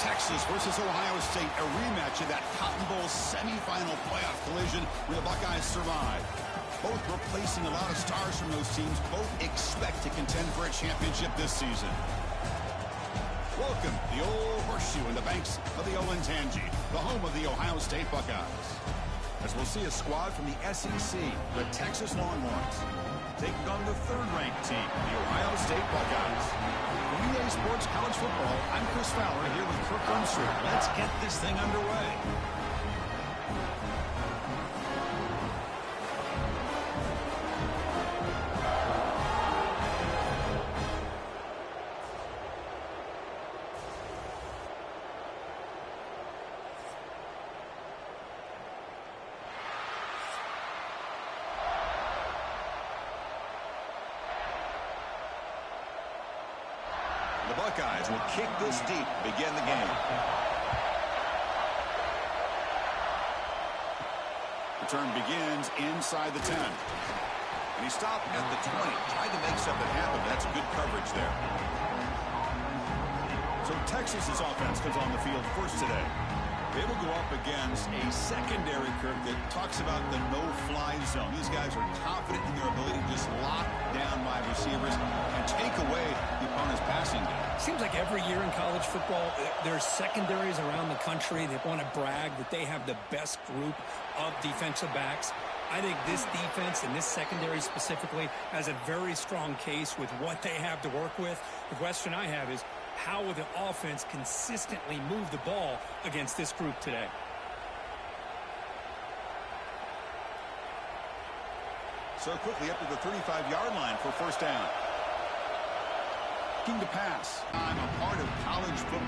Texas versus Ohio State, a rematch of that Cotton Bowl semifinal playoff collision where the Buckeyes survived. Both replacing a lot of stars from those teams. Both expect to contend for a championship this season. Welcome, the old horseshoe in the banks of the Olentangy, the home of the Ohio State Buckeyes. As we'll see a squad from the SEC, the Texas Longhorns, taking on the third-ranked team, the Ohio State Buckeyes. For EA Sports College Football, I'm Chris Fowler here with Kirk Unser. Let's get this thing underway. The Buckeyes will kick this deep to begin the game. Return begins inside the 10. And he stopped at the 20. Tried to make something happen. That's good coverage there. So Texas's offense comes on the field first today. They will go up against a secondary, Kirk, that talks about the no-fly zone. These guys are confident in their ability to just lock down wide receivers and take away the opponent's passing game. Seems like every year in college football, there's secondaries around the country that want to brag that they have the best group of defensive backs. I think this defense and this secondary specifically has a very strong case with what they have to work with. The question I have is, how will the offense consistently move the ball against this group today? So quickly up to the 35-yard line for first down. Looking to pass. I'm a part of college football.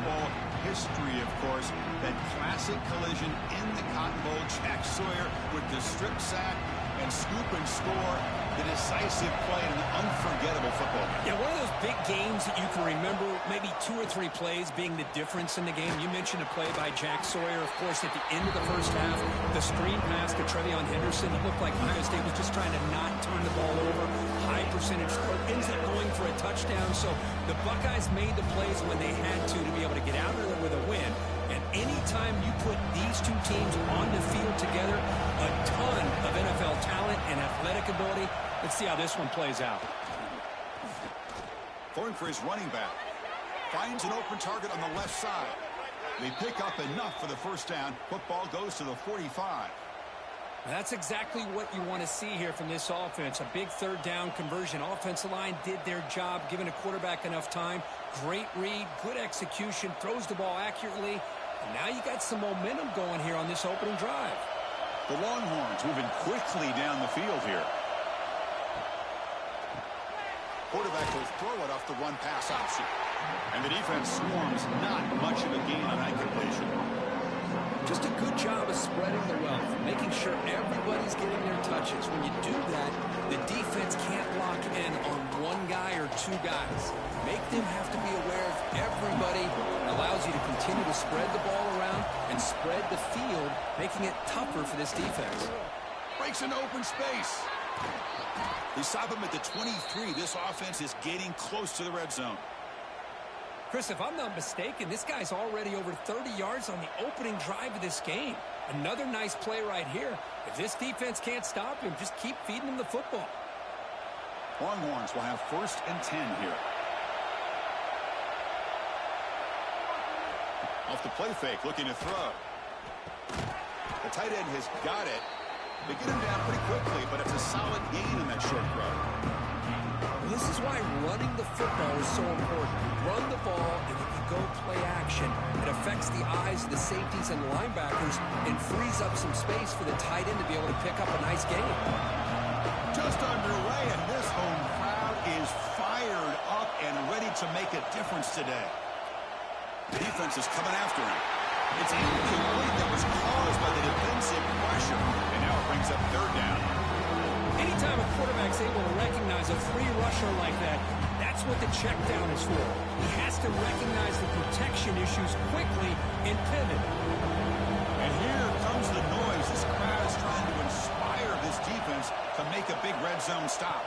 history, of course. That classic collision in the Cotton Bowl. Jack Sawyer with the strip sack and scoop and score. The decisive play in an unforgettable football game. Yeah, one of those big games that you can remember, maybe 2 or 3 plays being the difference in the game. You mentioned a play by Jack Sawyer, of course, at the end of the first half. The screen pass to Trevion Henderson. It looked like Ohio State was just trying to not turn the ball over. High percentage score. Ends up going for a touchdown. So the Buckeyes made the plays when they had to be able to get out of there with a win. And anytime you put these two teams on the field together, a ton of NFL talent and athletic ability. Let's see how this one plays out. Going for his running back. Finds an open target on the left side. They pick up enough for the first down. Football goes to the 45. That's exactly what you want to see here from this offense. A big third down conversion. Offensive line did their job, giving a quarterback enough time. Great read, good execution, throws the ball accurately. And now you got some momentum going here on this opening drive. The Longhorns moving quickly down the field here. Quarterback will throw it off the run-pass option. And the defense swarms, not much of a gain on that completion. Just a good job of spreading the wealth, making sure everybody's getting their touches. When you do that, the defense can't lock in on one guy or 2 guys. Make them have to be aware of everybody. Allows you to continue to spread the ball around and spread the field, making it tougher for this defense. Breaks into open space. They stop him at the 23. This offense is getting close to the red zone. Chris, if I'm not mistaken, this guy's already over 30 yards on the opening drive of this game. Another nice play right here. If this defense can't stop him, just keep feeding him the football. Longhorns will have 1st and 10 here. Off the play fake, looking to throw. The tight end has got it. They get him down pretty quickly, but it's a solid gain in that short throw. This is why running the football is so important. Run the ball, and if you go play action, it affects the eyes of the safeties and linebackers and frees up some space for the tight end to be able to pick up a nice gain. Just underway, and this home crowd is fired up and ready to make a difference today. The defense is coming after him. It's incomplete. That was caused by the defensive pressure, and now it brings up 3rd down. Anytime a quarterback's able to recognize a free rusher like that, that's what the check down is for. He has to recognize the protection issues quickly and pivot. And here comes the noise. This crowd is trying to inspire this defense to make a big red zone stop.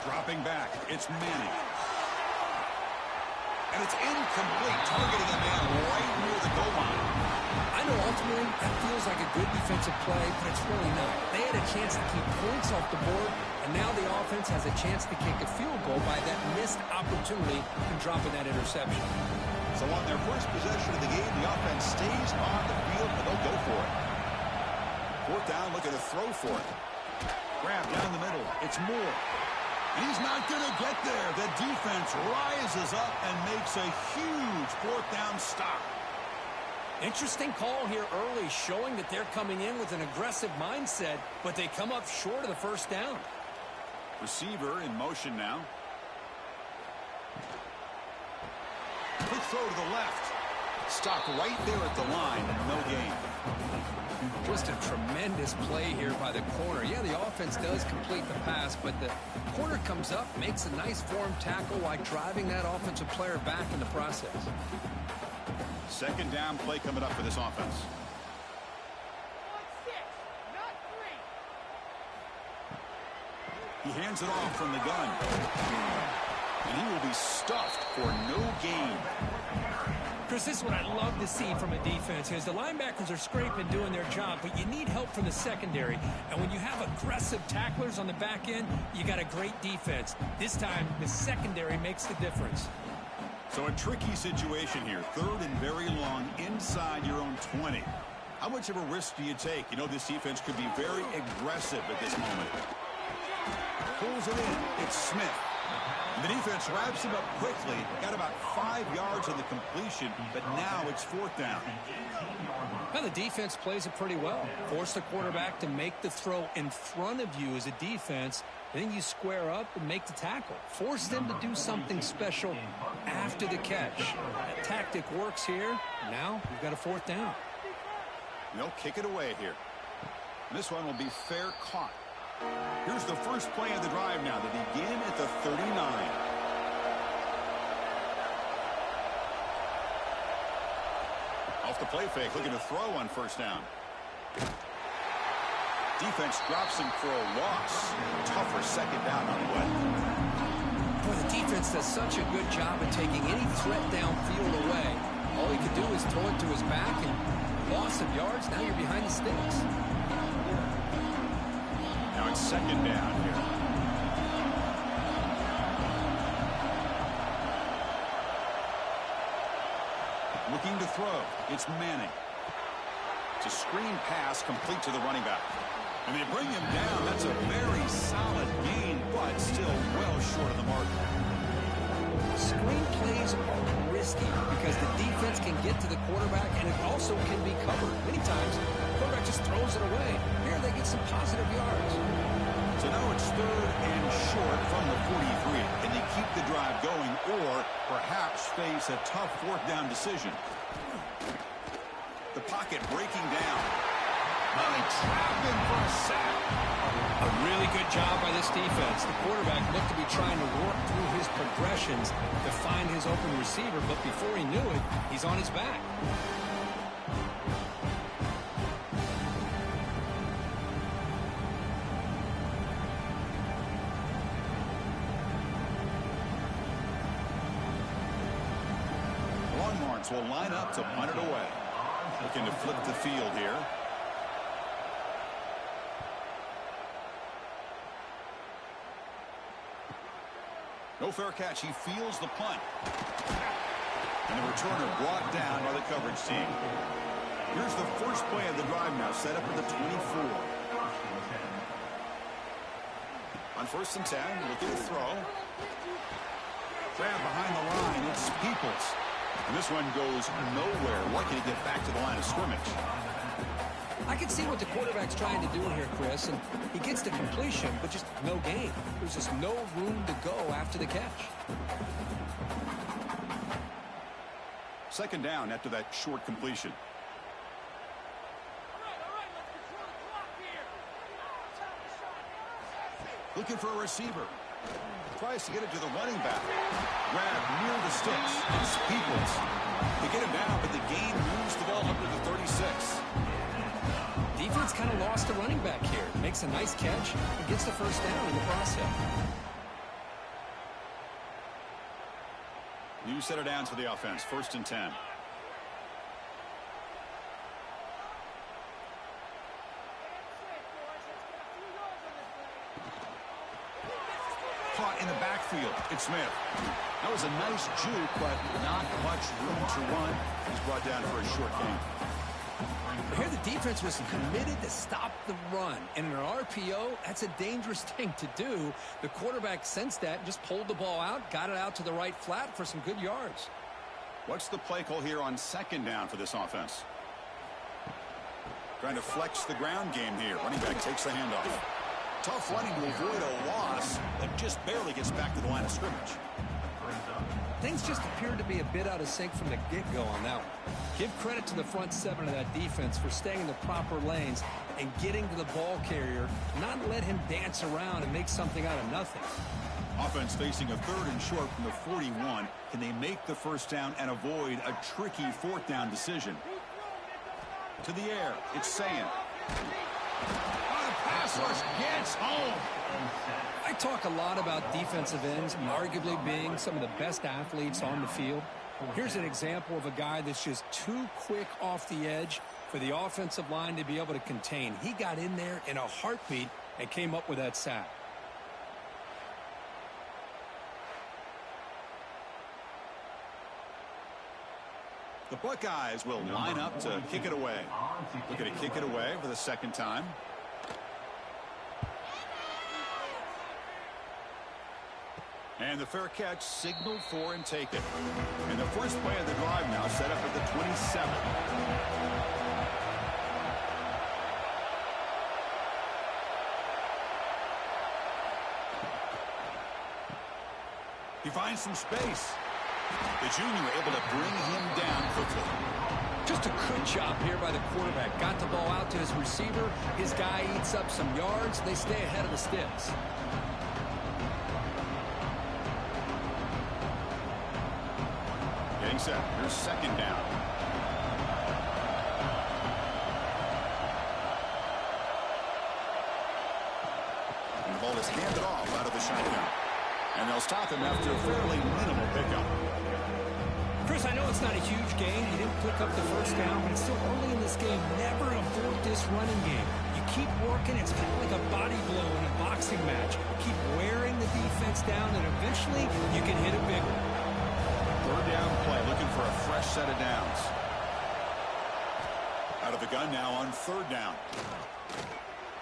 Dropping back, it's Manning. And it's incomplete, targeting a man right near the goal line. I know ultimately that feels like a good defensive play, but it's really not. They had a chance to keep points off the board, and now the offense has a chance to kick a field goal by that missed opportunity and dropping that interception. So on their first possession of the game, the offense stays on the field, and they'll go for it. 4th down, looking to throw for it. Grab down the middle. It's Moore. He's not going to get there. The defense rises up and makes a huge 4th down stop. Interesting call here early, showing that they're coming in with an aggressive mindset, but they come up short of the 1st down. Receiver in motion now. Quick throw to the left. Stopped right there at the line. No gain. Just a tremendous play here by the corner. Yeah, the offense does complete the pass, but the corner comes up, makes a nice form tackle while driving that offensive player back in the process. 2nd down play coming up for this offense. He hands it off from the gun. And he will be stuffed for no gain. Chris, this is what I love to see from a defense is the linebackers are scraping, doing their job, but you need help from the secondary. And when you have aggressive tacklers on the back end, you got a great defense. This time, the secondary makes the difference. So a tricky situation here. 3rd and very long inside your own 20. How much of a risk do you take? You know, this defense could be very aggressive at this moment. Pulls it in. It's Smith. The defense wraps him up quickly. Got about 5 yards on the completion, but now it's 4th down. Well, the defense plays it pretty well. Force the quarterback to make the throw in front of you as a defense. Then you square up and make the tackle. Force them to do something special after the catch. That tactic works here. Now you've got a 4th down. They'll kick it away here. This one will be fair caught. Here's the first play of the drive now. They begin at the 39. Off the play fake, looking to throw on 1st down. Defense drops him for a loss. Tougher 2nd down on the way. Boy, the defense does such a good job of taking any threat downfield away. All he could do is throw it to his back, and loss of yards, now you're behind the sticks. Now it's 2nd down here. Looking to throw. It's Manning. It's a screen pass complete to the running back. And they bring him down. That's a very solid gain, but still well short of the mark. Screen plays are risky because the defense can get to the quarterback, and it also can be covered. Many times, the quarterback just throws it away. Here they get some positive yards. So now it's 3rd and short from the 43. Can they keep the drive going or perhaps face a tough 4th down decision? The pocket breaking down. Oh, they trap him for a sack. A really good job by this defense. The quarterback looked to be trying to work through his progressions to find his open receiver, but before he knew it, he's on his back. Longhorns will line up to punt it away. Looking to flip the field here. No fair catch. He feels the punt. And the returner brought down by the coverage team. Here's the first play of the drive now, set up at the 24. On 1st and 10, looking to throw. Grab behind the line. It's Peoples. And this one goes nowhere. Lucky to get back to the line of scrimmage. I can see what the quarterback's trying to do here, Chris, and he gets the completion, but just no gain. There's just no room to go after the catch. 2nd down after that short completion. Looking for a receiver. Tries to get it to the running back. Grab near the sticks. It's Peoples. They get him down, but the gain moves the ball up to the 36. Defense kind of lost the running back here. Makes a nice catch and gets the 1st down in the process. New set of downs for the offense. 1st and 10. Caught in the backfield. It's Smith. That was a nice juke, but not much room to run. He's brought down for a short gain. Here the defense was committed to stop the run. And in an RPO, that's a dangerous thing to do. The quarterback sensed that and just pulled the ball out, got it out to the right flat for some good yards. What's the play call here on 2nd down for this offense? Trying to flex the ground game here. Running back takes the handoff. Tough running to avoid a loss, but just barely gets back to the line of scrimmage. Things just appeared to be a bit out of sync from the get-go on that one. Give credit to the front 7 of that defense for staying in the proper lanes and getting to the ball carrier, not let him dance around and make something out of nothing. Offense facing a 3rd and short from the 41. Can they make the 1st down and avoid a tricky 4th down decision? To the air, it's Sand. The pass rush gets home. I talk a lot about defensive ends arguably being some of the best athletes on the field. Here's an example of a guy that's just too quick off the edge for the offensive line to be able to contain. He got in there in a heartbeat and came up with that sack. The Buckeyes will line up to kick it away. Looking to kick it away for the 2nd time. And the fair catch signaled for and taken. And the first play of the drive now set up at the 27. He finds some space. The junior able to bring him down quickly. Just a good job here by the quarterback. Got the ball out to his receiver. His guy eats up some yards. They stay ahead of the sticks. Getting set. Here's second down. And the ball is handed off out of the shotgun. And they'll stop him after a fairly minimal pickup. Chris, I know it's not a huge gain. He didn't pick up the first down, but it's still early in this game. Never abort this running game. You keep working. It's kind of like a body blow in a boxing match. Keep wearing the defense down, and eventually you can hit a big one. Third down play, looking for a fresh set of downs. Out of the gun now on third down.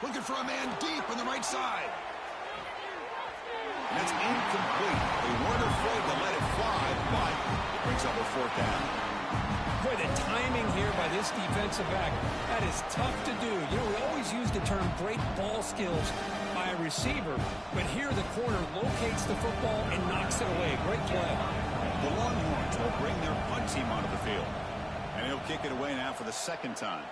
Looking for a man deep on the right side. And that's incomplete. They weren't afraid to let it fly, but it brings up a fourth down. Boy, the timing here by this defensive back, that is tough to do. You know, we always use the term great ball skills by a receiver, but here the corner locates the football and knocks it away. Great play. The Longhorns will bring their punt team onto the field. And he'll kick it away now for the second time.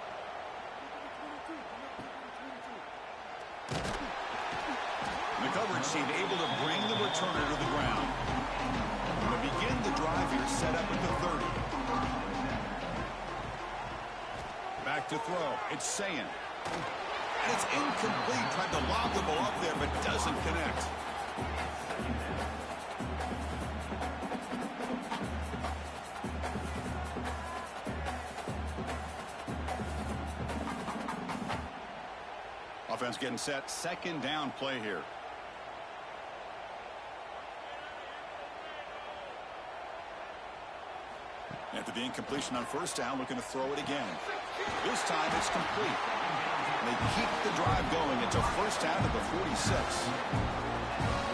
The coverage team able to bring the returner to the ground. And to begin the drive here, set up at the 30. Back to throw. It's Sayin. And it's incomplete. Tried to lob the ball up there, but doesn't connect. Offense getting set. Second down play here. After the incompletion on first down, looking to throw it again. This time it's complete. They keep the drive going. It's a first down at the 46.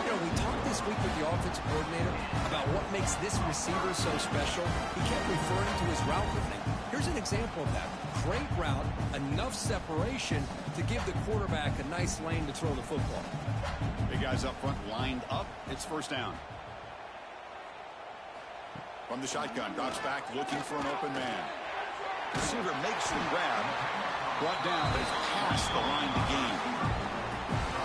You know, we talked this week with the offensive coordinator about what makes this receiver so special. He kept referring to his route running. Here's an example of that. Great route, enough separation to give the quarterback a nice lane to throw the football. Big guys up front lined up. It's first down. From the shotgun, drops back looking for an open man. Receiver makes the grab. Brought down, but it's past the line to gain.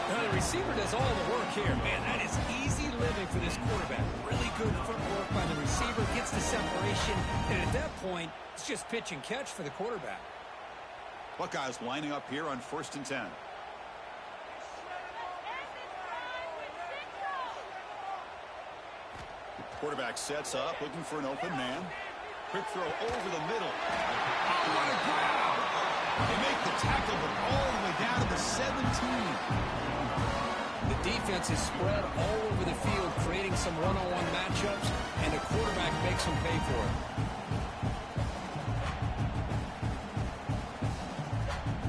Now the receiver does all the work here. Man, that is easy living for this quarterback. Really good footwork by the receiver. Gets the separation. And at that point, it's just pitch and catch for the quarterback. Buckeyes lining up here on 1st and 10. Quarterback sets up, looking for an open man. Quick throw over the middle. Oh, what a grab! They make the tackle, but all the way down to the 17. The defense is spread all over the field, creating some one-on-one matchups, and the quarterback makes them pay for it.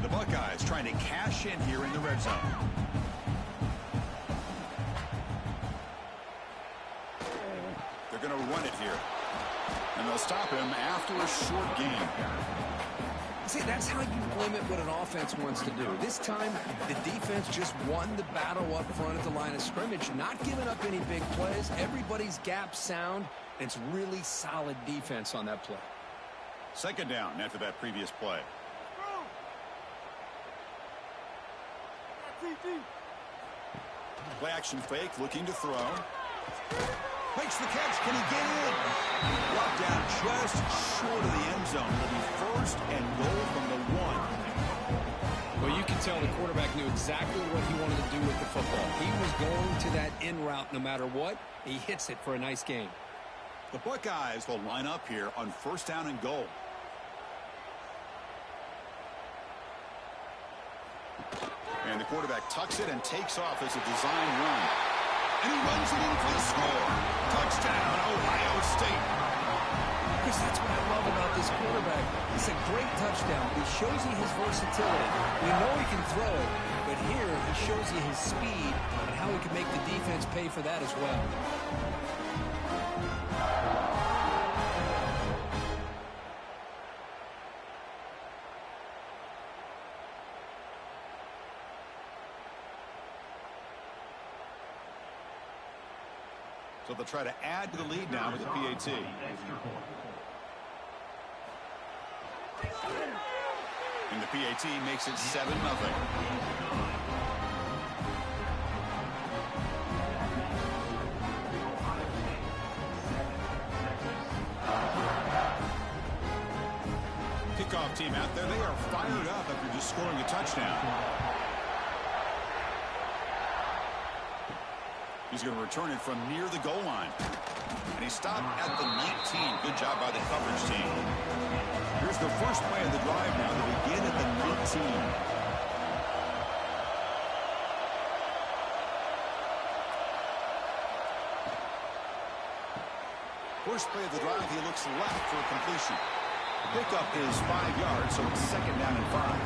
The Buckeyes trying to cash in here in the red zone. They're going to run it here. And they'll stop him after a short gain. See, that's how you limit what an offense wants to do. This time, the defense just won the battle up front at the line of scrimmage, not giving up any big plays. Everybody's gap sound. And it's really solid defense on that play. Second down after that previous play. Play action fake, looking to throw. Makes the catch. Can he get in? Brought down just short of the end zone. It'll be first and goal from the 1. Well, you can tell the quarterback knew exactly what he wanted to do with the football. He was going to that in route no matter what. He hits it for a nice gain. The Buckeyes will line up here on 1st down and goal. And the quarterback tucks it and takes off as a design run. And he runs it in for the score. Touchdown, Ohio State. Chris, that's what I love about this quarterback. It's a great touchdown. He shows you his versatility. We know he can throw it, but but here he shows you his speed and how he can make the defense pay for that as well. So they'll try to add to the lead now with the PAT. And the PAT makes it 7-0. Kickoff team out there. They are fired up after just scoring a touchdown. He's going to return it from near the goal line. And he stopped at the 19. Good job by the coverage team. Here's the first play of the drive now to begin at the 19. First play of the drive, he looks left for a completion. Pickup is 5 yards, so it's 2nd down and 5.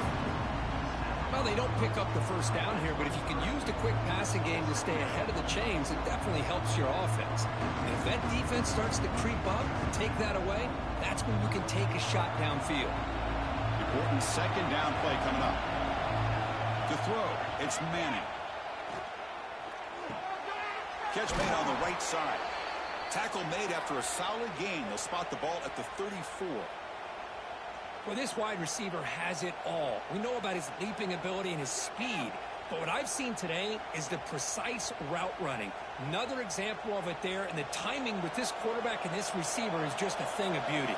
Well, they don't pick up the first down here, but if you can use the quick passing game to stay ahead of the chains, it definitely helps your offense. And if that defense starts to creep up and take that away, that's when you can take a shot downfield. Important 2nd down play coming up. To throw, it's Manning. Catch made on the right side. Tackle made after a solid gain. They'll spot the ball at the 34. Well, this wide receiver has it all. We know about his leaping ability and his speed, but what I've seen today is the precise route running. Another example of it there, and the timing with this quarterback and this receiver is just a thing of beauty.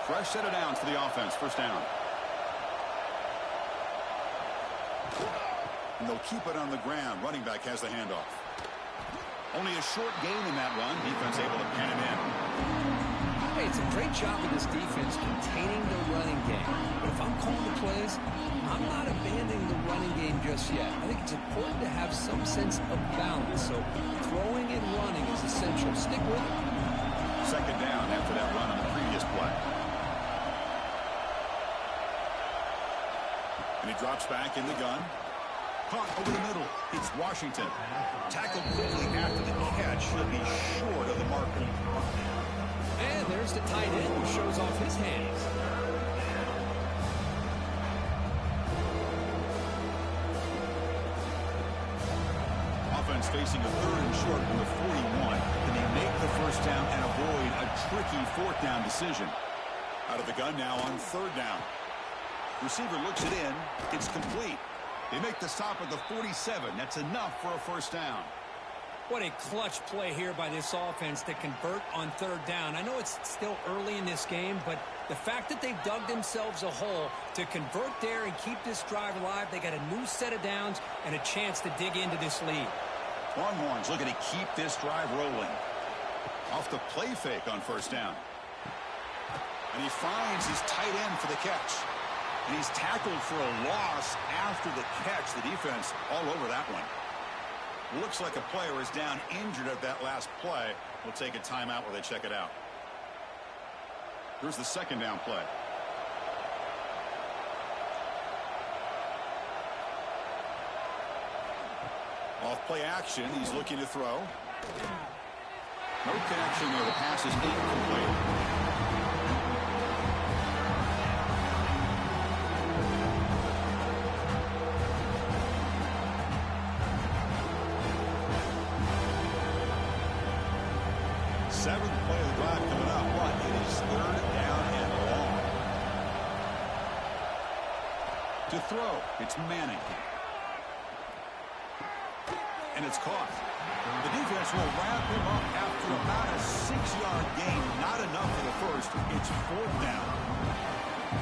Fresh set of downs for the offense. 1st down. And they'll keep it on the ground. Running back has the handoff. Only a short gain in that run. Defense able to pin him in. Hey, it's a great job of this defense containing the running game. But if I'm calling the plays, I'm not abandoning the running game just yet. I think it's important to have some sense of balance. So throwing and running is essential. Stick with it. 2nd down after that run on the previous play. And he drops back in the gun. Caught over the middle. It's Washington. Tackled quickly after the catch. Should be short of the marker. And there's the tight end who shows off his hands. Offense facing a 3rd and short from the 41. Can they make the 1st down and avoid a tricky 4th down decision? Out of the gun now on 3rd down. Receiver looks it in. It's complete. They make the stop at the 47. That's enough for a 1st down. What a clutch play here by this offense to convert on 3rd down. I know it's still early in this game, but the fact that they've dug themselves a hole to convert there and keep this drive alive, they got a new set of downs and a chance to dig into this lead. Longhorns looking to keep this drive rolling. Off the play fake on 1st down. And he finds his tight end for the catch. And he's tackled for a loss after the catch. The defense all over that one. Looks like a player is down injured at that last play. We'll take a timeout while they check it out. Here's the 2nd down play. Off play action. He's looking to throw. No connection there. The pass is incomplete. Seventh play of the drive coming up, but it is 3rd down and long. To throw, it's Manning. And it's caught. The defense will wrap him up after about a 6-yard gain. Not enough for the 1st. It's 4th down.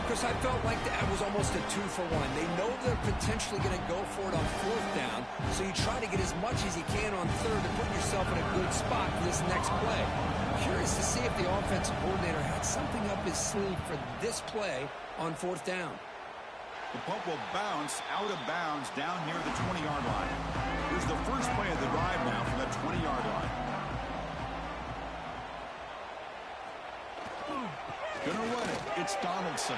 Chris, I felt like that was almost a 2-for-1. They know they're potentially going to go for it on 4th down, so you try to get as much as you can on 3rd to put yourself in a good spot for this next play. Curious to see if the offensive coordinator had something up his sleeve for this play on 4th down. The punt will bounce out of bounds down near the 20-yard line. Here's the first play of the drive now from that 20-yard line. Gonna run it. It's Donaldson.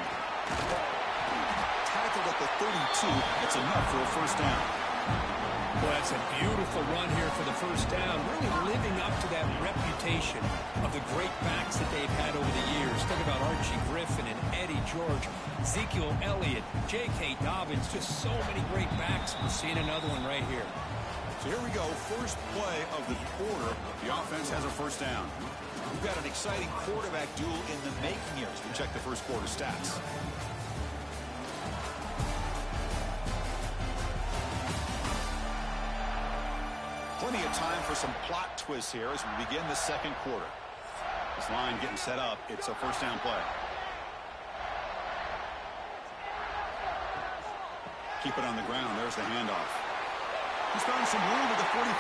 tackled at the 32. It's enough for a first down. Well, that's a beautiful run here for the first down, really living up to that reputation of the great backs that they've had over the years. Think about Archie Griffin and Eddie George, Ezekiel Elliott, J.K. Dobbins, just so many great backs. We're seeing another one right here. So here we go, first play of the quarter. The offense has a first down. We've got an exciting quarterback duel in the making here as we check the first quarter stats. Plenty of time for some plot twists here as we begin the second quarter. This line getting set up. It's a first down play. Keep it on the ground. There's the handoff. He's found some room at the 45.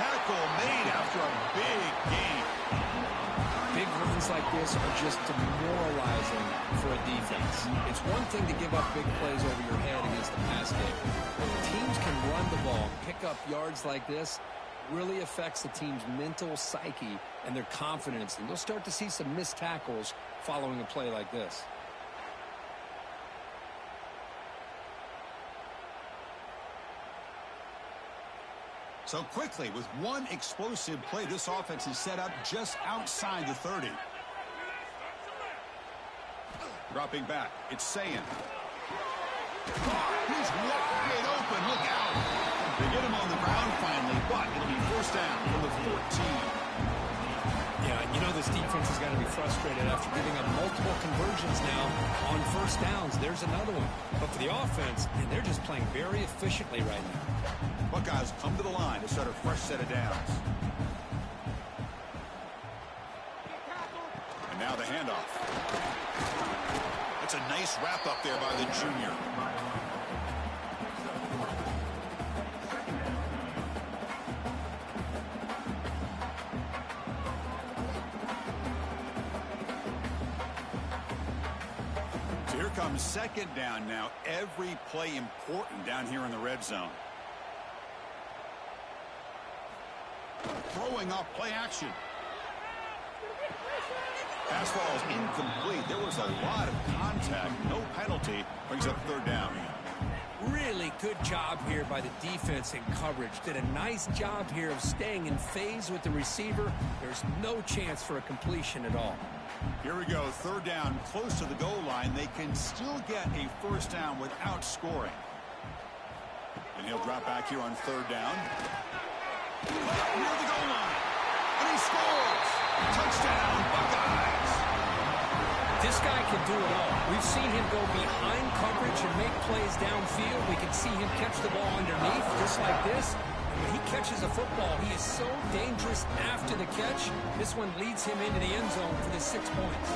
Tackle made after a big gain. Big runs like this are just demoralizing for a defense. It's one thing to give up big plays over your head against the pass game. When teams can run the ball, pick up yards like this, really affects the team's mental psyche and their confidence. And you'll start to see some missed tackles following a play like this. So quickly, with one explosive play, this offense is set up just outside the 30. Dropping back, it's Sayin. He's wide open, look out. They get him on the ground finally, but it'll be first down from the 14. Yeah, you know this defense is going to be frustrated after giving up multiple conversions now on first downs. There's another one. But for the offense, and they're just playing very efficiently right now. Buckeyes come to the line to start a fresh set of downs. And now the handoff. That's a nice wrap up there by the junior. So here comes second down now. Every play important down here in the red zone. Throwing off play action. Pass ball is incomplete. There was a lot of contact. No penalty. Brings up third down. Really good job here by the defense in coverage. Did a nice job here of staying in phase with the receiver. There's no chance for a completion at all. Here we go. Third down, close to the goal line. They can still get a first down without scoring. And he'll drop back here on third down. Near the goal line. And he scores. Touchdown, Buckeyes. This guy can do it all. We've seen him go behind coverage and make plays downfield. We can see him catch the ball underneath just like this. And when he catches a football, he is so dangerous after the catch. This one leads him into the end zone for the 6 points.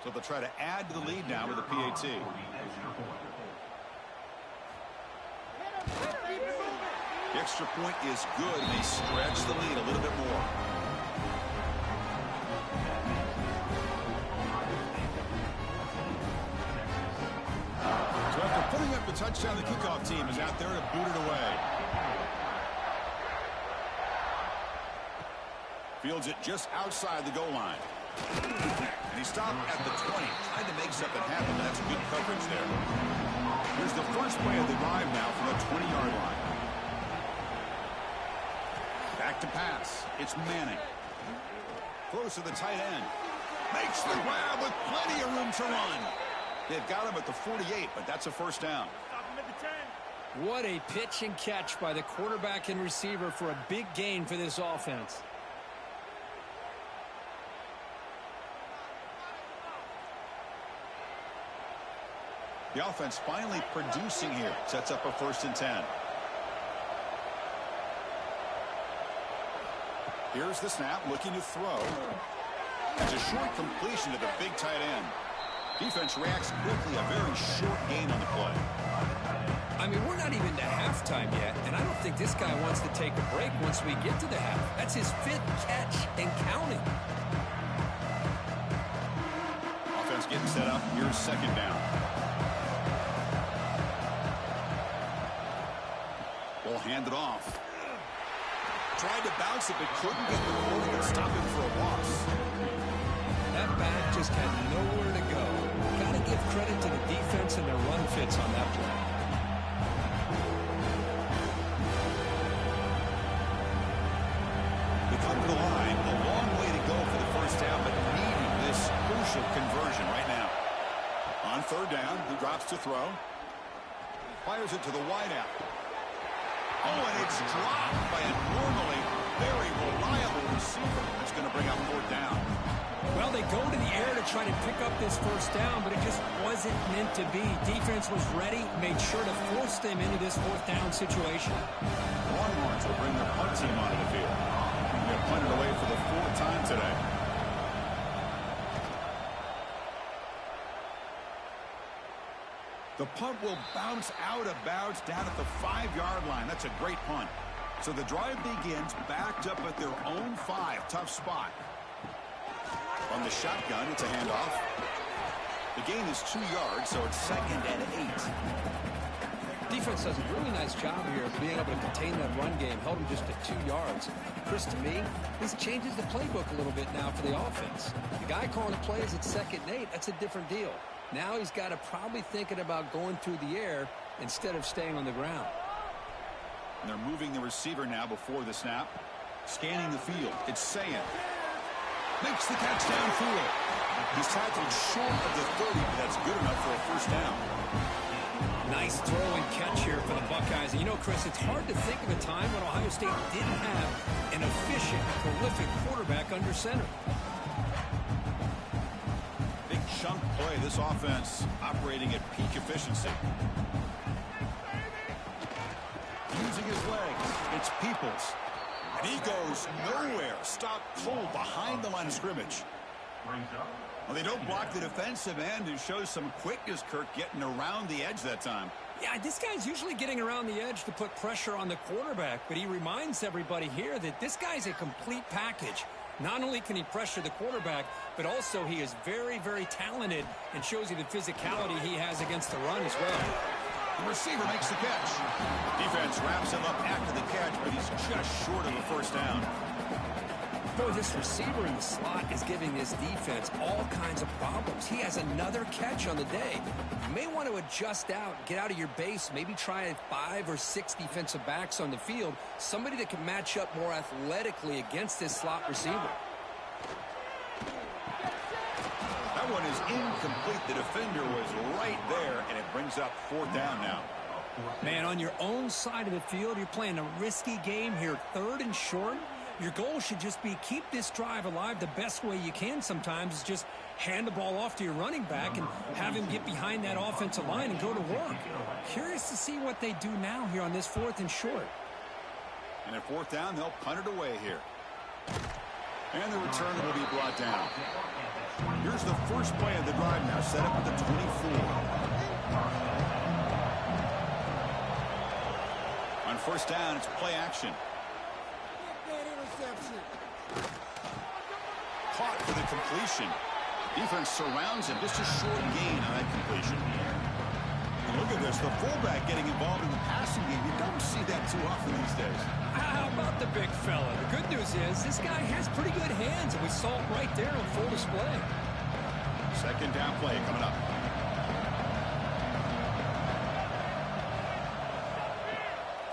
So they'll try to add to the lead now with a PAT. The extra point is good, and they stretch the lead a little bit more. So after putting up the touchdown, the kickoff team is out there to boot it away. Fields it just outside the goal line. And he stopped at the 20, trying to make something happen. That's good coverage there. Here's the first play of the drive now from the 20-yard line. Back to pass. It's Manning. Throws to the tight end. Makes the grab with plenty of room to run. They've got him at the 48, but that's a first down. What a pitch and catch by the quarterback and receiver for a big gain for this offense. The offense finally producing here. Sets up a 1st and 10. Here's the snap, looking to throw. It's a short completion to the big tight end. Defense reacts quickly, a very short gain on the play. I mean, we're not even to halftime yet, and I don't think this guy wants to take a break once we get to the half. That's his 5th catch and counting. getting set up. Here's second down. We'll hand it off. Tried to bounce it, but couldn't get the holding and stop him for a loss. That back just had nowhere to go. Got to give credit to the defense and their run fits on that play. We come to the line. A long way to go for the first down, but needing this crucial conversion right now. On third down, he drops to throw. Fires it to the wideout. Oh, and it's dropped by a normally very reliable receiver. That's going to bring up fourth down. Well, they go to the air to try to pick up this first down, but it just wasn't meant to be. Defense was ready, made sure to force them into this fourth down situation. Longhorns will bring their punt team onto the field. They're punted away for the fourth time today. The punt will bounce out of bounds down at the 5-yard line. That's a great punt. So the drive begins backed up at their own 5. Tough spot. On the shotgun, it's a handoff. The gain is 2 yards, so it's 2nd and 8. Defense does a really nice job here of being able to contain that run game. Held them just at 2 yards. Chris, to me, this changes the playbook a little bit now for the offense. The guy calling the plays at 2nd and 8, that's a different deal. Now he's got to probably thinking about going through the air instead of staying on the ground. And they're moving the receiver now before the snap. Scanning the field. It's Sayan. Makes the catch downfield. He's tackled short of the 30, but that's good enough for a first down. Nice throw and catch here for the Buckeyes. And you know, Chris, it's hard to think of a time when Ohio State didn't have an efficient, prolific quarterback under center. Big chunk play. This offense operating at peak efficiency. Using his legs. It's Peoples. And he goes nowhere. Stop cold behind the line of scrimmage. Well, they don't block the defensive end and shows some quickness, Kirk, getting around the edge that time. Yeah, this guy's usually getting around the edge to put pressure on the quarterback, but he reminds everybody here that this guy's a complete package. Not only can he pressure the quarterback, but also he is very, very talented and shows you the physicality he has against the run as well. The receiver makes the catch. Defense wraps him up after the catch, but he's just short of a first down. Boy, this receiver in the slot is giving this defense all kinds of problems. He has another catch on the day. You may want to adjust out, get out of your base, maybe try 5 or 6 defensive backs on the field, somebody that can match up more athletically against this slot receiver. That one is incomplete. The defender was right there, and it brings up fourth down now. Man, on your own side of the field, you're playing a risky game here, 3rd and short. Your goal should just be keep this drive alive the best way you can sometimes is just hand the ball off to your running back and have him get behind that offensive line and go to work. Curious to see what they do now here on this 4th and short. And at fourth down, they'll punt it away here. And the return will be brought down. Here's the first play of the drive now, set up at the 24. On first down, it's play action. Caught for the completion. Defense surrounds him. Just a short gain on that completion. And look at this. The fullback getting involved in the passing game. You don't see that too often these days. How about the big fella? The good news is this guy has pretty good hands, and we saw it right there on full display. Second down play coming up.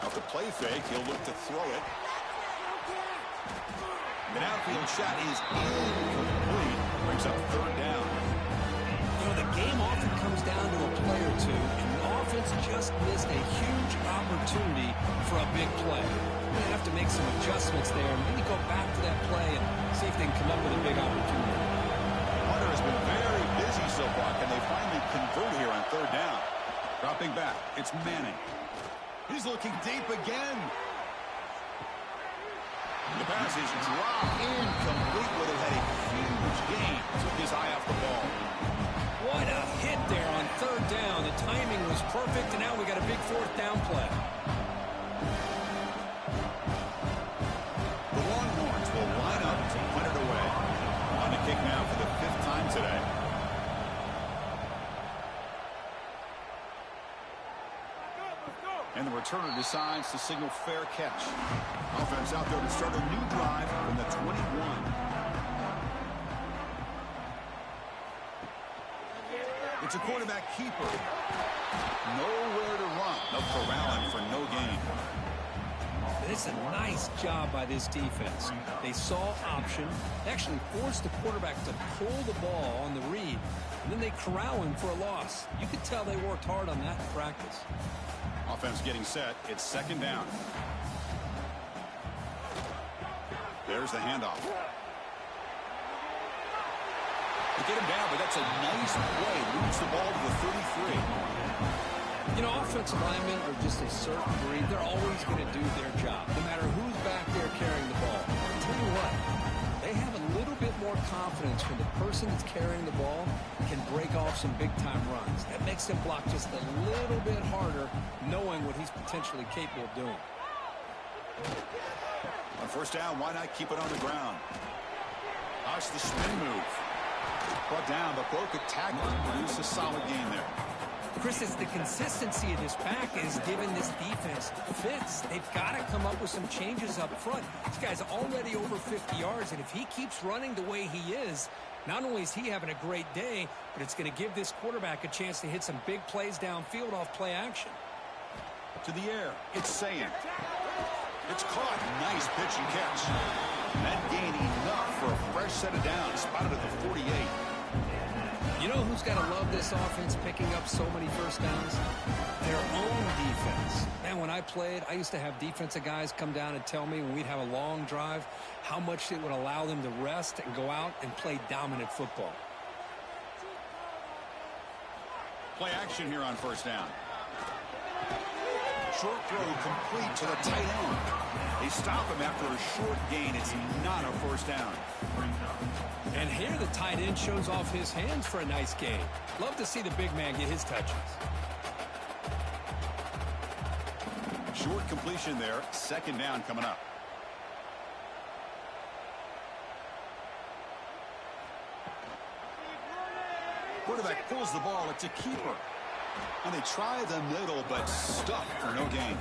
Off the play fake, he'll look to throw it. The outfield shot is incomplete. Brings up third down. You know, the game often comes down to a play or two, and the offense just missed a huge opportunity for a big play. We're going to have to make some adjustments there, and maybe go back to that play and see if they can come up with a big opportunity. Hunter has been very busy so far. Can they finally convert here on third down? Dropping back, it's Manning. He's looking deep again. The pass is dropped incomplete. Would have had a huge gain. Took his eye off the ball. What a hit there on third down. The timing was perfect, and now we got a big fourth down play. The Longhorns will line up to punt it away. On the kick now for the 5th time today. And the returner decides to signal fair catch. Offense out there to start a new drive from the 21. It's a quarterback keeper. Nowhere to run. No corralling for no gain. It's a nice job by this defense. They saw option, actually forced the quarterback to pull the ball on the read, and then they corral him for a loss. You could tell they worked hard on that in practice. Offense getting set. It's second down. There's the handoff. They get him down, but that's a nice play. Moves the ball to the 33. You know, offensive linemen are just a certain breed. They're always going to do their job, no matter who's back there carrying the ball. I'll tell you what, they have a little bit more confidence when the person that's carrying the ball can break off some big-time runs. That makes them block just a little bit harder, knowing what he's potentially capable of doing. On first down, why not keep it on the ground? Watch the spin move. Brought down, but broke a tackle. Produced a solid gain there. Chris, it's the consistency of this back is giving this defense fits. They've got to come up with some changes up front. This guy's already over 50 yards, and if he keeps running the way he is, not only is he having a great day, but it's going to give this quarterback a chance to hit some big plays downfield off play action. To the air, it's Saying. It's caught. Nice pitch and catch. That gain enough for a fresh set of downs. Spotted at the 48. You know who's got to love this offense picking up so many first downs? Their own defense. Man, when I played, I used to have defensive guys come down and tell me when we'd have a long drive how much it would allow them to rest and go out and play dominant football. Play action here on first down. Short throw complete to the tight end. They stop him after a short gain. It's not a first down. And here the tight end shows off his hands for a nice gain. Love to see the big man get his touches. Short completion there. Second down coming up. Quarterback pulls the ball. It's a keeper. And they try the middle, but stuck for no gain.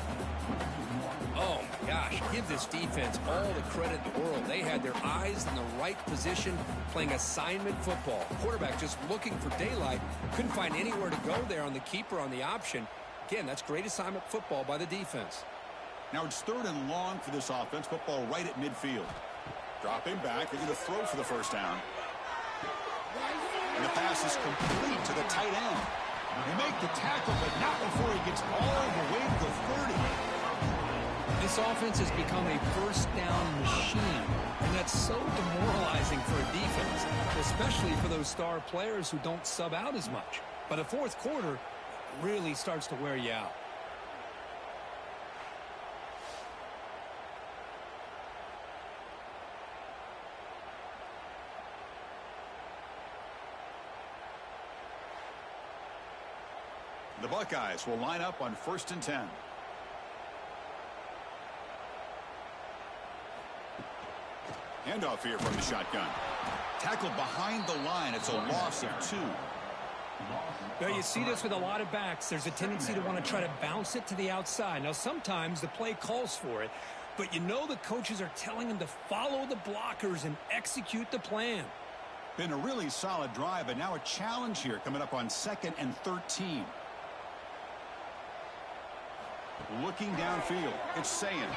Oh, my gosh. Give this defense all the credit in the world. They had their eyes in the right position, playing assignment football. Quarterback just looking for daylight. Couldn't find anywhere to go there on the keeper on the option. Again, that's great assignment football by the defense. Now it's third and long for this offense. Football right at midfield. Drop him back. They're going to throw for the first down. And the pass is complete to the tight end. They make the tackle, but not before he gets all the way to the 30. This offense has become a first down machine, and that's so demoralizing for a defense, especially for those star players who don't sub out as much. But the fourth quarter really starts to wear you out. The Buckeyes will line up on 1st and 10. Handoff here from the shotgun. Tackled behind the line. It's a loss of 2. Well, you see this with a lot of backs. There's a tendency to want to try to bounce it to the outside. Now, sometimes the play calls for it, but you know the coaches are telling them to follow the blockers and execute the plan. Been a really solid drive, but now a challenge here coming up on 2nd and 13. Looking downfield. It's Saying.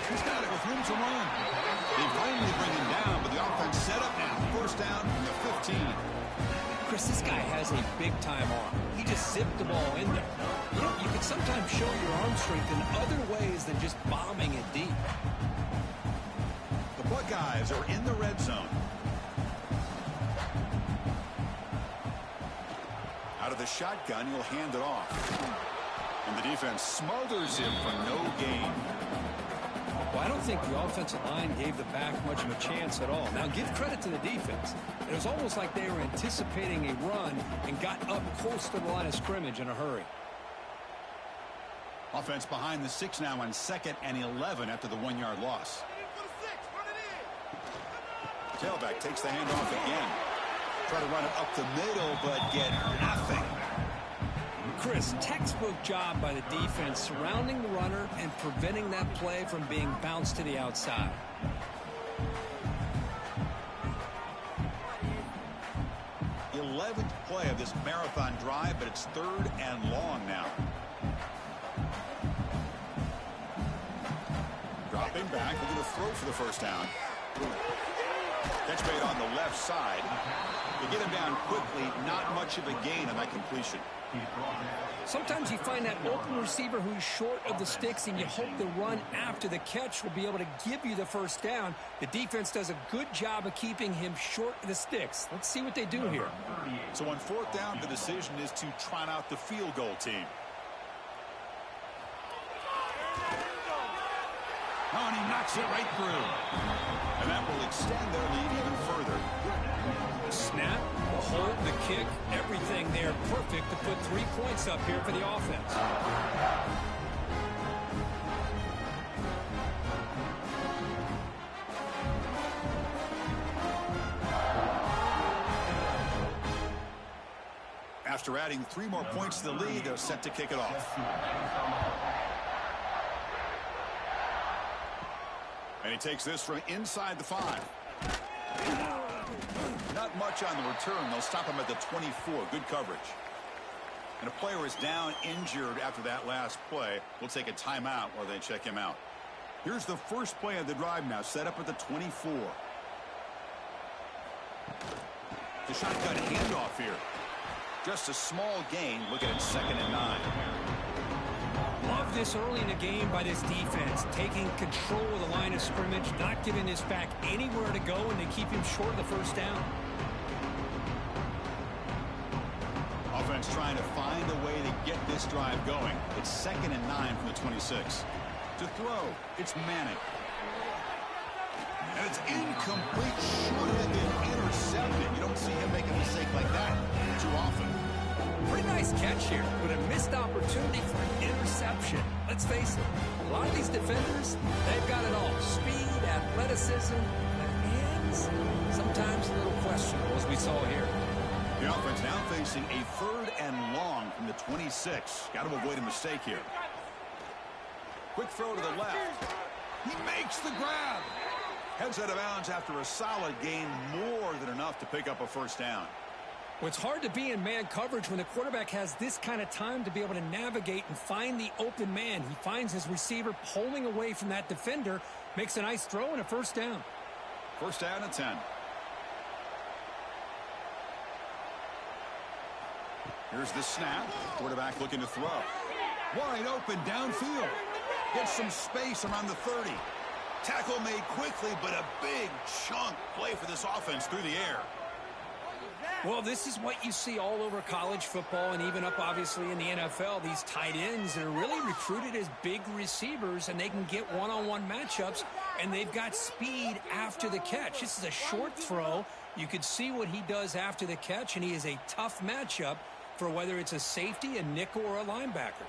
He's got it with room to run. They finally bring him down, but the offense set up now. First down from the 15. Chris, this guy has a big-time arm. He just zipped the ball in there. You know, you can sometimes show your arm strength in other ways than just bombing it deep. The Buckeyes are in the red zone. Out of the shotgun, he'll hand it off. And the defense smothers him for no gain. Well, I don't think the offensive line gave the back much of a chance at all. Now, give credit to the defense. It was almost like they were anticipating a run and got up close to the line of scrimmage in a hurry. Offense behind the 6 now on 2nd and 11 after the 1-yard loss. Tailback takes the handoff again. Try to run it up the middle, but get nothing. Chris, textbook job by the defense surrounding the runner and preventing that play from being bounced to the outside. The 11th play of this marathon drive, but it's 3rd and long now. Dropping back, looking to throw for the first down. Catch made on the left side. They get him down quickly, not much of a gain on that completion. Sometimes you find that open receiver who's short of the sticks, and you hope the run after the catch will be able to give you the first down. The defense does a good job of keeping him short of the sticks. Let's see what they do here. So on 4th down, the decision is to trot out the field goal team. Oh, and he knocks it right through. And that will extend their lead even further. The snap, the hold, the kick, everything there perfect to put 3 points up here for the offense. After adding 3 more points to the lead, they're set to kick it off. And he takes this from inside the 5. Not much on the return. They'll stop him at the 24. Good coverage. And a player is down injured after that last play. We'll take a timeout while they check him out. Here's the first play of the drive now, set up at the 24. The shotgun handoff here. Just a small gain. Look at it, 2nd and 9. Love this early in the game by this defense, taking control of the line of scrimmage, not giving this back anywhere to go, and to keep him short of the first down. Offense trying to find a way to get this drive going. It's 2nd and 9 from the 26. To throw, it's Manning. And it's incomplete, should have been intercepted. You don't see him make a mistake like that too often. Pretty nice catch here, but a missed opportunity for an interception. Let's face it, a lot of these defenders, they've got it all. Speed, athleticism, but hands, sometimes a little questionable, as we saw here. The offense now facing a 3rd and long from the 26. Got to avoid a mistake here. Quick throw to the left. He makes the grab. Heads out of bounds after a solid gain, more than enough to pick up a first down. Well, it's hard to be in man coverage when the quarterback has this kind of time to be able to navigate and find the open man. He finds his receiver pulling away from that defender, makes a nice throw and a first down. First down and 10. Here's the snap. Quarterback looking to throw. Wide open downfield. Gets some space around the 30. Tackle made quickly, but a big chunk play for this offense through the air. Well, this is what you see all over college football and even up, obviously, in the NFL. These tight ends that are really recruited as big receivers, and they can get one-on-one matchups, and they've got speed after the catch. This is a short throw. You could see what he does after the catch, and he is a tough matchup for whether it's a safety, a nickel, or a linebacker.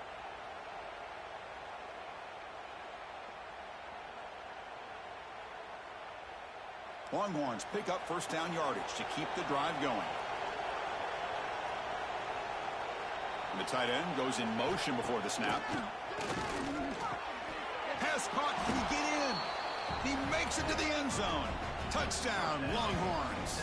Longhorns pick up first down yardage to keep the drive going. And the tight end goes in motion before the snap. Pass caught. Can he get in? He makes it to the end zone. Touchdown, Longhorns.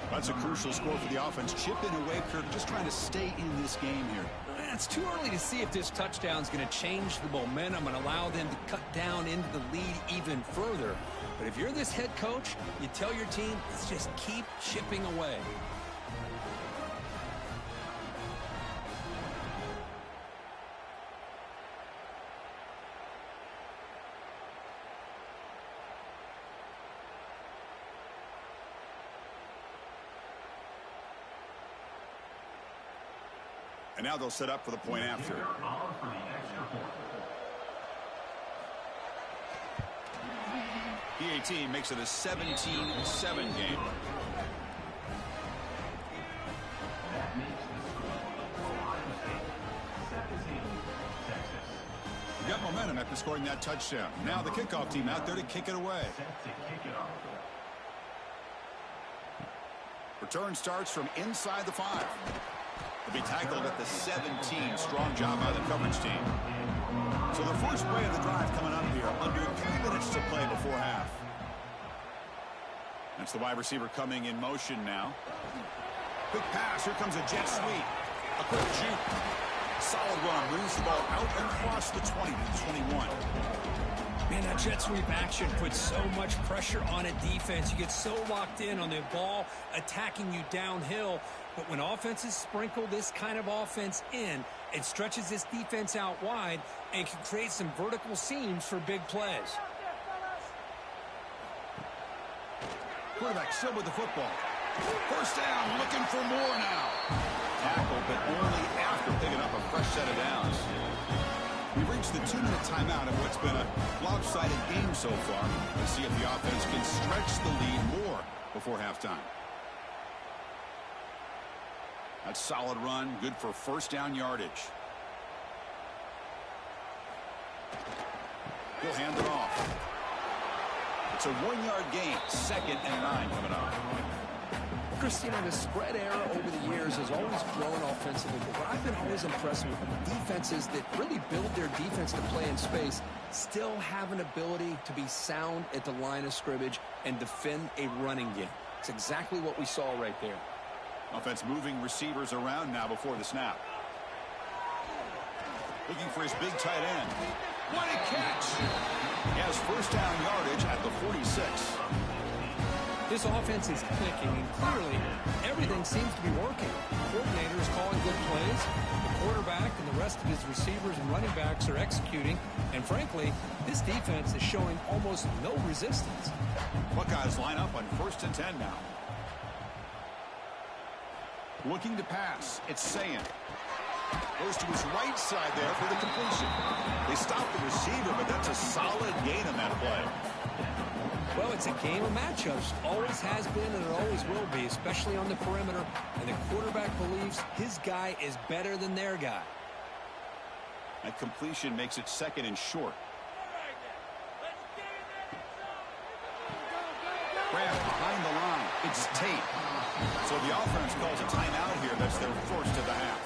That's a crucial score for the offense. Chipping away, Kirk, just trying to stay in this game here. It's too early to see if this touchdown is going to change the momentum and allow them to cut down into the lead even further. But if you're this head coach, you tell your team, let's just keep chipping away. And now they'll set up for the point after. PAT makes it a 17-7 game. Got momentum after scoring that touchdown. Now the kickoff team out there to kick it away. Return starts from inside the 5. Will be tackled at the 17. Strong job by the coverage team. So the first play of the drive coming up here. Under 3 minutes to play before half. That's the wide receiver coming in motion now. Quick pass. Here comes a jet sweep. A quick juke. Solid run. Moves the ball out across the 20 to the 21. Man, that jet sweep action puts so much pressure on a defense. You get so locked in on the ball attacking you downhill. But when offenses sprinkle this kind of offense in, it stretches this defense out wide and can create some vertical seams for big plays. Quarterback still with the football. First down, looking for more now. Tackle, but only after picking up a fresh set of downs. We've reached the 2-minute timeout of what's been a lopsided game so far. Let's see if the offense can stretch the lead more before halftime. That's solid run, good for first down yardage. He'll hand it off. It's a 1-yard gain, 2nd and 9 coming up. Chris, you know, the spread era over the years has always grown offensively, but what I've been always impressed with defenses that really build their defense to play in space still have an ability to be sound at the line of scrimmage and defend a running game. It's exactly what we saw right there. Offense moving receivers around now before the snap. Looking for his big tight end. What a catch! He has first down yardage at the 46. This offense is clicking, and clearly everything seems to be working. The coordinator is calling good plays. The quarterback and the rest of his receivers and running backs are executing. And frankly, this defense is showing almost no resistance. Buckeyes line up on 1st and 10 now. Looking to pass. It's Sayin. Goes to his right side there for the completion. They stop the receiver, but that's a solid gain on that play. Well, it's a game of matchups. Always has been and it always will be, especially on the perimeter. And the quarterback believes his guy is better than their guy. That completion makes it 2nd and short. Grab behind the line. It's Tate. So the offense calls a timeout here. That's their first of the half.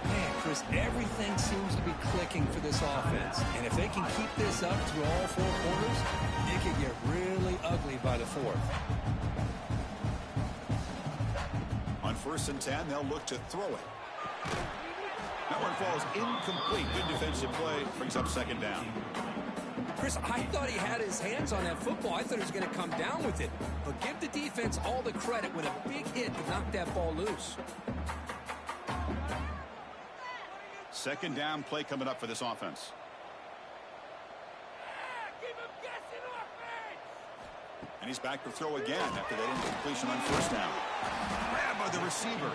Man, Chris, everything seems to be clicking for this offense. And if they can keep this up through all 4 quarters, it could get really ugly by the 4th. On 1st and 10, they'll look to throw it. That one falls incomplete. Good defensive play. Brings up 2nd down. Chris, I thought he had his hands on that football. I thought he was going to come down with it. But give the defense all the credit with a big hit to knock that ball loose. 2nd down play coming up for this offense. And he's back to throw again after that incompletion on 1st down. Grab by the receiver.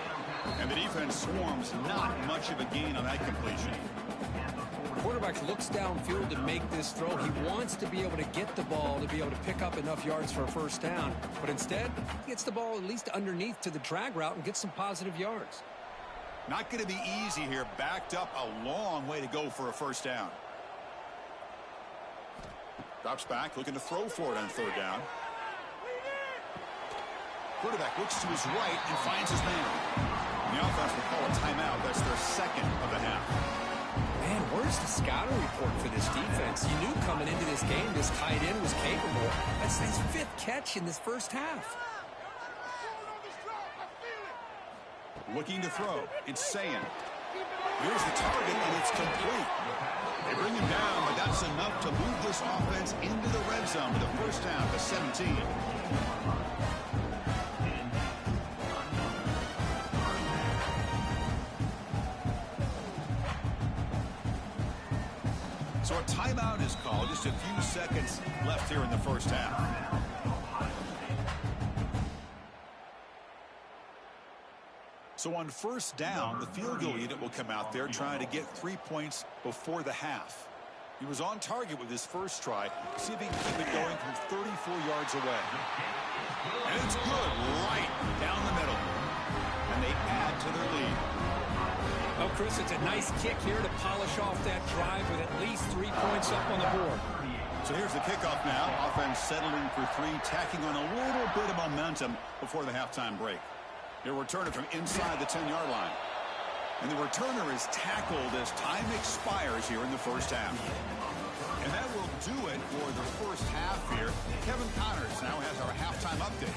And the defense swarms. Not much of a gain on that completion. Quarterback looks downfield to make this throw. He wants to be able to get the ball to be able to pick up enough yards for a 1st down. But instead, he gets the ball at least underneath to the drag route and gets some positive yards. Not going to be easy here. Backed up a long way to go for a 1st down. Drops back, looking to throw for it on 3rd down. Quarterback looks to his right and finds his man. And the offense will call a timeout. That's their 2nd of the half. Man, where's the scouting report for this defense? You knew coming into this game this tight end was capable. That's his 5th catch in this 1st half. Looking to throw. It's Sayin. Here's the target, and it's complete. They bring him down, but that's enough to move this offense into the red zone with a 1st down to 17. So a timeout is called. Just a few seconds left here in the 1st half. So on 1st down, the field goal unit will come out there trying to get 3 points before the half. He was on target with his first try. See if he can keep it going from 34 yards away. And it's good right down the middle. And they add to their lead. Well, Chris, it's a nice kick here to polish off that drive with at least 3 points up on the board. So here's the kickoff now. Offense settling for 3, tacking on a little bit of momentum before the halftime break. They'll return it from inside the 10-yard line. And the returner is tackled as time expires here in the first half. And that will do it for the first half here. Kevin Connors now has our halftime update.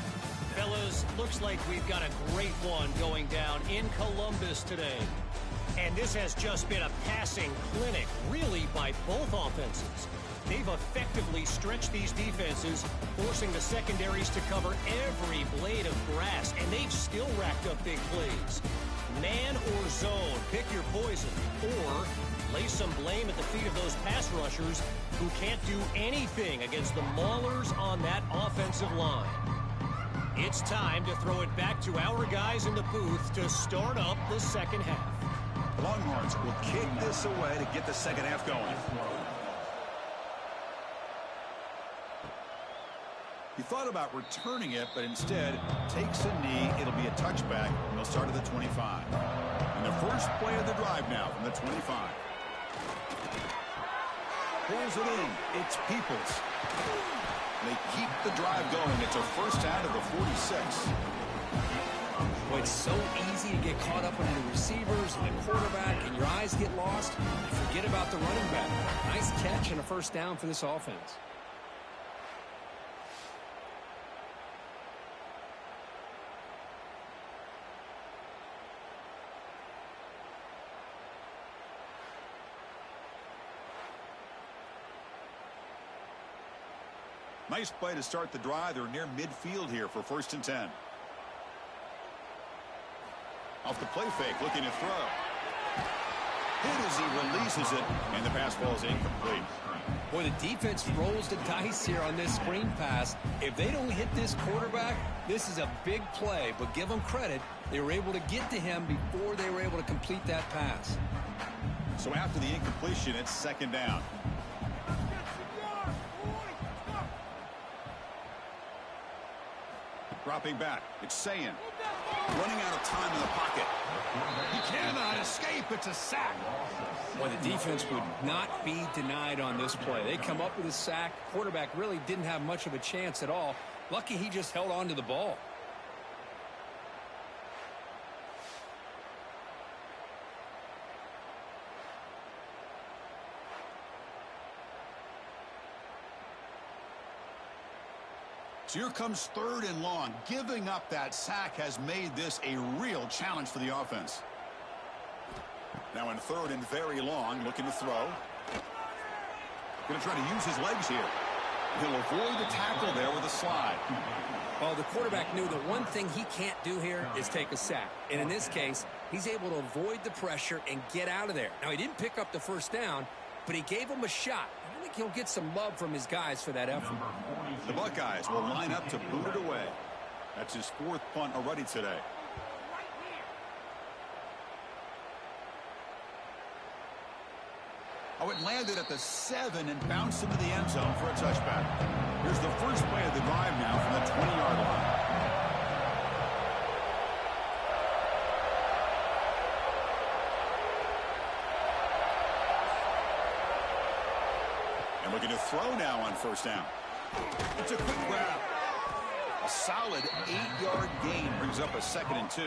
Fellas, looks like we've got a great one going down in Columbus today. And this has just been a passing clinic, really, by both offenses. They've effectively stretched these defenses, forcing the secondaries to cover every blade of grass, and they've still racked up big plays. Man or zone, pick your poison, or lay some blame at the feet of those pass rushers who can't do anything against the maulers on that offensive line. It's time to throw it back to our guys in the booth to start up the second half. The Longhorns will kick this away to get the second half going. He thought about returning it, but instead takes a knee. It'll be a touchback, and they'll start at the 25. And the first play of the drive now from the 25. Pulls it in. It's Peoples. They keep the drive going. It's a first out of the 46. Boy, it's so easy to get caught up on the receivers and the quarterback, and your eyes get lost. You forget about the running back. Nice catch and a first down for this offense. Nice play to start the drive. They're near midfield here for 1st and 10. Off the play fake, looking to throw. Hit as he releases it, and the pass ball is incomplete. Boy, the defense rolls the dice here on this screen pass. If they don't hit this quarterback, this is a big play. But give them credit. They were able to get to him before they were able to complete that pass. So after the incompletion, it's 2nd down. Dropping back. It's Sayin. Running out of time in the pocket. He cannot escape. It's a sack. Well, the defense would not be denied on this play. They come up with a sack. Quarterback really didn't have much of a chance at all. Lucky he just held on to the ball. So here comes 3rd and long. Giving up that sack has made this a real challenge for the offense. Now in 3rd and very long, looking to throw. Going to try to use his legs here. He'll avoid the tackle there with a slide. Well, the quarterback knew the one thing he can't do here is take a sack. And in this case, he's able to avoid the pressure and get out of there. Now, he didn't pick up the first down, but he gave him a shot. I think he'll get some love from his guys for that effort. The Buckeyes will line up to boot it away. That's his 4th punt already today. Oh, it landed at the 7 and bounced into the end zone for a touchback. Here's the first play of the drive now from the 20-yard line. And looking to throw now on 1st down. It's a quick grab. A solid 8-yard gain brings up a 2nd and 2.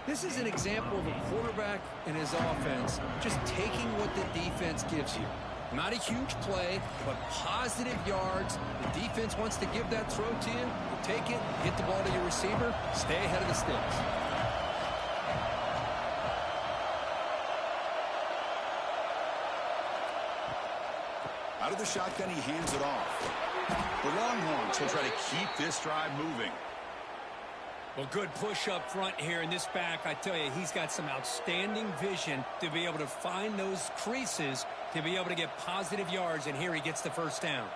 This is an example of a quarterback and his offense just taking what the defense gives you. Not a huge play, but positive yards. The defense wants to give that throw to you. You take it, get the ball to your receiver, stay ahead of the sticks. Out of the shotgun, he hands it off. The Longhorns will try to keep this drive moving. Well, good push up front here in this back. I tell you, he's got some outstanding vision to be able to find those creases, to be able to get positive yards, and here he gets the first down.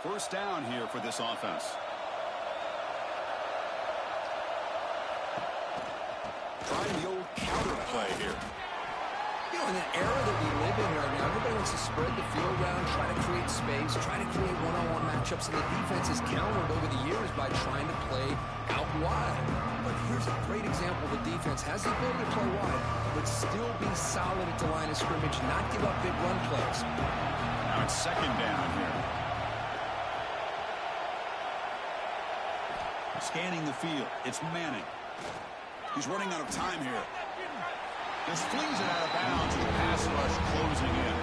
First down here for this offense. Trying the old counter play here. You know, in the era that we live in right now, everybody wants to spread the field around, try to create space, try to create one-on-one matchups, and the defense has countered over the years by trying to play out wide. But here's a great example. The defense has the ability to play wide, but still be solid at the line of scrimmage, not give up big run plays. Now it's 2nd down here. Scanning the field, it's Manning. He's running out of time here. Just flings it out of bounds with the pass rush closing in.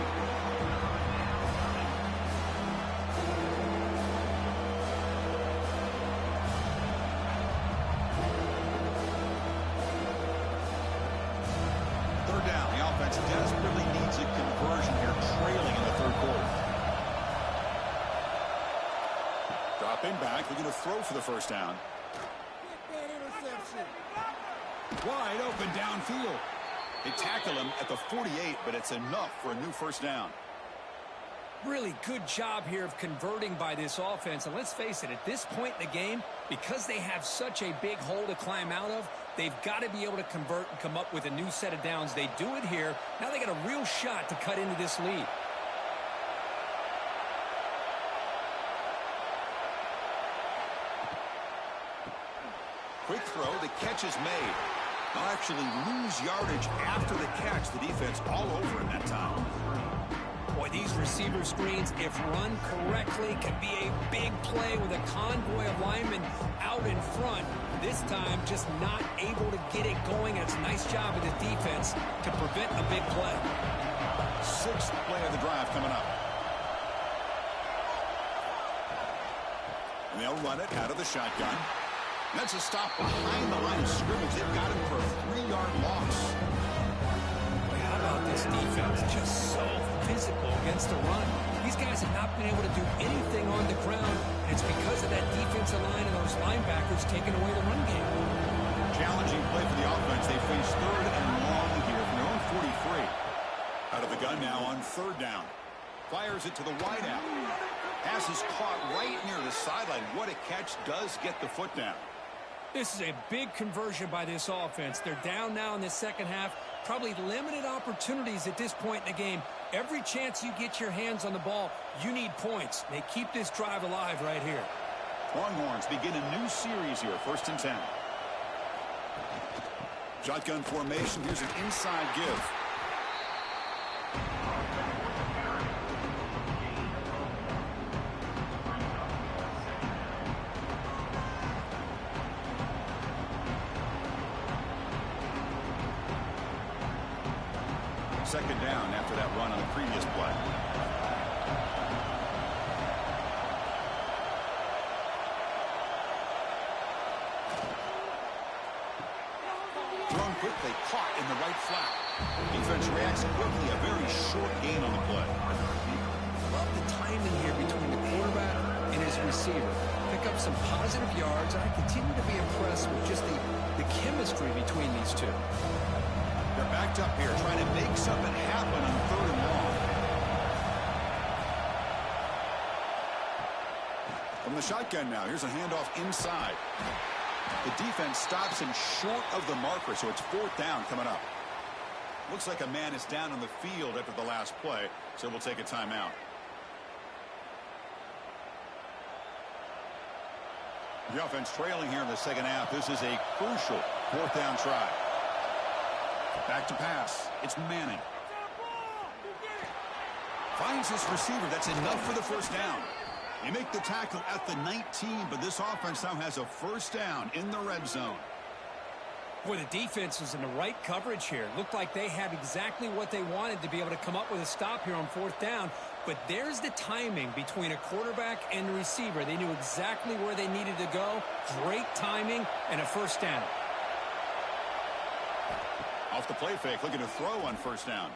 Third down. The offense desperately needs a conversion here, trailing in the third quarter. Dropping back, looking to throw for the first down. Wide open downfield. They tackle him at the 48, but it's enough for a new first down. Really good job here of converting by this offense. And let's face it, at this point in the game, because they have such a big hole to climb out of, they've got to be able to convert and come up with a new set of downs. They do it here. Now they got a real shot to cut into this lead. Quick throw, the catch is made. They'll actually lose yardage after the catch. The defense all over in that time. Boy, these receiver screens, if run correctly, can be a big play with a convoy of linemen out in front. This time, just not able to get it going. It's a nice job of the defense to prevent a big play. Sixth play of the drive coming up. And they'll run it out of the shotgun. That's a stop behind the line of scrimmage. They've got him for a 3-yard loss. How about this defense? Just so physical against the run. These guys have not been able to do anything on the ground, and it's because of that defensive line and those linebackers taking away the run game. Challenging play for the offense. They face third and long here from their own 43. Out of the gun now on third down. Fires it to the wideout. Pass is caught right near the sideline. What a catch. Does get the foot down. This is a big conversion by this offense. They're down now in the second half. Probably limited opportunities at this point in the game. Every chance you get your hands on the ball, you need points. They keep this drive alive right here. Longhorns begin a new series here. 1st and 10. Shotgun formation. Here's an inside give. Second down after that run on the previous play. Thrown quickly, caught in the right flat. Defense reacts quickly, a very short gain on the play. Love the timing here between the quarterback and his receiver. Pick up some positive yards, and I continue to be impressed with just the chemistry between these two. They're backed up here, trying to make something happen on third and long. From the shotgun now, here's a handoff inside. The defense stops him short of the marker, so it's 4th down coming up. Looks like a man is down on the field after the last play, so we'll take a timeout. The offense trailing here in the second half. This is a crucial 4th down try. Back to pass. It's Manning. Finds his receiver. That's enough for the first down. They make the tackle at the 19, but this offense now has a first down in the red zone. Boy, the defense was in the right coverage here. Looked like they had exactly what they wanted to be able to come up with a stop here on 4th down. But there's the timing between a quarterback and the receiver. They knew exactly where they needed to go. Great timing and a first down. Off the play fake, looking to throw on first down.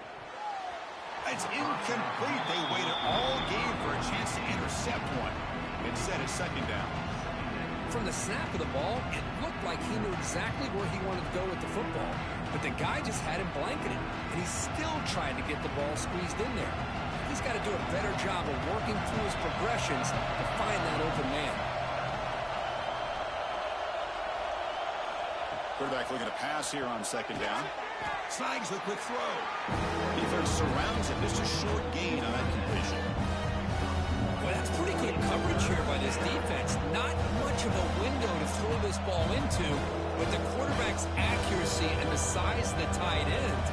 It's incomplete. They waited all game for a chance to intercept one. Instead, it's second down. From the snap of the ball, it looked like he knew exactly where he wanted to go with the football. But the guy just had him blanketed, and he's still trying to get the ball squeezed in there. He's got to do a better job of working through his progressions to find that open man. Quarterback looking to pass here on second down. Snags the quick throw. Defense surrounds him. Just a short gain on that completion. Well, that's pretty good coverage here by this defense. Not much of a window to throw this ball into, but the quarterback's accuracy and the size of the tight end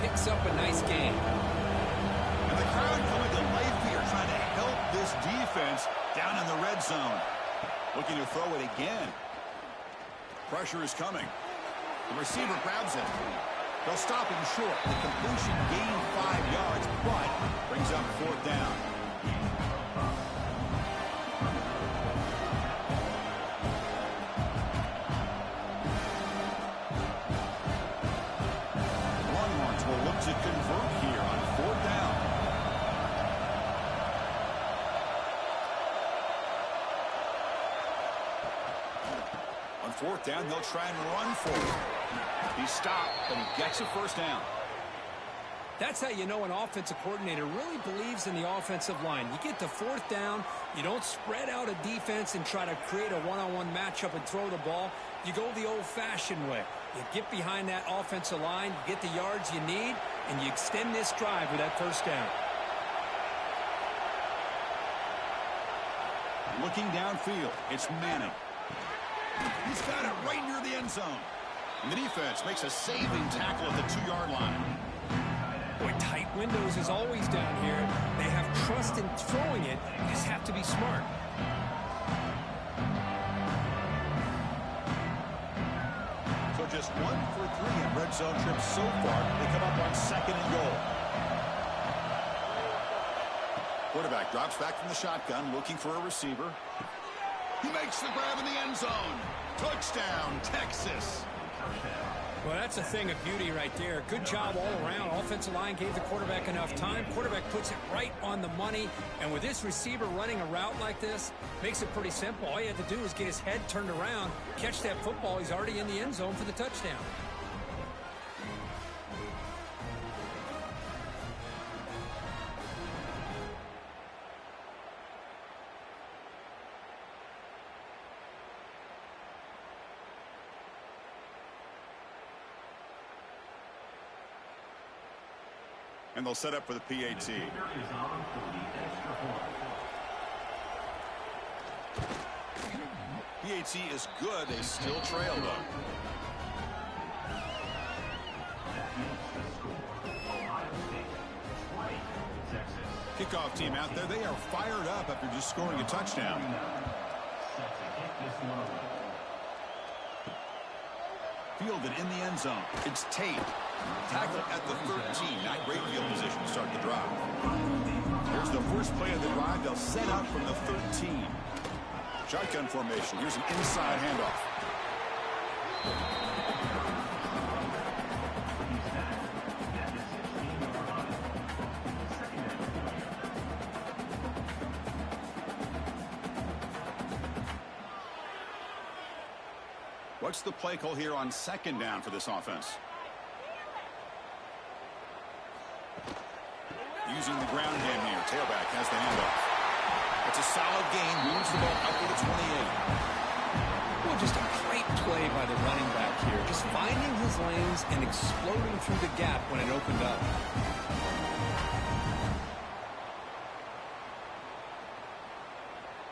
picks up a nice gain. And the crowd coming to life here, trying to help this defense down in the red zone. Looking to throw it again. Pressure is coming. The receiver grabs it. They'll stop him short. The completion gained 5 yards, but brings up 4th down. Longhorns will look to convert here on 4th down. On 4th down, they'll try and run for it. He stopped, but he gets a 1st down. That's how you know an offensive coordinator really believes in the offensive line. You get to 4th down, you don't spread out a defense and try to create a one-on-one matchup and throw the ball. You go the old-fashioned way. You get behind that offensive line, you get the yards you need, and you extend this drive with that 1st down. Looking downfield, it's Manning. He's got it right near the end zone. And the defense makes a saving tackle at the 2-yard line. Boy, tight windows is always down here. They have trust in throwing it. You just have to be smart. So just 1 for 3 in red zone trips so far. They come up on 2nd and goal. Quarterback drops back from the shotgun, looking for a receiver. He makes the grab in the end zone. Touchdown, Texas. Well, that's a thing of beauty right there. Good job all around. Offensive line gave the quarterback enough time. Quarterback puts it right on the money. And with this receiver running a route like this, makes it pretty simple. All you have to do is get his head turned around, catch that football. He's already in the end zone for the touchdown. And they'll set up for the PAT. PAT is good. They still trail, though. Kickoff team out there. They are fired up after just scoring a touchdown. Fielded in the end zone. It's Tate. Tackle at the 13. Not great field position to start the drive. Here's the first play of the drive. They'll set up from the 13. Shotgun formation. Here's an inside handoff. What's the play call here on 2nd down for this offense? Using the ground game here. Tailback has the handoff. It's a solid gain. Moves the ball up to the 28. Well, just a great play by the running back here. Just finding his lanes and exploding through the gap when it opened up.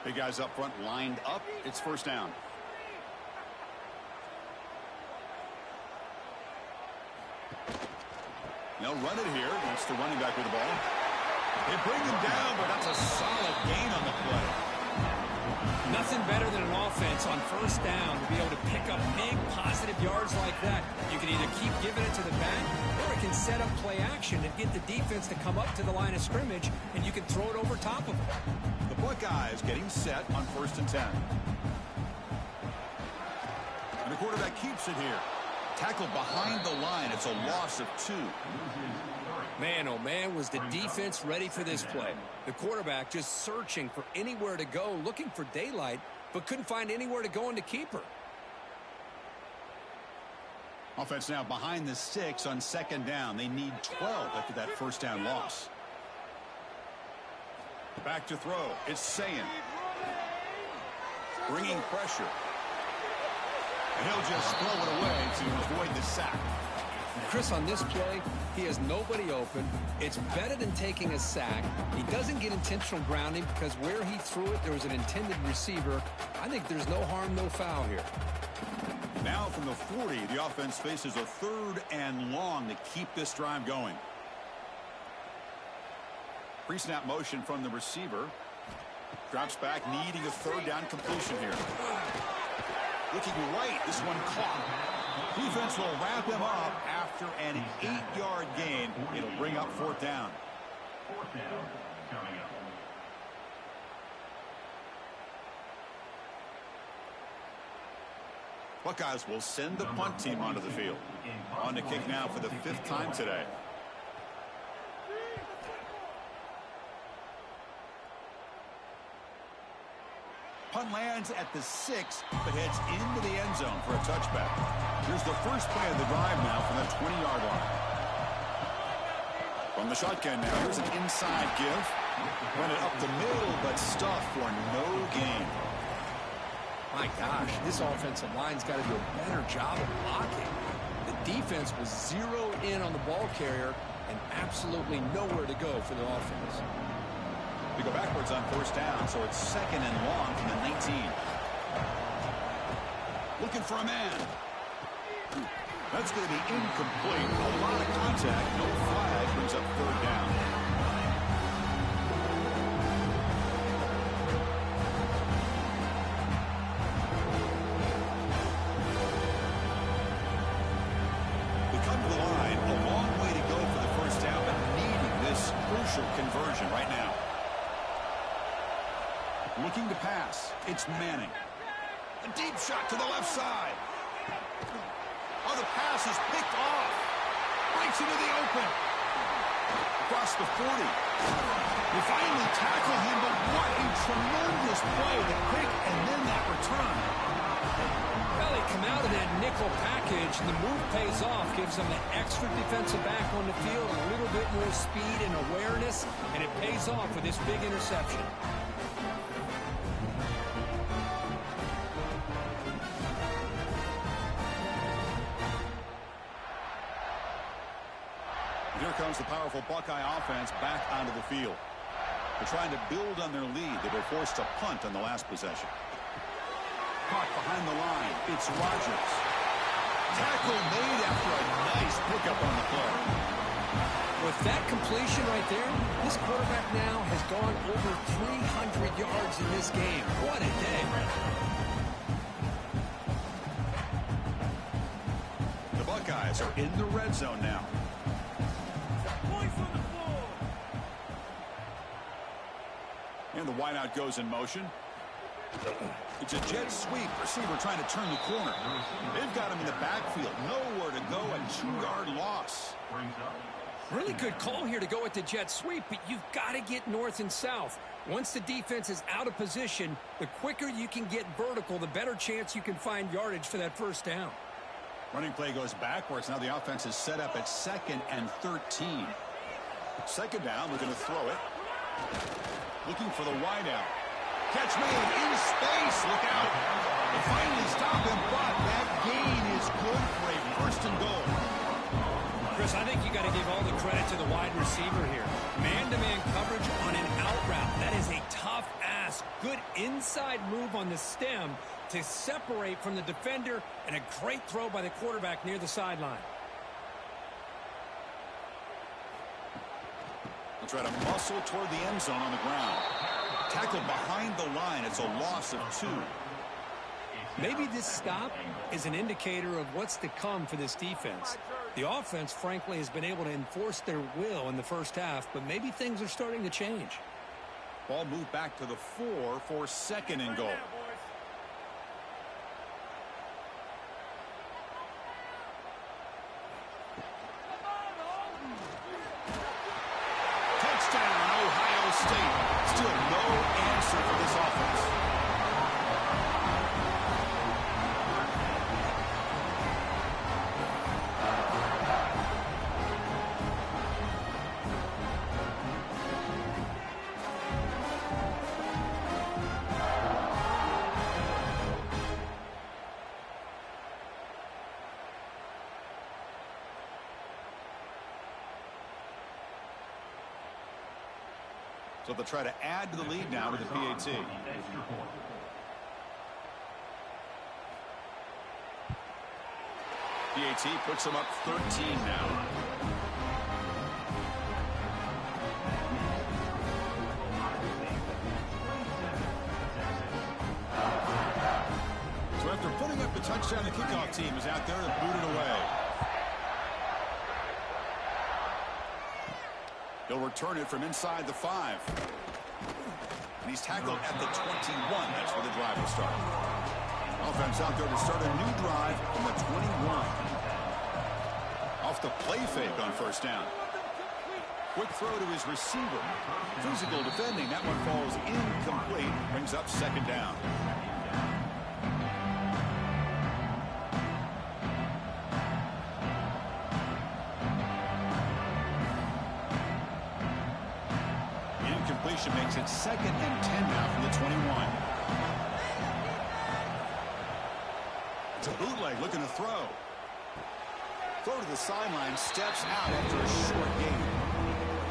Big guys up front lined up. It's 1st down. They'll run it here. That's the running back with the ball. They bring him down, but that's a solid gain on the play. Nothing better than an offense on 1st down to be able to pick up big positive yards like that. You can either keep giving it to the back, or it can set up play action and get the defense to come up to the line of scrimmage, and you can throw it over top of them. The Buckeyes getting set on 1st and 10. And the quarterback keeps it here. Tackled behind the line. It's a loss of 2. Man, oh man, was the defense ready for this play. The quarterback just searching for anywhere to go, looking for daylight, but couldn't find anywhere to go into keeper. Offense now behind the 6 on 2nd down. They need 12 after that 1st down loss. Back to throw. It's Sayin. Bringing pressure. And he'll just throw it away to avoid the sack. Chris, on this play, he has nobody open. It's better than taking a sack. He doesn't get intentional grounding because where he threw it, there was an intended receiver. I think there's no harm, no foul here. Now from the 40, the offense faces a 3rd and long to keep this drive going. Pre-snap motion from the receiver. Drops back, needing a 3rd down completion here. Looking right, this one caught. Defense will wrap him up after an 8-yard gain. It'll bring up 4th down. 4th down coming up. Buckeyes will send the punt team onto the field. On to kick now for the 5th time today. Punt lands at the 6, but heads into the end zone for a touchback. Here's the first play of the drive now from the 20-yard line. From the shotgun now, here's an inside give. Run it up the middle, but stuffed for no gain. My gosh, this offensive line's got to do a better job of blocking. The defense was zeroed in on the ball carrier and absolutely nowhere to go for the offense. We go backwards on 1st down, so it's 2nd and long from the 19. Looking for a man. That's going to be incomplete. A lot of contact, no flag, brings up 3rd down. We come to the line, a long way to go for the 1st down, but needing this crucial conversion right now. Looking to pass. It's Manning. A deep shot to the left side. Oh, the pass is picked off. Breaks into the open. Across the 40. They finally tackle him, but what a tremendous play. The pick and then that return. Well, they come out of that nickel package, and the move pays off, gives them an extra defensive back on the field, a little bit more speed and awareness, and it pays off with this big interception. Here comes the powerful Buckeye offense back onto the field. They're trying to build on their lead. They were forced to punt on the last possession. Caught behind the line. It's Rodgers. Tackle made after a nice pickup on the play. With that completion right there, this quarterback now has gone over 300 yards in this game. What a day. The Buckeyes are in the red zone now. And the wideout goes in motion. It's a jet sweep. Receiver trying to turn the corner. They've got him in the backfield. Nowhere to go. A 2-yard loss. Really good call here to go with the jet sweep, but you've got to get north and south. Once the defense is out of position, the quicker you can get vertical, the better chance you can find yardage for that 1st down. Running play goes backwards. Now the offense is set up at 2nd and 13. 2nd down. Looking to throw it. Looking for the wideout. Catch made in space. Look out. They finally stop him, but that gain is good for a 1st and goal. Chris, I think you got to give all the credit to the wide receiver here. Man-to-man coverage on an out route. That is a tough ask. Good inside move on the stem to separate from the defender, and a great throw by the quarterback near the sideline. They'll try to muscle toward the end zone on the ground. Tackled behind the line. It's a loss of 2. Maybe this stop is an indicator of what's to come for this defense. The offense, frankly, has been able to enforce their will in the 1st half, but maybe things are starting to change. Ball moved back to the 4 for 2nd and goal. Touchdown, Ohio State. Still no answer for this offense. So they'll try to add to the lead now with the PAT. PAT puts them up 13 now. So after putting up the touchdown. The kickoff team is out there to boot it away. He'll return it from inside the 5. And he's tackled at the 21. That's where the drive will start. Offense out there to start a new drive from the 21. Off the play fake on first down. Quick throw to his receiver. Physical defending. That one falls incomplete. Brings up second down. Incompletion makes it 2nd and 10 now from the 21. It's a bootleg looking to throw. Throw to the sideline, steps out after a short gain.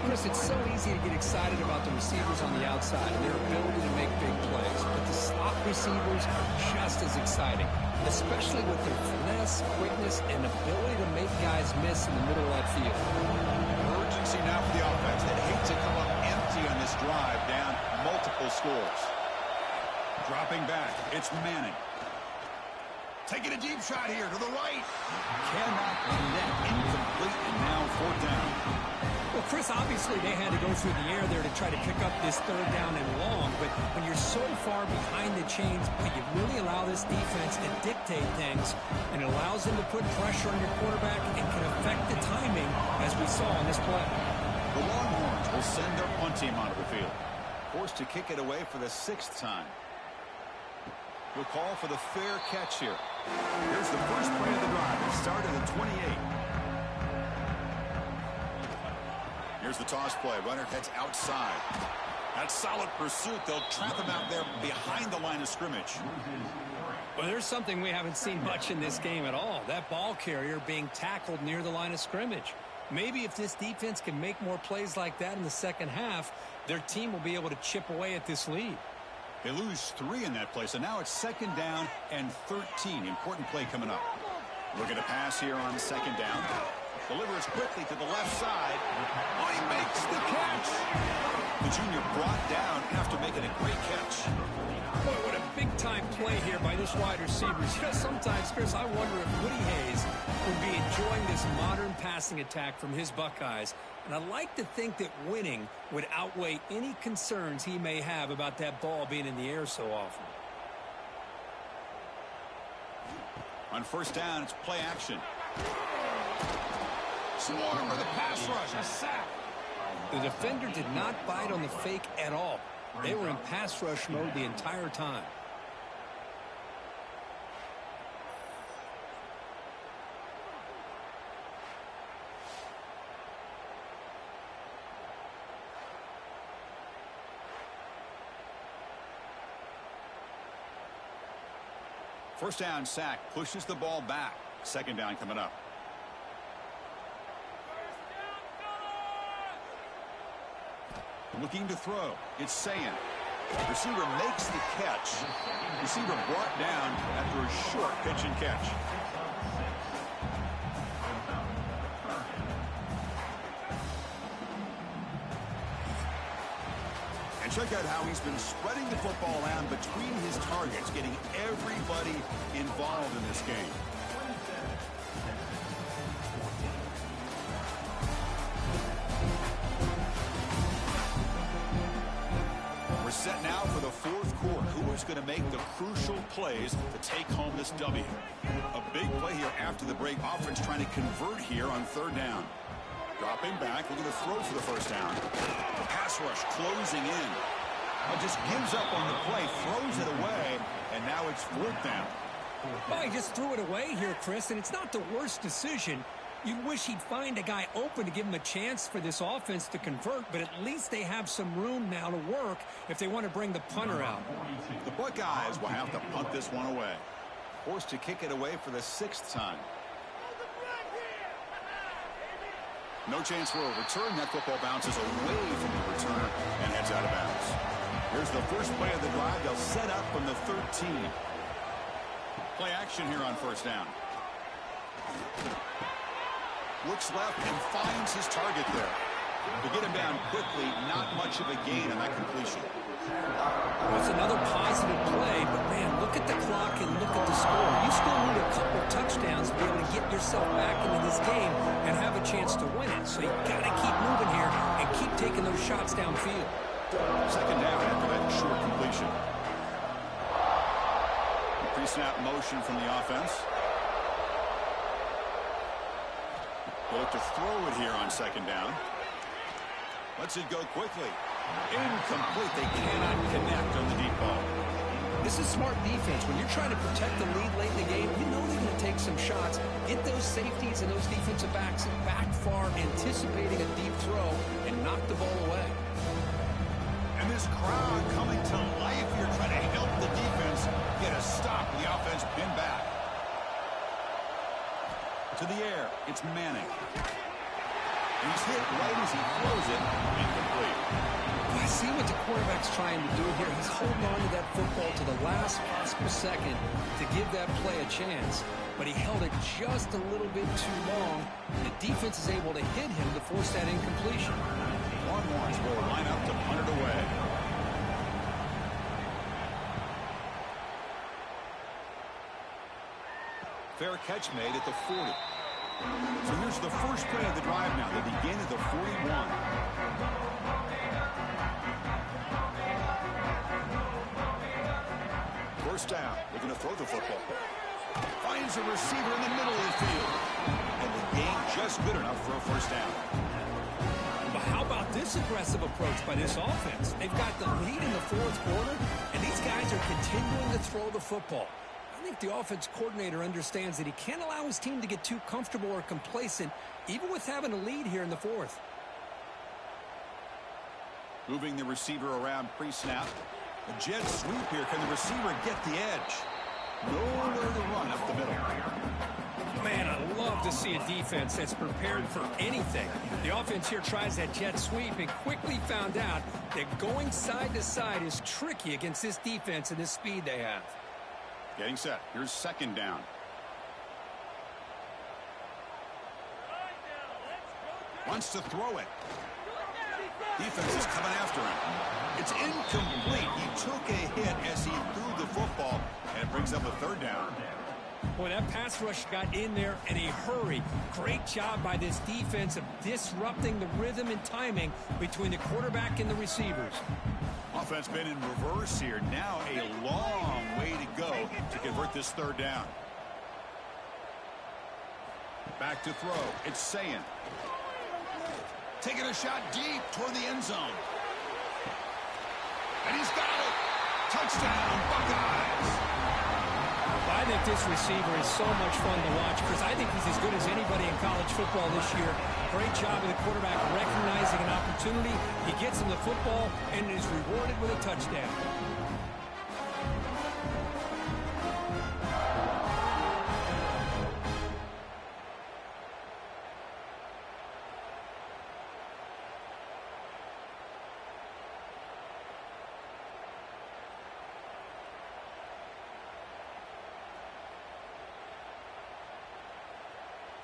Chris, it's so easy to get excited about the receivers on the outside and their ability to make big plays. But the slot receivers are just as exciting, especially with their finesse, quickness, and ability to make guys miss in the middle of that field. Urgency now for the offense. They'd hate to come up empty on this drive, down multiple scores. Dropping back, it's Manning. Taking a deep shot here to the right. Cannot connect, incomplete, and now 4th down. Well, Chris, obviously they had to go through the air there to try to pick up this 3rd down and long, but when you're so far behind the chains, you really allow this defense to dictate things, and it allows them to put pressure on your quarterback and can affect the timing, as we saw on this play. The Longhorns will send their punt team onto the field. Forced to kick it away for the 6th time. We'll call for the fair catch here. Here's the first play of the drive. It started at 28. Here's the toss play. Runner heads outside. That's solid pursuit. They'll trap him out there behind the line of scrimmage. Well, there's something we haven't seen much in this game at all. That ball carrier being tackled near the line of scrimmage. Maybe if this defense can make more plays like that in the second half, their team will be able to chip away at this lead. They lose 3 in that play, so now it's 2nd down and 13. Important play coming up. Look at a pass here on 2nd down. Delivers quickly to the left side. Oh, he makes the catch. The junior brought down after making a great catch. Boy, what a big-time play here by this wide receiver. You know, sometimes, Chris, I wonder if Woody Hayes would be enjoying this modern passing attack from his Buckeyes. And I like to think that winning would outweigh any concerns he may have about that ball being in the air so often. On first down, it's play action. Swarm with a pass rush, a sack. The defender did not bite on the fake at all. They were in pass rush mode the entire time. First down sack pushes the ball back. 2nd down coming up. Looking to throw. It's Sayan. Receiver makes the catch. Receiver brought down after a short pitch and catch. And check out how he's been spreading the football around between his targets, getting everybody involved in this game. We're set now for the 4th quarter. Who is going to make the crucial plays to take home this W? A big play here after the break. Offense trying to convert here on 3rd down. Dropping back, looking to throw for the first down. Pass rush closing in. Just gives up on the play, throws it away, and now it's 4th down. Well, he just threw it away here, Chris, and it's not the worst decision. You'd wish he'd find a guy open to give him a chance for this offense to convert, but at least they have some room now to work if they want to bring the punter out. The Buckeyes will have to punt this one away. Forced to kick it away for the 6th time. No chance for a return. That football bounces away from the returner and heads out of bounds. Here's the first play of the drive. They'll set up from the 13. Play action here on first down. Looks left and finds his target there. To get him down quickly, not much of a gain on that completion. Well, it's another positive play, but man, look at the clock and look at the score. You still need a couple touchdowns to be able to get yourself back into this game and have a chance to win it. So you got to keep moving here and keep taking those shots downfield. Second down after that short completion. Pre-snap motion from the offense. They'll look to throw it here on second down. Lets it go quickly. Incomplete. They cannot connect on the deep ball. This is smart defense. When you're trying to protect the lead late in the game, you know they're going to take some shots. Get those safeties and those defensive backs back far, anticipating a deep throw, and knock the ball away. And this crowd coming to life here, trying to help the defense get a stop. The offense pinned back. To the air. It's Manning. He's hit right as he throws it. Incomplete. I see what the quarterback's trying to do here. He's holding on to that football to the last possible second to give that play a chance. But he held it just a little bit too long. The defense is able to hit him to force that incompletion. Longhorns will line up to punt it away. Fair catch made at the 40. So here's the first play of the drive now. They begin at the 41. First down. Looking to throw the football. Finds a receiver in the middle of the field. And the game just good enough for a first down. But how about this aggressive approach by this offense? They've got the lead in the fourth quarter, and these guys are continuing to throw the football. I think the offense coordinator understands that he can't allow his team to get too comfortable or complacent, even with having a lead here in the fourth. Moving the receiver around pre-snap. A jet sweep here. Can the receiver get the edge? Nowhere to run up the middle. Man, I love to see a defense that's prepared for anything. The offense here tries that jet sweep and quickly found out that going side to side is tricky against this defense and this speed they have. Getting set. Here's second down. Wants to throw it. Defense is coming after him. It's incomplete. He took a hit as he threw the football, and it brings up a third down. Boy, that pass rush got in there in a hurry. Great job by this defense of disrupting the rhythm and timing between the quarterback and the receivers. Offense been in reverse here. Now a long way to go to convert this third down. Back to throw. It's Sayin. Taking a shot deep toward the end zone. And he's got it. Touchdown, Buckeyes. I think this receiver is so much fun to watch because I think he's as good as anybody in college football this year. Great job of the quarterback recognizing an opportunity. He gets him the football and is rewarded with a touchdown.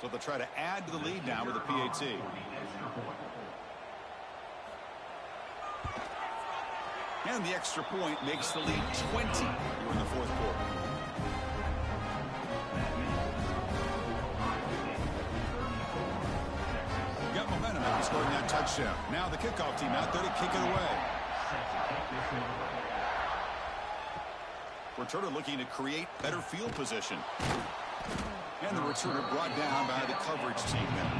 So they'll try to add to the lead now with a PAT. And the extra point makes the lead 20 here in the fourth quarter. Got momentum after scoring that touchdown. Now the kickoff team out there to kick it away. Returner looking to create better field position. And the returner brought down by the coverage team there.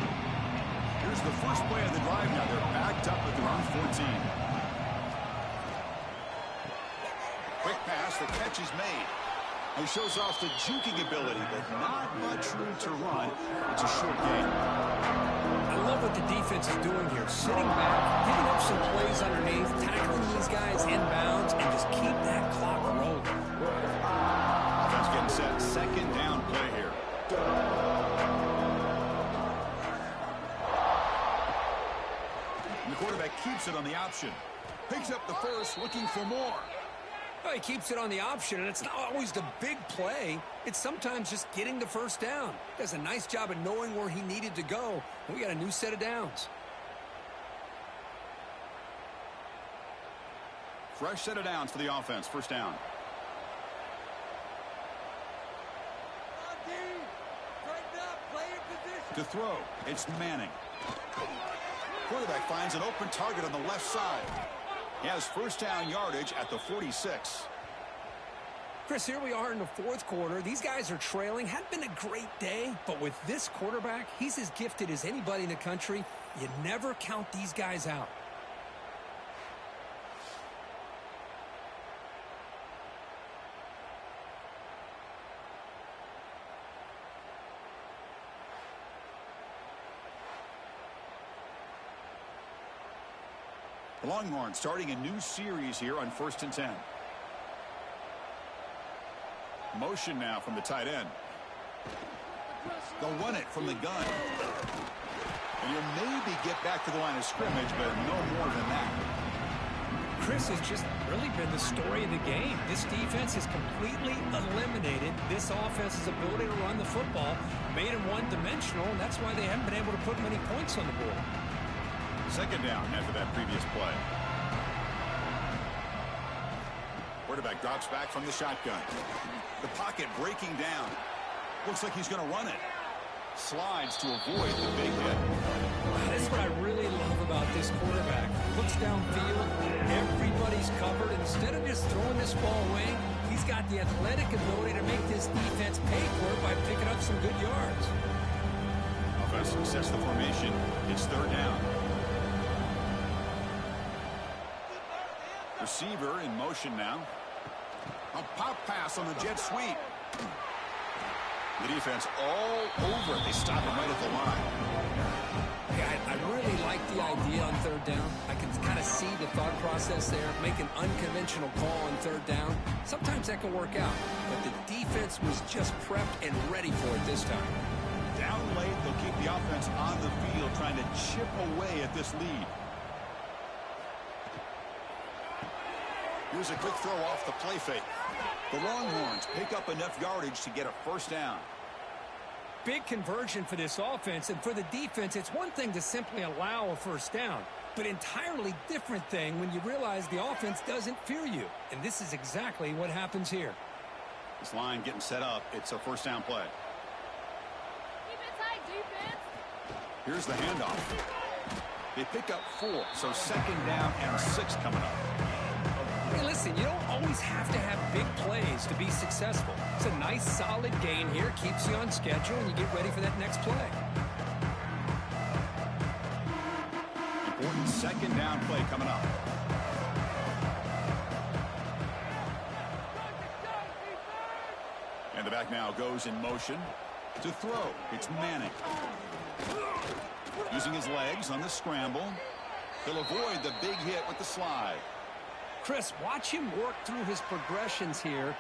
Here's the first play of the drive now. They're backed up at their own 14. Quick pass. The catch is made. He shows off the juking ability, but not much room to run. It's a short game. I love what the defense is doing here. Sitting back, giving up some plays underneath, tackling these guys inbounds, and just keep that clock rolling. Offense getting set. Second down play here. And the quarterback keeps it on the option. Picks up the first, looking for more. Well, he keeps it on the option, and it's not always the big play. It's sometimes just getting the first down. Does a nice job of knowing where he needed to go. We got a new set of downs. Fresh set of downs for the offense. First down. To throw, it's Manning. Quarterback finds an open target on the left side. He has first down yardage at the 46. Chris, here we are in the fourth quarter. These guys are trailing. Hadn't been a great day, but with this quarterback, he's as gifted as anybody in the country. You never count these guys out. The Longhorns starting a new series here on 1st and 10. Motion now from the tight end. They'll run it from the gun. And you'll maybe get back to the line of scrimmage, but no more than that. Chris has just really been the story of the game. This defense has completely eliminated this offense's ability to run the football, made them one-dimensional, and that's why they haven't been able to put many points on the board. Second down after that previous play. Quarterback drops back from the shotgun. The pocket breaking down. Looks like he's going to run it. Slides to avoid the big hit. That's what I really love about this quarterback. Looks downfield. Everybody's covered. Instead of just throwing this ball away, he's got the athletic ability to make this defense pay for it by picking up some good yards. Offense sets the formation. It's third down. Receiver in motion now. A pop pass on the jet sweep. The defense all over it. They stop him right at the line. I really like the idea on third down. I can kind of see the thought process there. Make an unconventional call on third down. Sometimes that can work out. But the defense was just prepped and ready for it this time. Down late, they'll keep the offense on the field trying to chip away at this lead. Here's a quick throw off the play fake. The Longhorns pick up enough yardage to get a first down. Big conversion for this offense, and for the defense, it's one thing to simply allow a first down, but entirely different thing when you realize the offense doesn't fear you. And this is exactly what happens here. This line getting set up. It's a first down play. Keep it tight, defense. Here's the handoff. They pick up 4, so second down and 6 coming up. Hey, listen, you don't always have to have big plays to be successful. It's a nice, solid gain here. Keeps you on schedule, and you get ready for that next play. Important second down play coming up. And the back now goes in motion. To throw, it's Manning. Using his legs on the scramble. He'll avoid the big hit with the slide. Chris, watch him work through his progressions here.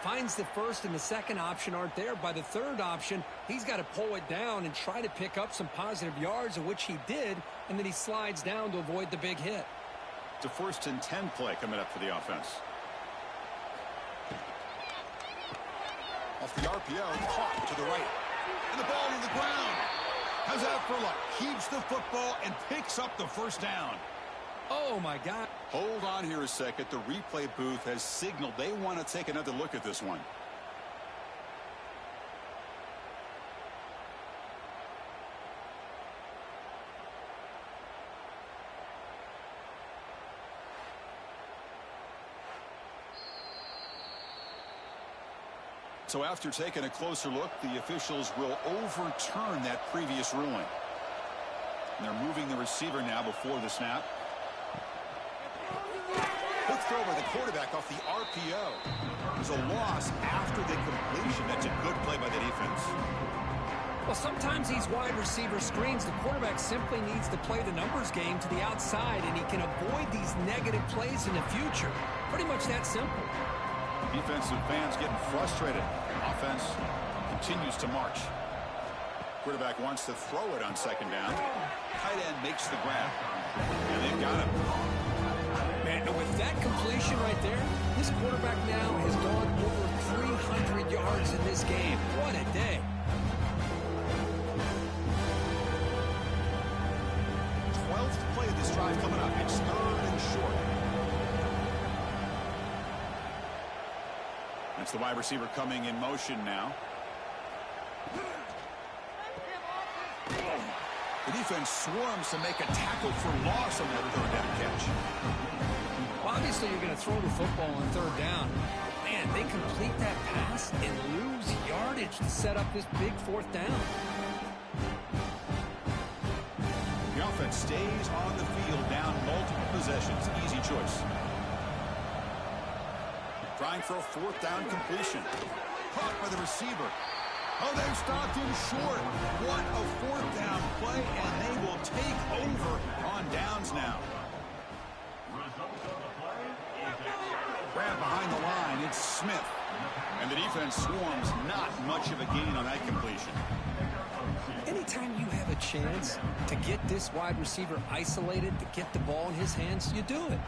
Finds the first and the second option aren't there. By the third option, he's got to pull it down and try to pick up some positive yards, of which he did, and then he slides down to avoid the big hit. It's a 1st and 10 play coming up for the offense. Off the RPO, caught to the right. And the ball to the ground. How's that for luck? Keeps the football and picks up the first down. Oh, my God. Hold on here a second. The replay booth has signaled they want to take another look at this one. So after taking a closer look, the officials will overturn that previous ruling. And they're moving the receiver now before the snap. Quick throw by the quarterback off the RPO. There's a loss after the completion. That's a good play by the defense. Well, sometimes these wide receiver screens, the quarterback simply needs to play the numbers game to the outside, and he can avoid these negative plays in the future. Pretty much that simple. Defensive fans getting frustrated. Offense continues to march. Quarterback wants to throw it on second down. Tight end makes the grab. And they've got him. Man, and with that completion right there, this quarterback now has gone over 300 yards in this game. What a day. 12th play of this drive coming up. It's 3rd and short. It's the wide receiver coming in motion now. The defense swarms to make a tackle for loss on that third down catch. Well, obviously, you're going to throw the football on third down. Man, they complete that pass and lose yardage to set up this big fourth down. The offense stays on the field, down multiple possessions. Easy choice. Trying for a fourth down completion. Caught by the receiver. Oh, they've stopped him short. What a fourth down play, and they will take over on downs now. Grab behind the line, it's Smith. And the defense swarms, not much of a gain on that completion. Anytime you have a chance to get this wide receiver isolated, to get the ball in his hands, you do it.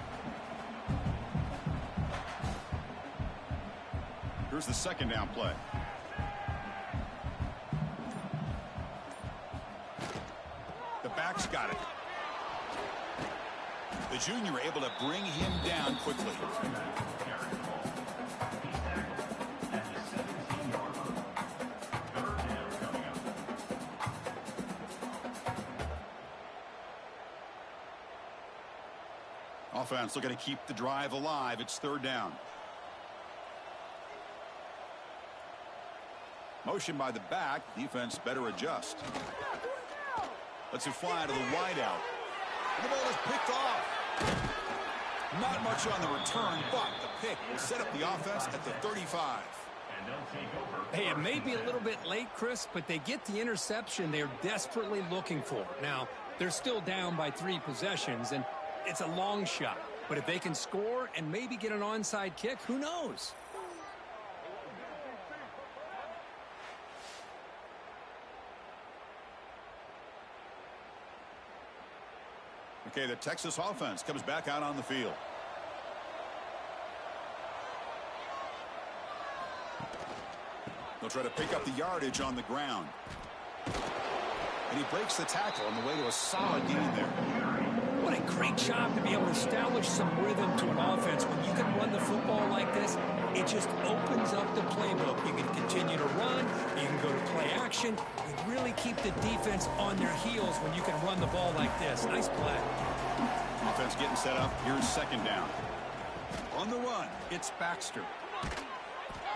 Here's the second down play. The back's got it. The junior able to bring him down quickly. Offense looking to keep the drive alive. It's third down. Motion by the back. Defense better adjust. Lets it fly to the wideout. The ball is picked off. Not much on the return, but the pick will set up the offense at the 35. Hey, it may be a little bit late, Chris, but they get the interception they're desperately looking for. Now, they're still down by 3 possessions, and it's a long shot. But if they can score and maybe get an onside kick, who knows? Okay, the Texas offense comes back out on the field. They'll try to pick up the yardage on the ground. And he breaks the tackle on the way to a solid gain there. What a great job to be able to establish some rhythm to an offense. When you can run the football like this, it just opens up the playbook. You can continue to run. You can go to play action. You really keep the defense on their heels when you can run the ball like this. Nice play. Offense getting set up. Here's second down. On the run, it's Baxter.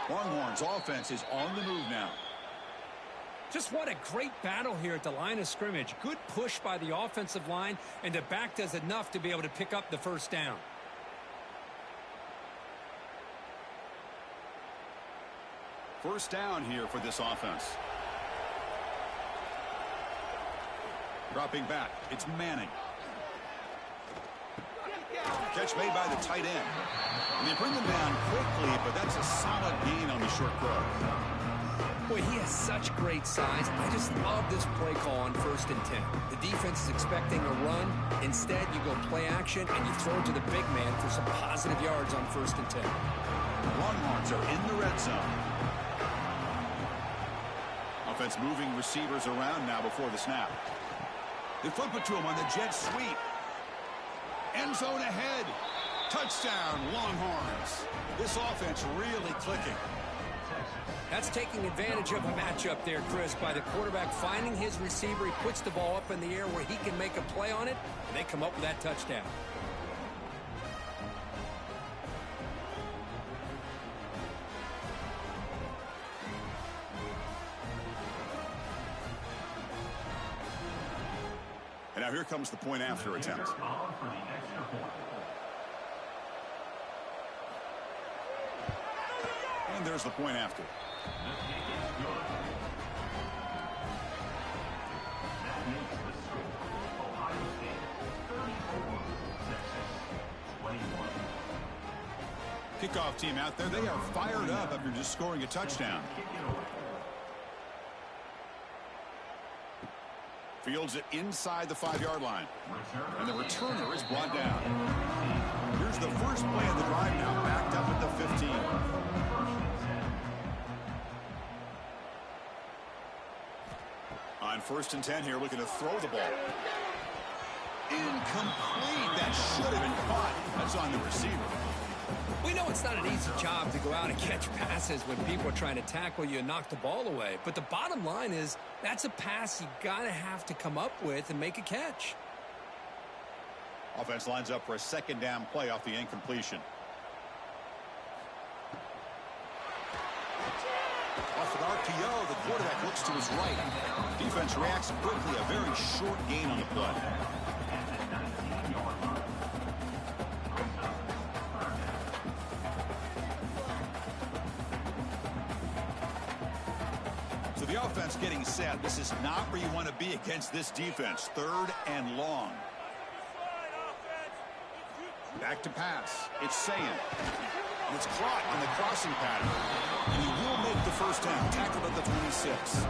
Longhorns offense is on the move now. Just what a great battle here at the line of scrimmage. Good push by the offensive line, and the back does enough to be able to pick up the first down. First down here for this offense. Dropping back, it's Manning. Catch made by the tight end. And they bring them down quickly, but that's a solid gain on the short throw. Boy, he has such great size. I just love this play call on 1st and 10. The defense is expecting a run. Instead, you go play action, and you throw it to the big man for some positive yards on 1st and 10. Longhorns are in the red zone. Offense moving receivers around now before the snap. They flip it to him on the jet sweep. End zone ahead. Touchdown, Longhorns. This offense really clicking. That's taking advantage of a matchup there, Chris, by the quarterback finding his receiver. He puts the ball up in the air where he can make a play on it, and they come up with that touchdown. And now here comes the point after attempt. And there's the point after. Kickoff team out there. They are fired up after just scoring a touchdown. Fields it inside the 5-yard line. And the returner is brought down. Here's the first play of the drive now, backed up at the 15. On 1st and 10 here, looking to throw the ball. Incomplete. That should have been caught. That's on the receiver. We know it's not an easy job to go out and catch passes when people are trying to tackle you and knock the ball away. But the bottom line is that's a pass you gotta have to come up with and make a catch. Offense lines up for a second down play off the incompletion. Off an RPO, the quarterback looks to his right. Defense reacts quickly, a very short gain on the play. So the offense getting set. This is not where you want to be against this defense. 3rd and long. Back to pass. It's Sayan. And it's caught in the crossing pattern. And he will make the first down. Tackled at the 26.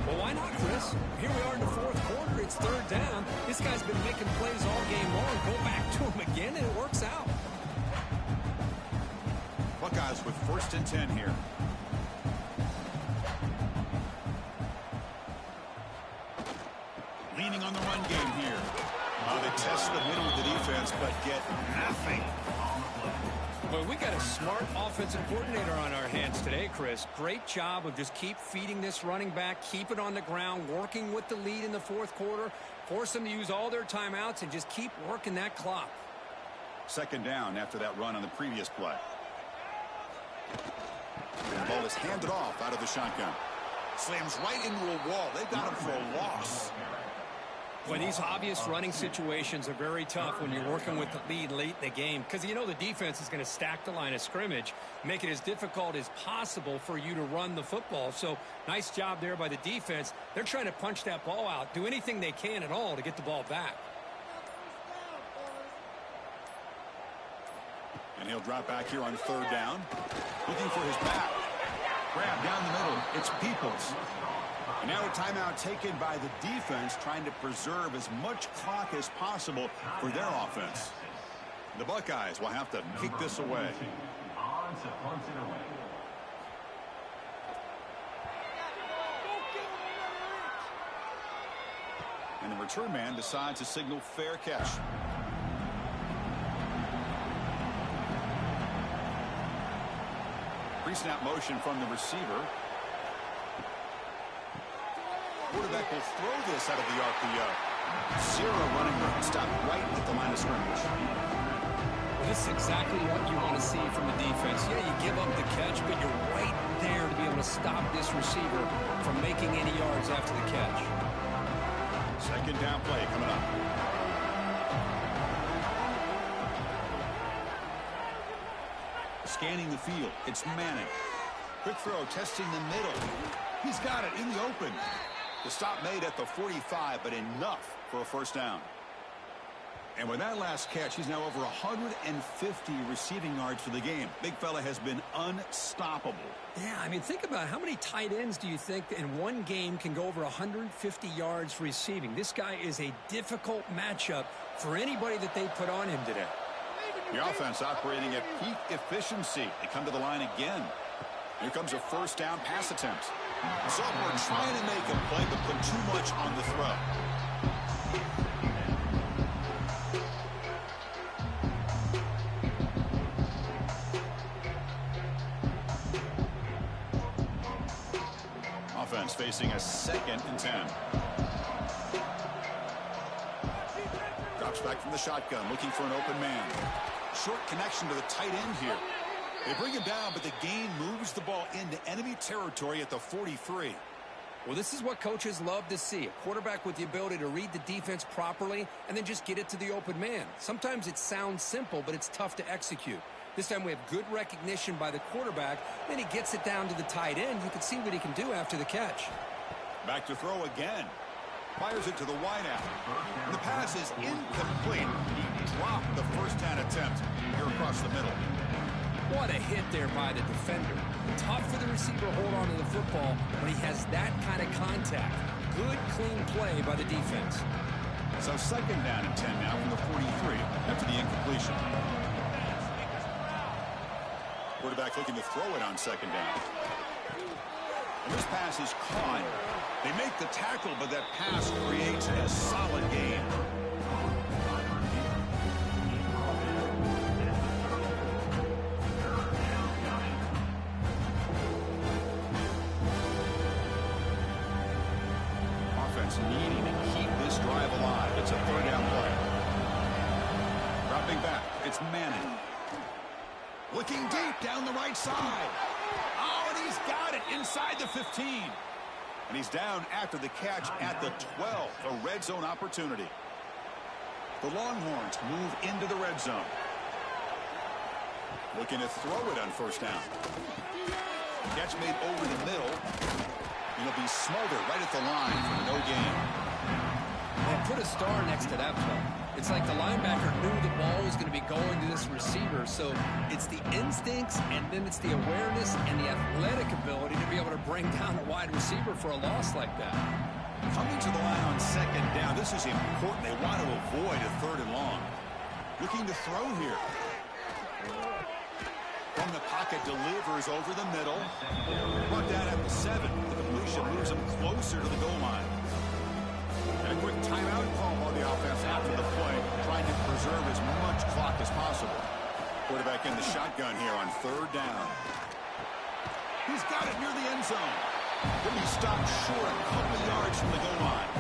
Well, why not, Chris? Here we are in the 4th quarter. It's 3rd down. This guy's been making plays all game long. Go back to him again, and it works out. Buckeyes with 1st and 10 here. Leaning on the run game here. They test the middle of the defense, but get nothing. Well, we got a smart offensive coordinator on our hands today, Chris. Great job of just keep feeding this running back, keep it on the ground, working with the lead in the 4th quarter, force them to use all their timeouts, and just keep working that clock. 2nd down after that run on the previous play. The ball is handed off out of the shotgun. Slams right into a wall. They've got him for a loss. Well, these obvious running situations are very tough when you're working with the lead late in the game because you know the defense is going to stack the line of scrimmage, make it as difficult as possible for you to run the football. So nice job there by the defense. They're trying to punch that ball out, do anything they can at all to get the ball back. And he'll drop back here on 3rd down. Looking for his back. Grab down the middle. It's Peoples. And now a timeout taken by the defense, trying to preserve as much clock as possible for their offense. The Buckeyes will have to kick this away. And the return man decides to signal fair catch. Pre-snap motion from the receiver. Quarterback will throw this out of the RPO. 0 running room. Stopped right at the line of scrimmage. Well, this is exactly what you want to see from the defense. Yeah, you give up the catch, but you're right there to be able to stop this receiver from making any yards after the catch. 2nd down play coming up. Scanning the field. It's Manning. Quick throw, testing the middle. He's got it in the open. The stop made at the 45, but enough for a first down. And with that last catch, he's now over 150 receiving yards for the game. Big fella has been unstoppable. Yeah, I mean, think about how many tight ends do you think in one game can go over 150 yards receiving? This guy is a difficult matchup for anybody that they put on him today. The offense operating at peak efficiency. They come to the line again. Here comes a first down pass attempt. Sophomore trying to make a play, but put too much on the throw. Offense facing a 2nd and 10. Drops back from the shotgun, looking for an open man. Short connection to the tight end here. They bring him down, but the gain moves the ball into enemy territory at the 43. Well, this is what coaches love to see. A quarterback with the ability to read the defense properly and then just get it to the open man. Sometimes it sounds simple, but it's tough to execute. This time we have good recognition by the quarterback. Then he gets it down to the tight end. You can see what he can do after the catch. Back to throw again. Fires it to the wideout. The pass is incomplete. He dropped the first down attempt here across the middle. What a hit there by the defender. Tough for the receiver to hold on to the football when he has that kind of contact. Good, clean play by the defense. So 2nd down and 10 now from the 43 after the incompletion. Quarterback looking to throw it on 2nd down. And this pass is caught. They make the tackle, but that pass creates a solid gain. Longhorns needing to keep this drive alive. It's a third down play. Dropping back, it's MADDEN. Looking deep down the right side. Oh, and he's got it inside the 15. And he's down after the catch at the 12. A red zone opportunity. The Longhorns move into the red zone. Looking to throw it on first down. Catch made over the middle. It'll be smothered right at the line for no gain. Well, put a star next to that play. It's like the linebacker knew the ball was going to be going to this receiver. So it's the instincts, and then it's the awareness and the athletic ability to be able to bring down a wide receiver for a loss like that. Coming to the line on second down, this is important. They want to avoid a third and long. Looking to throw here. From the pocket, delivers over the middle. Brought down at the 7. The completion moves him closer to the goal line. And a quick timeout call by the offense after the play, trying to preserve as much clock as possible. Quarterback in the shotgun here on third down. He's got it near the end zone. He'll be stopped short a couple of yards from the goal line.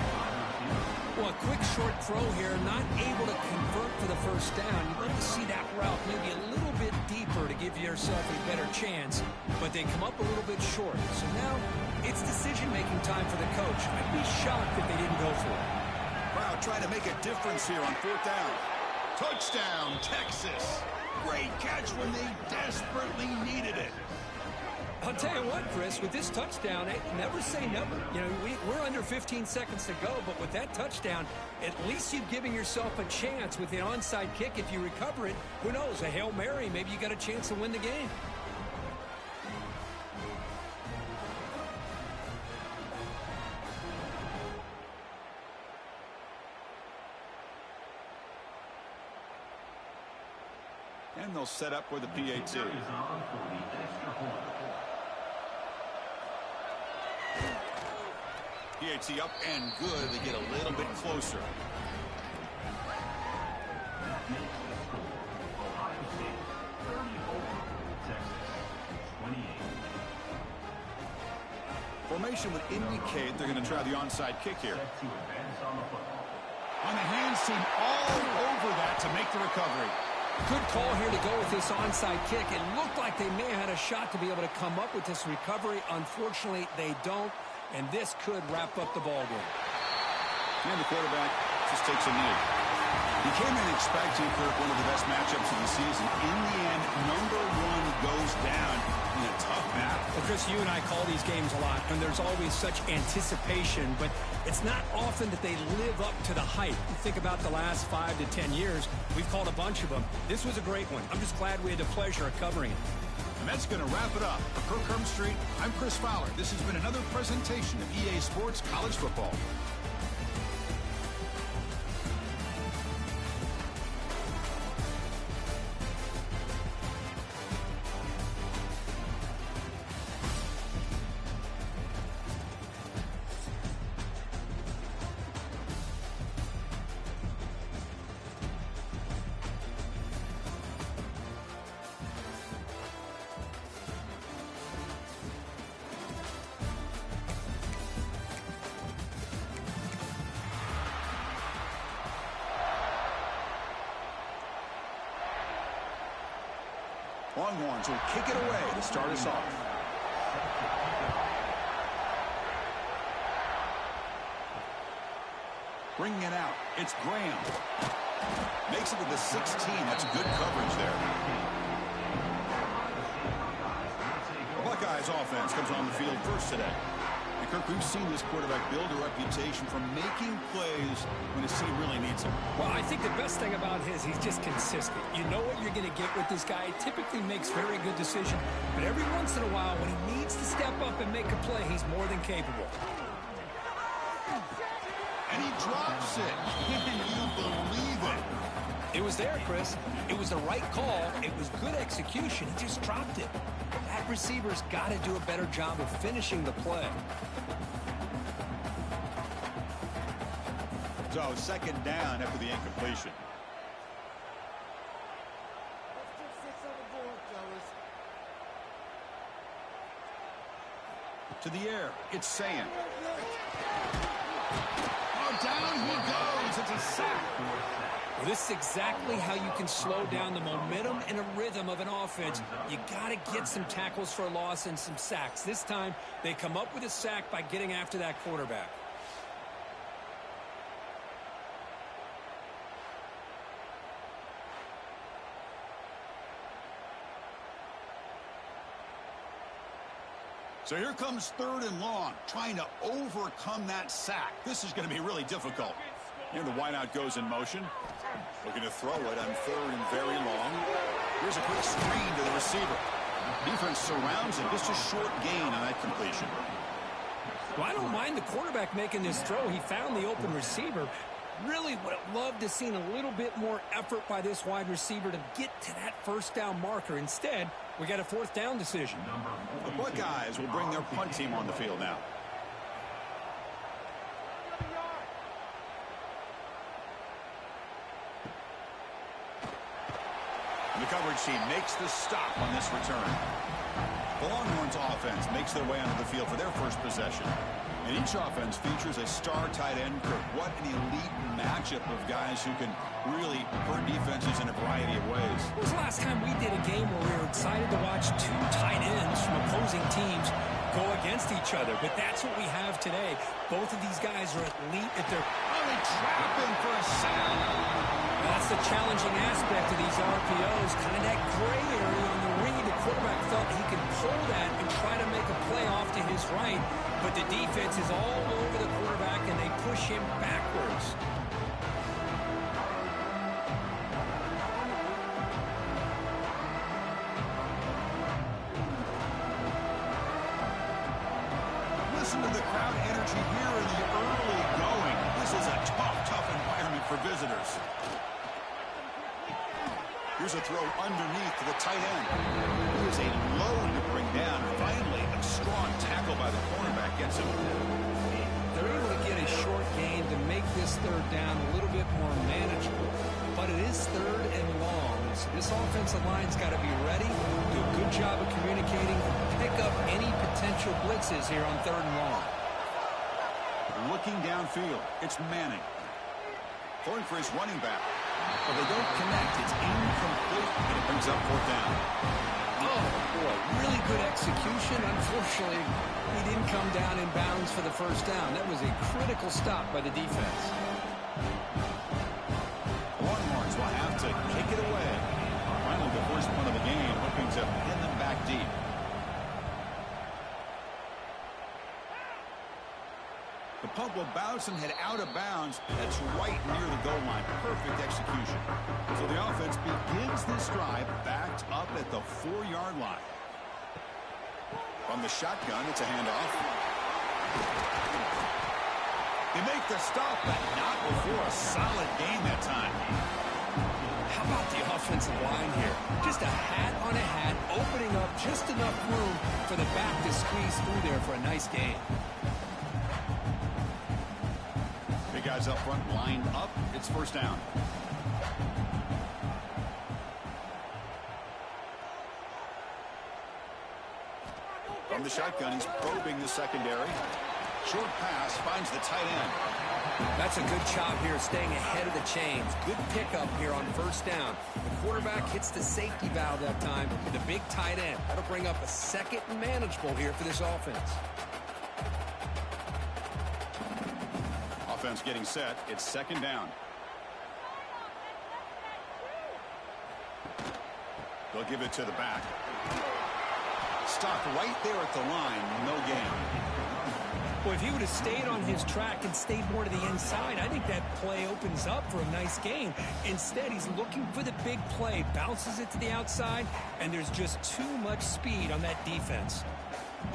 Well, a quick short throw here, not able to convert for the first down. You'd like to see that route maybe a little bit deeper to give yourself a better chance, but they come up a little bit short. So now it's decision-making time for the coach. I'd be shocked if they didn't go for it. Crowd trying to make a difference here on fourth down. Touchdown, Texas. Great catch when they desperately needed it. I'll tell you what, Chris, with this touchdown, never say never. You know, we're under 15 seconds to go, but with that touchdown, at least you're giving yourself a chance with the onside kick. If you recover it, who knows, a Hail Mary, maybe you got a chance to win the game. And they'll set up with a PAT. PAT up and good. They get a little bit closer. Formation would indicate they're going to try the onside kick here. On the hands team all over that to make the recovery. Good call here to go with this onside kick. It looked like they may have had a shot to be able to come up with this recovery. Unfortunately, they don't, and this could wrap up the ball game. And the quarterback just takes a knee. You came in expecting, Kirk, one of the best matchups of the season. In the end, number one goes down in a tough battle. Well, Chris, you and I call these games a lot, and there's always such anticipation, but it's not often that they live up to the hype. You think about the last 5 to 10 years, we've called a bunch of them. This was a great one. I'm just glad we had the pleasure of covering it. And that's going to wrap it up. For Kirk Street, I'm Chris Fowler. This has been another presentation of EA Sports College Football. Longhorns will kick it away to start us off. Bringing it out, it's Graham. Makes it to the 16. That's good coverage there. The Buckeyes offense comes on the field first today. And Kirk, we've seen this quarterback build a reputation for making plays when his team really needs him. Well, I think the best thing about he's just consistent. You know what you're going to get with this guy. He typically makes very good decisions, but every once in a while, when he needs to step up and make a play, he's more than capable. And he drops it. Can you believe it? It was there, Chris. It was the right call. It was good execution. He just dropped it. That receiver's got to do a better job of finishing the play. So, second down after the incompletion. To the air, it's Sand. Well, this is exactly how you can slow down the momentum and a rhythm of an offense. You got to get some tackles for a loss and some sacks. This time, they come up with a sack by getting after that quarterback. So here comes 3rd and long, trying to overcome that sack. This is going to be really difficult. Here the wideout goes in motion. Looking to throw it on 3rd and very long. Here's a quick screen to the receiver. Defense surrounds him. Just a short gain on that completion. Well, I don't mind the quarterback making this throw. He found the open receiver. Really would have loved to seen a little bit more effort by this wide receiver to get to that 1st down marker. Instead, we got a 4th down decision. The Buckeyes will bring their punt team on the field now. And the coverage team makes the stop on this return. The Longhorns offense makes their way onto the field for their first possession. And each offense features a star tight end crew. What an elite matchup of guys who can really hurt defenses in a variety of ways. When was the last time we did a game where we were excited to watch 2 tight ends from opposing teams go against each other? But that's what we have today. Both of these guys are elite at their... Oh, they trap him for a sack. That's the challenging aspect of these RPOs. Kind of that gray area on the read. The quarterback felt he could pull that and try to make a play off to his right. But the defense is all over the quarterback, and they push him backwards. Listen to the crowd energy here in the early going. This is a tough environment for visitors. Here's a throw underneath to the tight end. He is a load to bring down. Finally, a strong tackle by the cornerback gets him. They're able to get a short gain to make this 3rd down a little bit more manageable. But it is 3rd and long. So this offensive line's got to be ready, do a good job of communicating, and pick up any potential blitzes here on 3rd and long. Looking downfield, it's Manning. Throwing for his running back. But they don't connect. It's incomplete, and it brings up 4th down. Oh, boy, really good execution. Unfortunately, he didn't come down in bounds for the 1st down. That was a critical stop by the defense. The Longhorns will have to kick it away. Finally, the first punt of the game, hoping to pin them back deep. The punt will bounce and head out of bounds. That's right near the goal line. Perfect execution. So the offense begins this drive backed up at the 4-yard line. From the shotgun, it's a handoff. They make the stop, but not before a solid gain that time. How about the offensive line here? Just a hat on a hat, opening up just enough room for the back to squeeze through there for a nice gain. Guys up front lined up. It's 1st down. From the shotgun, he's probing the secondary. Short pass finds the tight end. That's a good job here, staying ahead of the chains. Good pickup here on 1st down. The quarterback hits the safety valve that time with a big tight end. That'll bring up a 2nd and manageable here for this offense. Offense getting set. It's 2nd down. They'll give it to the back. Stopped right there at the line. No gain. Well, if he would have stayed on his track and stayed more to the inside, I think that play opens up for a nice gain. Instead, he's looking for the big play, bounces it to the outside, and there's just too much speed on that defense.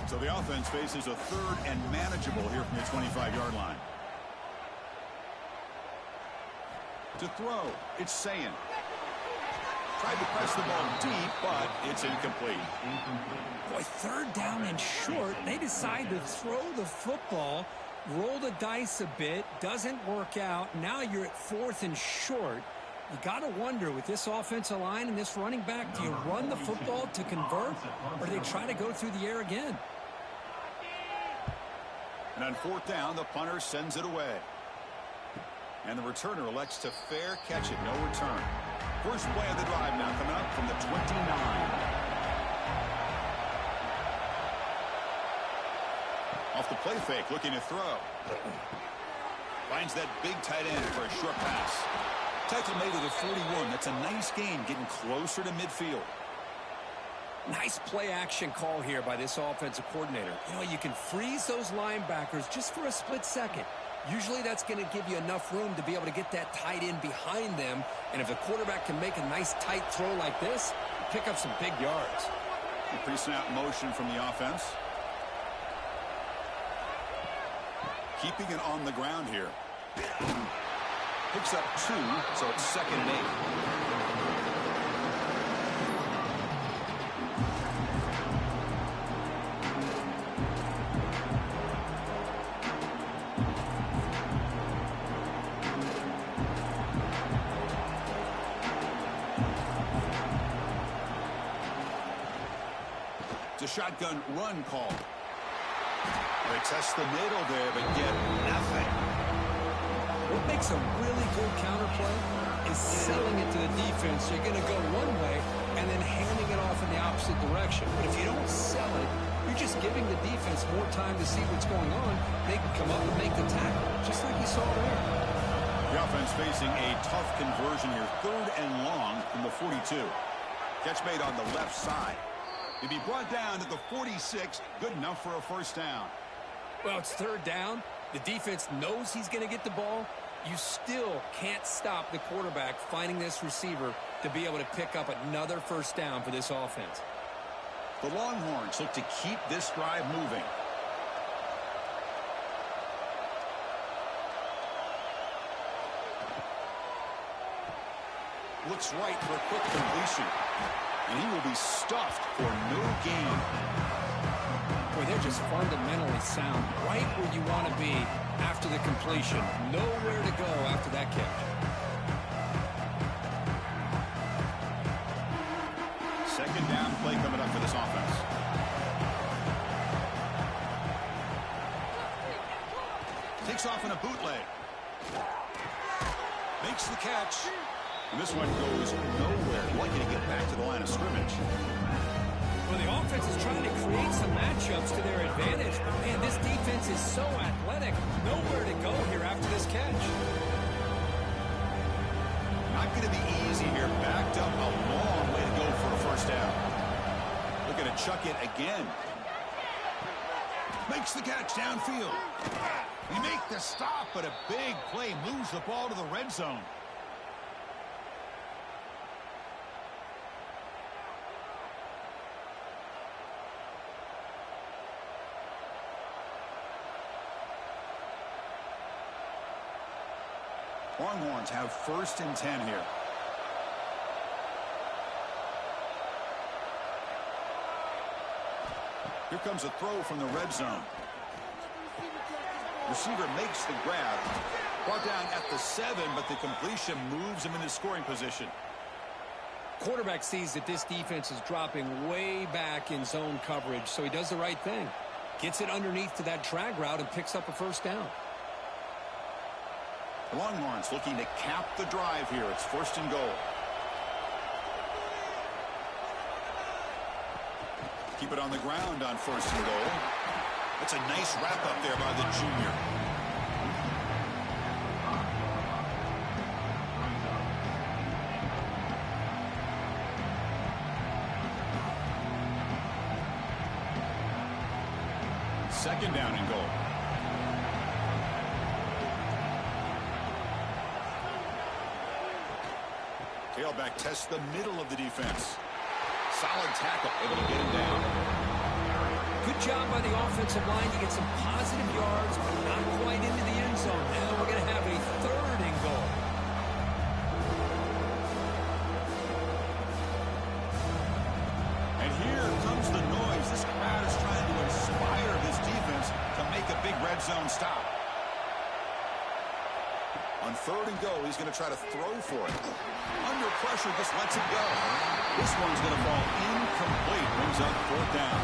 So the offense faces a 3rd and manageable here from the 25-yard line. To throw, it's Sayin. Tried to press the ball deep, but it's incomplete. Boy, 3rd down and short. They decide to throw the football, roll the dice a bit, doesn't work out. Now you're at 4th and short. You got to wonder, with this offensive line and this running back, do you run the football to convert, or do they try to go through the air again? And on 4th down, the punter sends it away. And the returner elects to fair catch it. No return. First play of the drive now coming up from the 29. Off the play fake, looking to throw. Finds that big tight end for a short pass. Tackle made at the 41. That's a nice gain, getting closer to midfield. Nice play action call here by this offensive coordinator. You know, you can freeze those linebackers just for a split second. Usually that's going to give you enough room to be able to get that tight end behind them. And if the quarterback can make a nice tight throw like this, pick up some big yards. A pre-snap motion from the offense. Keeping it on the ground here. Picks up 2, so it's 2nd and 8. It's a shotgun run call. They test the middle there, but get nothing. What makes a really good counterplay is selling it to the defense. You're going to go one way and then handing it off in the opposite direction. But if you don't sell it, you're just giving the defense more time to see what's going on. They can come up and make the tackle, just like you saw there. The offense facing a tough conversion here. 3rd and long from the 42. Catch made on the left side. To be brought down at the 46, good enough for a first down. Well, it's 3rd down. The defense knows he's going to get the ball. You still can't stop the quarterback finding this receiver to be able to pick up another first down for this offense. The Longhorns look to keep this drive moving. Looks right for a quick completion. And he will be stuffed for no gain. Boy, they're just fundamentally sound, right where you want to be after the completion. Nowhere to go after that catch. 2nd down play coming up for this offense. Takes off in a bootleg. Makes the catch. And this one goes nowhere. Lucky to get back to the line of scrimmage. Well, the offense is trying to create some matchups to their advantage. Man, this defense is so athletic. Nowhere to go here after this catch. Not going to be easy here. Backed up a long way to go for a first down. Looking to chuck it again. Makes the catch downfield. He make the stop, but a big play moves the ball to the red zone. Longhorns have 1st and 10 here. Here comes a throw from the red zone. Receiver makes the grab. Brought down at the 7, but the completion moves him into scoring position. Quarterback sees that this defense is dropping way back in zone coverage, so he does the right thing. Gets it underneath to that drag route and picks up a first down. The Longhorns looking to cap the drive here. It's 1st and goal. Keep it on the ground on 1st and goal. That's a nice wrap up there by the junior. Second down and goal. Tailback tests the middle of the defense. Solid tackle, able to get him down. Good job by the offensive line to get some positive yards, but not quite into the end zone. Now we're going to have a 3rd and goal. And here comes the noise. This crowd is trying to inspire this defense to make a big red zone stop. On 3rd and goal, he's going to try to throw for it. Under pressure, just lets it go. This one's going to fall incomplete. Brings up 4th down.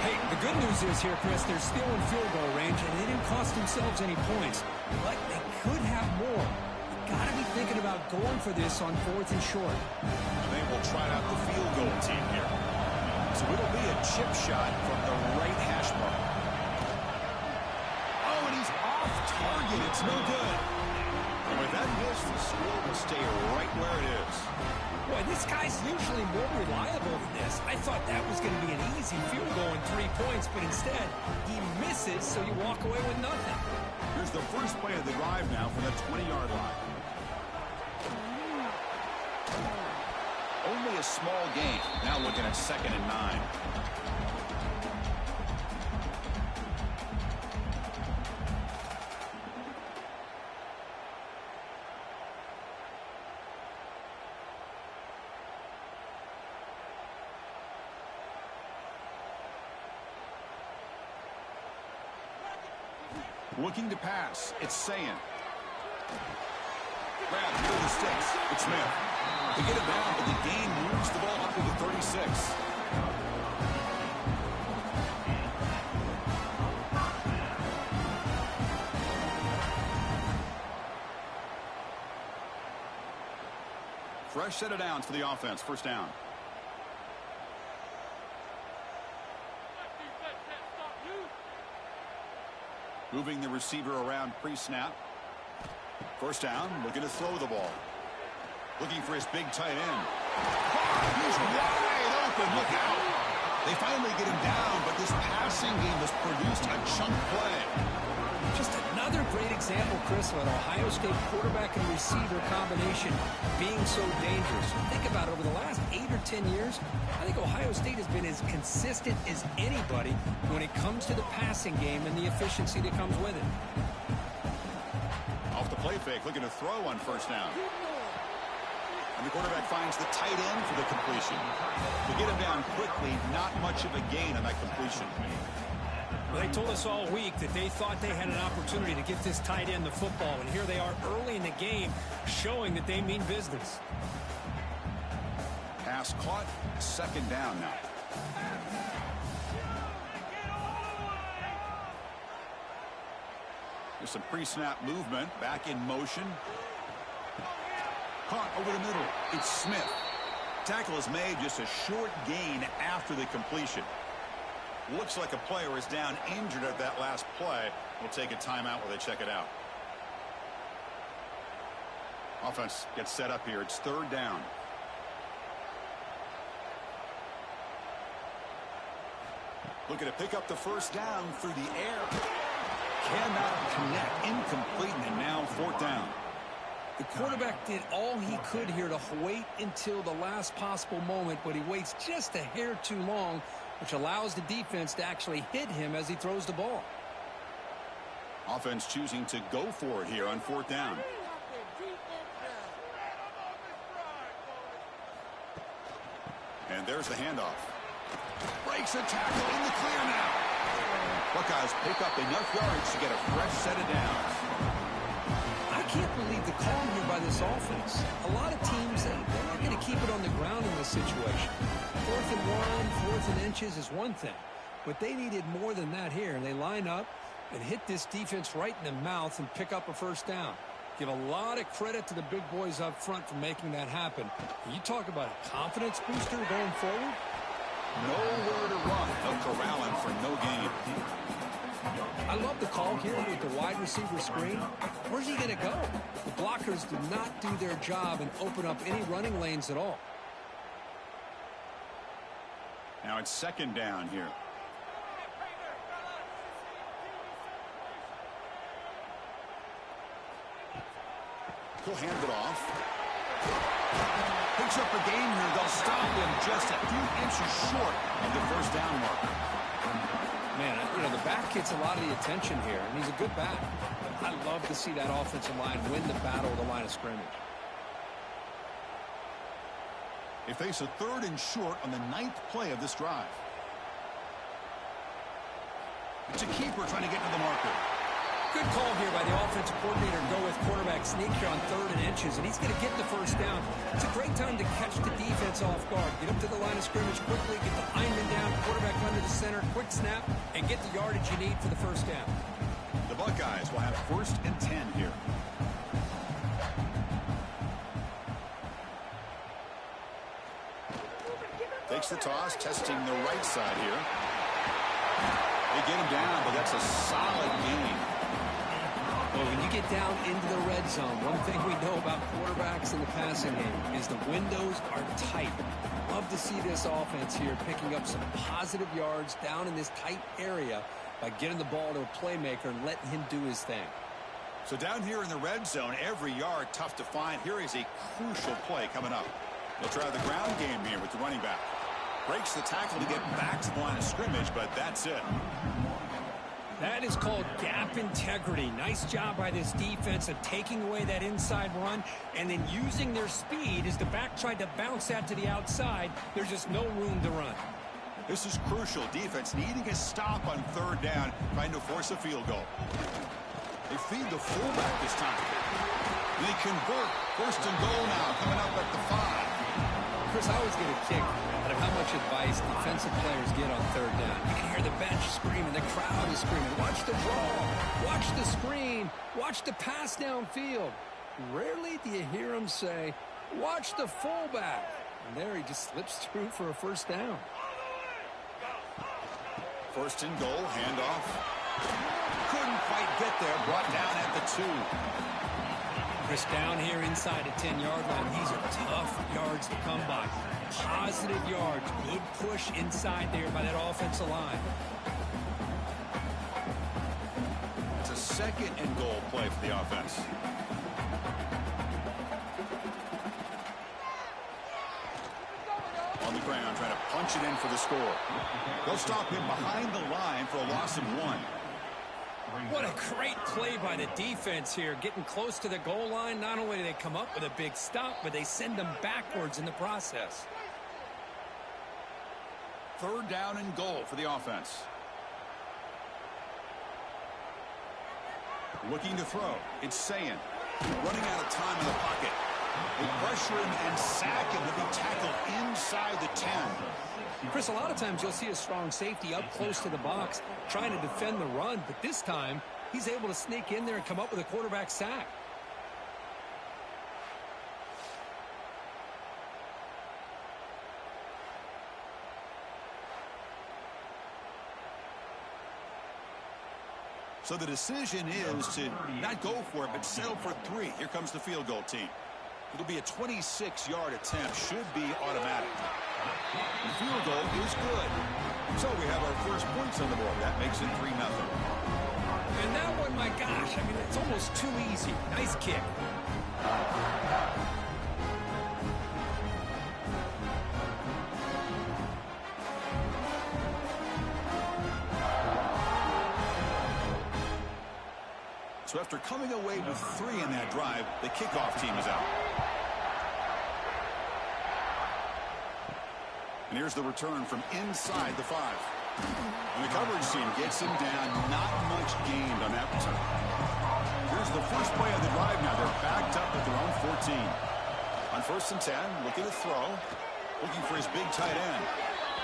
Hey, the good news is here, Chris, they're still in field goal range, and they didn't cost themselves any points. But they could have more. You got to be thinking about going for this on 4th and short. And they will try out the field goal team here. So it'll be a chip shot from the right hash mark. Oh, and he's off target. It's no good. And with that miss, the score will stay right where it is. Boy, this guy's usually more reliable than this. I thought that was going to be an easy field goal and 3 points, but instead, he misses, so you walk away with nothing. Here's the first play of the drive now from the 20-yard line. Only a small gain. Now looking at 2nd and 9. Looking to pass. It's Sayan. Grab near the sticks. It's Smith. They get it down, but the gain moves the ball up to the 36. Fresh set of downs for the offense. First down. Moving the receiver around pre-snap. First down, looking to throw the ball. Looking for his big tight end. He's wide open. Look out. They finally get him down, but this passing game has produced a chunk play. Just another great example, Chris, of an Ohio State quarterback and receiver combination being so dangerous. Think about it, over the last 8 or 10 years, I think Ohio State has been as consistent as anybody when it comes to the passing game and the efficiency that comes with it. Off the play fake, looking to throw on first down. And the quarterback finds the tight end for the completion. To get him down quickly, not much of a gain on that completion. Well, they told us all week that they thought they had an opportunity to get this tight end the football, and here they are early in the game showing that they mean business. Pass caught, 2nd down now. There's some pre-snap movement, back in motion. Caught over the middle. It's Smith. Tackle is made, just a short gain after the completion. Looks like a player is down injured at that last play. We'll take a timeout while they check it out. Offense gets set up here. It's 3rd down. Looking to pick up the first down through the air. Cannot connect. Incomplete, and now 4th down. The quarterback did all he could here to wait until the last possible moment, but he waits just a hair too long, which allows the defense to actually hit him as he throws the ball. Offense choosing to go for it here on 4th down. And there's the handoff. Breaks a tackle in the clear now. Buckeyes pick up enough yards to get a fresh set of downs. I can't believe the call here by this offense. A lot of teams, they're not going to keep it on the ground in this situation. 4th and 1, 4th and inches is one thing, but they needed more than that here, and they line up and hit this defense right in the mouth and pick up a first down. Give a lot of credit to the big boys up front for making that happen. And you talk about a confidence booster going forward. Nowhere to run. They'll corral him for no gain. I love the call here with the wide receiver screen. Where's he going to go? The blockers do not do their job and open up any running lanes at all. Now it's 2nd down here. He'll hand it off. Picks up a gain here. They'll stop him just a few inches short of the first down marker. Man, you know, the back gets a lot of the attention here, and he's a good back. But I love to see that offensive line win the battle of the line of scrimmage. They face a 3rd and short on the 9th play of this drive. It's a keeper trying to get to the marker. Good call here by the offensive coordinator to go with quarterback sneak here on 3rd and inches, and he's going to get the first down. It's a great time to catch the defense off guard. Get up to the line of scrimmage quickly, get the lineman down, quarterback under the center, quick snap, and get the yardage you need for the first down. The Buckeyes will have 1st and 10 here. Takes the toss, testing the right side here. They get him down, but that's a solid gain. Well, when you get down into the red zone, one thing we know about quarterbacks in the passing game is the windows are tight. Love to see this offense here picking up some positive yards down in this tight area by getting the ball to a playmaker and letting him do his thing. So down here in the red zone, every yard tough to find. Here is a crucial play coming up. They'll try the ground game here with the running back. Breaks the tackle to get back to the line of scrimmage, but that's it. That is called gap integrity. Nice job by this defense of taking away that inside run and then using their speed as the back tried to bounce that to the outside. There's just no room to run. This is crucial. Defense needing a stop on 3rd down, trying to force a field goal. They feed the fullback this time. They convert. 1st and goal now, coming up at the 5. Chris, I always get a kick out of how much advice defensive players get on 3rd down. You can hear the bench screaming, the crowd is screaming. Watch the draw, watch the screen, watch the pass downfield. Rarely do you hear them say, watch the fullback. And there he just slips through for a 1st down. 1st and goal, handoff. Couldn't quite get there, brought down at the 2. Chris, down here inside the 10-yard line, these are tough yards to come by. Positive yards, good push inside there by that offensive line. It's a 2nd and goal play for the offense. On the ground, trying to punch it in for the score. They'll stop him behind the line for a loss of 1. What a great play by the defense here. Getting close to the goal line, not only do they come up with a big stop, but they send them backwards in the process. 3rd down and goal for the offense. Looking to throw. It's Sayin. Running out of time in the pocket. They pressure him and sack him to be tackled inside the 10. Chris, a lot of times you'll see a strong safety up close to the box trying to defend the run, but this time he's able to sneak in there and come up with a quarterback sack. So the decision is to not go for it, but settle for 3. Here comes the field goal team. It'll be a 26-yard attempt. Should be automatic. The field goal is good. So we have our first points on the board. That makes it 3-0. And that one, my gosh, I mean, it's almost too easy. Nice kick. So after coming away with 3 in that drive, the kickoff team is out. And here's the return from inside the 5. And the coverage team gets him down. Not much gained on that return. Here's the first play of the drive now. They're backed up at their own 14. On 1st and 10, looking to throw. Looking for his big tight end.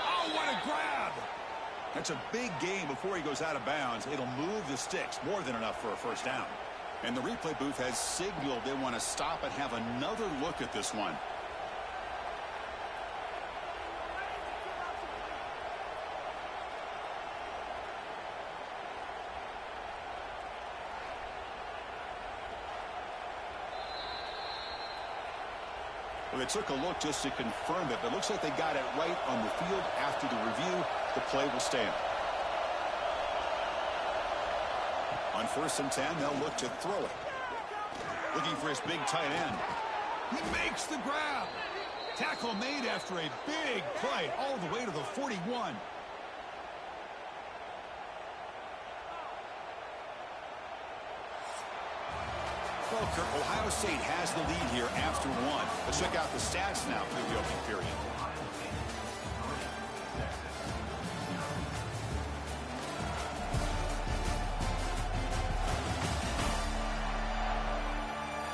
Oh, what a grab! That's a big gain before he goes out of bounds. It'll move the sticks. More than enough for a 1st down. And the replay booth has signaled they want to stop and have another look at this one. Well, they took a look just to confirm it, but it looks like they got it right on the field. After the review, the play will stand. On 1st and 10, they'll look to throw it. Looking for his big tight end. He makes the grab. Tackle made after a big play all the way to the 41. Well, Kirk, Ohio State has the lead here after 1. Let's check out the stats now for the opening period.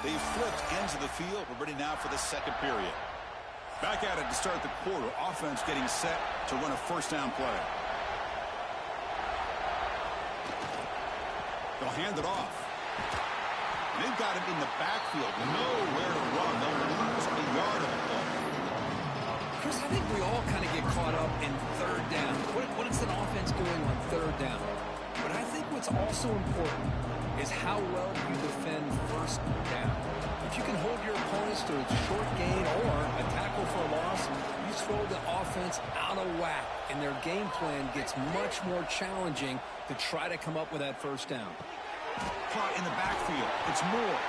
They flipped ends of the field. We're ready now for the second period. Back at it to start the quarter. Offense getting set to run a first down play. They'll hand it off. They've got him in the backfield. Nowhere to run. They'll lose a yard of the ball. Chris, I think we all kind of get caught up in third down. What is an offense doing on third down? But I think what's also important is how well you defend first down. If you can hold your opponents to a short gain or a tackle for a loss, you throw the offense out of whack, and their game plan gets much more challenging to try to come up with that first down. Caught in the backfield. It's Moore.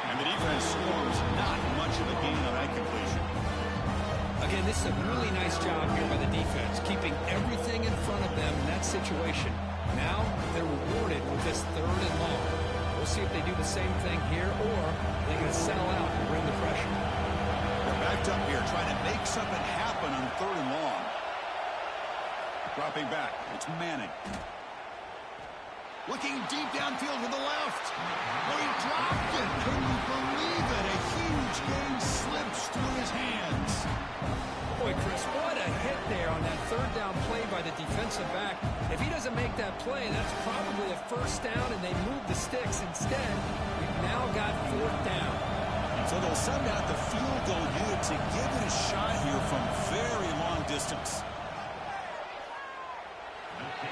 And the defense scores not much of a gain on that completion. Again, this is a really nice job here by the defense, keeping everything in front of them in that situation. Now they're rewarded with this third and long. We'll see if they do the same thing here, or they're going to settle out and bring the pressure. They're backed up here, trying to make something happen on third and long. Dropping back. It's Manning. Looking deep downfield to the left. Oh, he dropped it. Can you believe it? A huge gain slips through his hands. Boy, Chris, what a hit there on that third down play by the defensive back. If he doesn't make that play, that's probably a first down, and they move the sticks. Instead, we've now got fourth down. So they'll send out the field goal unit to give it a shot here from very long distance.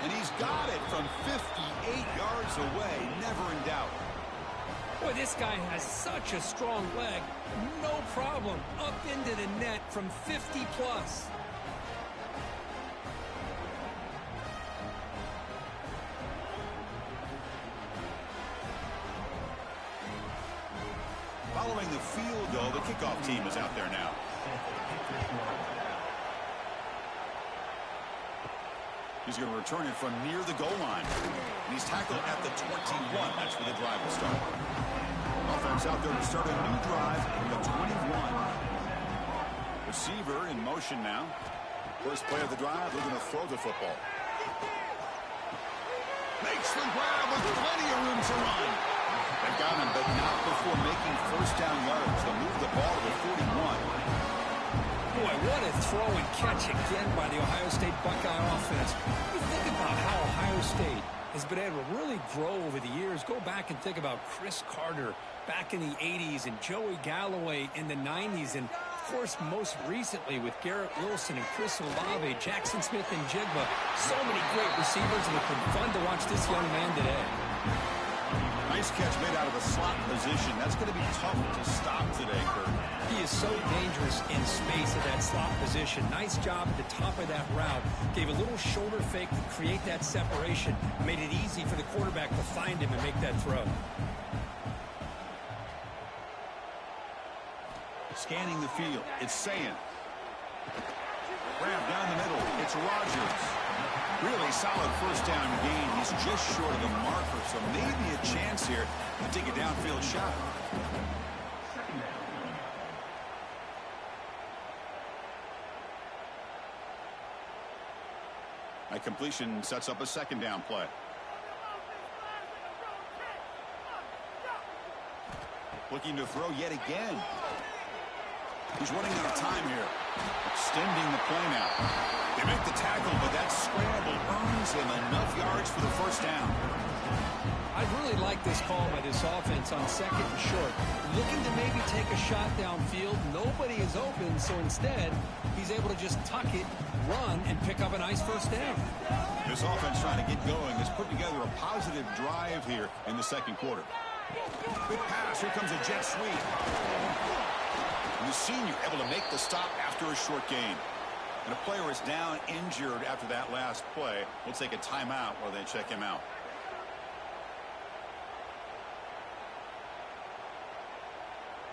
And he's got it from 58 yards away, never in doubt. Boy, this guy has such a strong leg. No problem. Up into the net from 50 plus. Following the field goal, the kickoff team is out there now. He's going to return it from near the goal line. And he's tackled at the 21. That's where the drive will start. Offense out there to start a new drive from the 21. Receiver in motion now. First play of the drive, they're going to throw the football. Makes the grab with plenty of room to run. They've got him, but not before making first down yards. They'll move the ball to the 41. Boy, what a throw and catch again by the Ohio State Buckeye offense. You think about how Ohio State has been able to really grow over the years. Go back and think about Chris Carter back in the 80s and Joey Galloway in the 90s. And, of course, most recently with Garrett Wilson and Chris Olave, Jackson Smith and Jigba. So many great receivers, and it's been fun to watch this young man today. Nice catch made out of the slot position. That's going to be tough to stop today, Kurt. He is so dangerous in space at that slot position. Nice job at the top of that route. Gave a little shoulder fake to create that separation. Made it easy for the quarterback to find him and make that throw. Scanning the field. It's Sayan. Grab down the middle. It's Rogers. Really solid first down gain. He's just short of the marker, so maybe a chance here to take a downfield shot. A completion sets up a second down play. Looking to throw yet again. He's running out of time here. Extending the play now. They make the tackle, but that scramble earns him enough yards for the first down. I really like this call by this offense on second and short. Looking to maybe take a shot downfield. Nobody is open, so instead, he's able to just tuck it, run, and pick up a nice first down. This offense trying to get going has put together a positive drive here in the second quarter. Big pass. Here comes a jet sweep. And the senior able to make the stop after a short gain. And a player is down injured after that last play. We'll take a timeout while they check him out.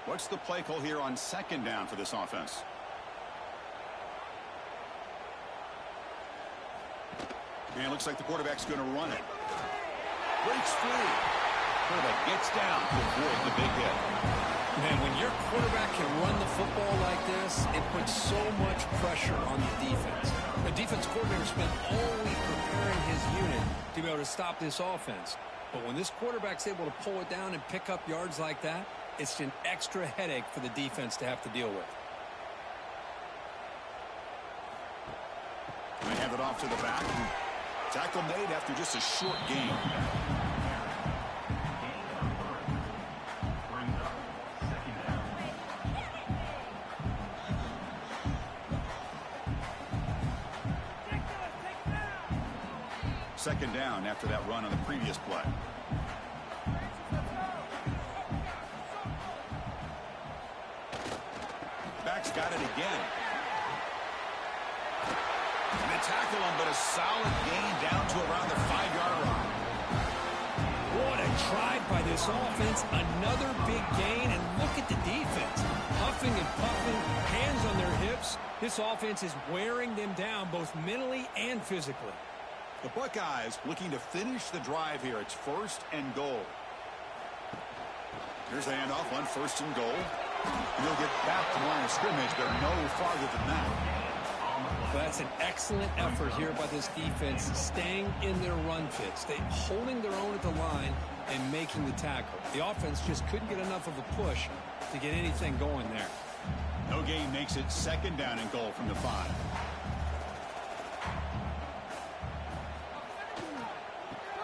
What's the play call here on second down for this offense? And it looks like the quarterback's going to run it. Breaks free. Quarterback gets down to avoid the big hit. Man, when your quarterback can run the football like this, it puts so much pressure on the defense. The defense coordinator spent all week preparing his unit to be able to stop this offense. But when this quarterback's able to pull it down and pick up yards like that, it's an extra headache for the defense to have to deal with. They hand it off to the back. Tackle made after just a short gain. Second down after that run on the previous play. Back's got it again. And they tackle him, but a solid gain down to around the 5-yard line. What a drive by this offense. Another big gain, and look at the defense. Huffing and puffing, hands on their hips. This offense is wearing them down both mentally and physically. The Buckeyes looking to finish the drive here. It's 1st and goal. Here's the handoff on 1st and goal. He'll get back to the line of scrimmage, but no farther than that. That's an excellent effort here by this defense, staying in their run fits. They holding their own at the line and making the tackle. The offense just couldn't get enough of a push to get anything going there. No gain makes it 2nd down and goal from the 5.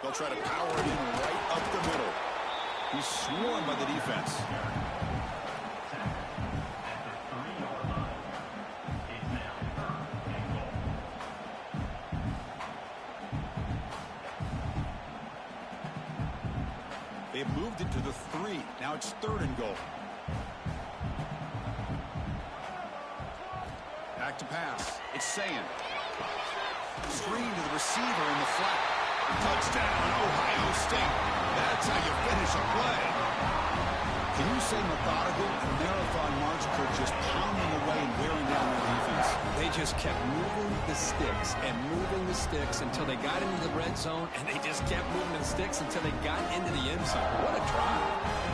They'll try to power it in right up the middle. He's swarmed by the defense. They've moved it to the 3. Now it's 3rd and goal. Back to pass. It's Sayin. Screen to the receiver in the flat. Touchdown, Ohio State. That's how you finish a play. Can you say methodical? A marathon march, Kirk, just pounding away and wearing down their defense. They just kept moving the sticks and moving the sticks until they got into the red zone, and they just kept moving the sticks until they got into the end zone. What a drive.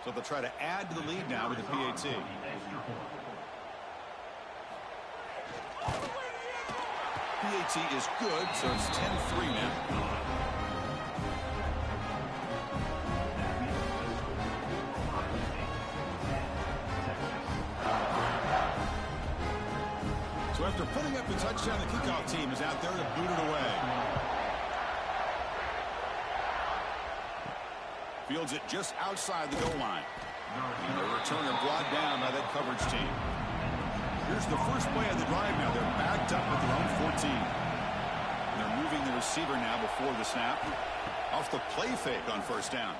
So they'll try to add to the lead now with the PAT. PAT is good, so it's 10-3 now. So after putting up the touchdown, the kickoff team is out there to boot it away. Fields it just outside the goal line. And the returner brought down by that coverage team. Here's the first play of the drive now. They're backed up at their own 14. And they're moving the receiver now before the snap. Off the play fake on 1st down.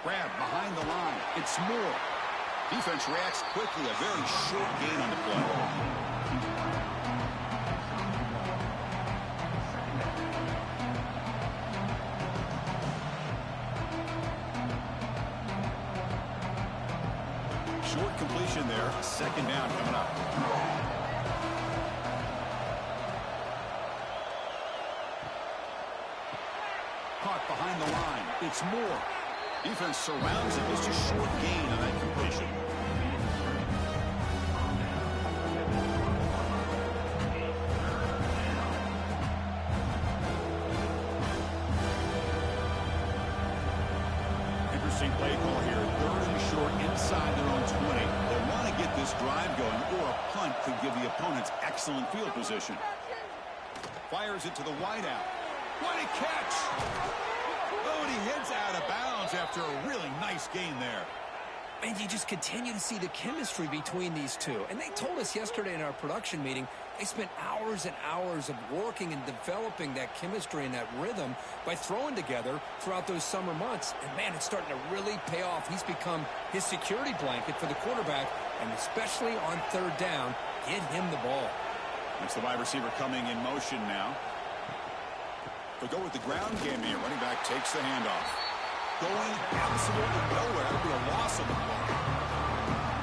Grab behind the line. It's Moore. Defense reacts quickly. A very short gain on the play. Short completion there. 2nd down coming up. Caught behind the line. It's Moore. Defense surrounds him. Just a short gain on that completion. Interesting play call here. 3rd and short inside their own 20. They want to get this drive going, or a punt could give the opponents excellent field position. Fires it to the wideout. What a catch! Oh, and he heads out of bounds after a really nice gain there. And you just continue to see the chemistry between these two. And they told us yesterday in our production meeting, they spent hours and hours of working and developing that chemistry and that rhythm by throwing together throughout those summer months. And, man, it's starting to really pay off. He's become his security blanket for the quarterback, and especially on 3rd down, get him the ball. It's the wide receiver coming in motion now. They go with the ground game here. Running back takes the handoff. Going absolutely nowhere. That'll be a loss of the ball.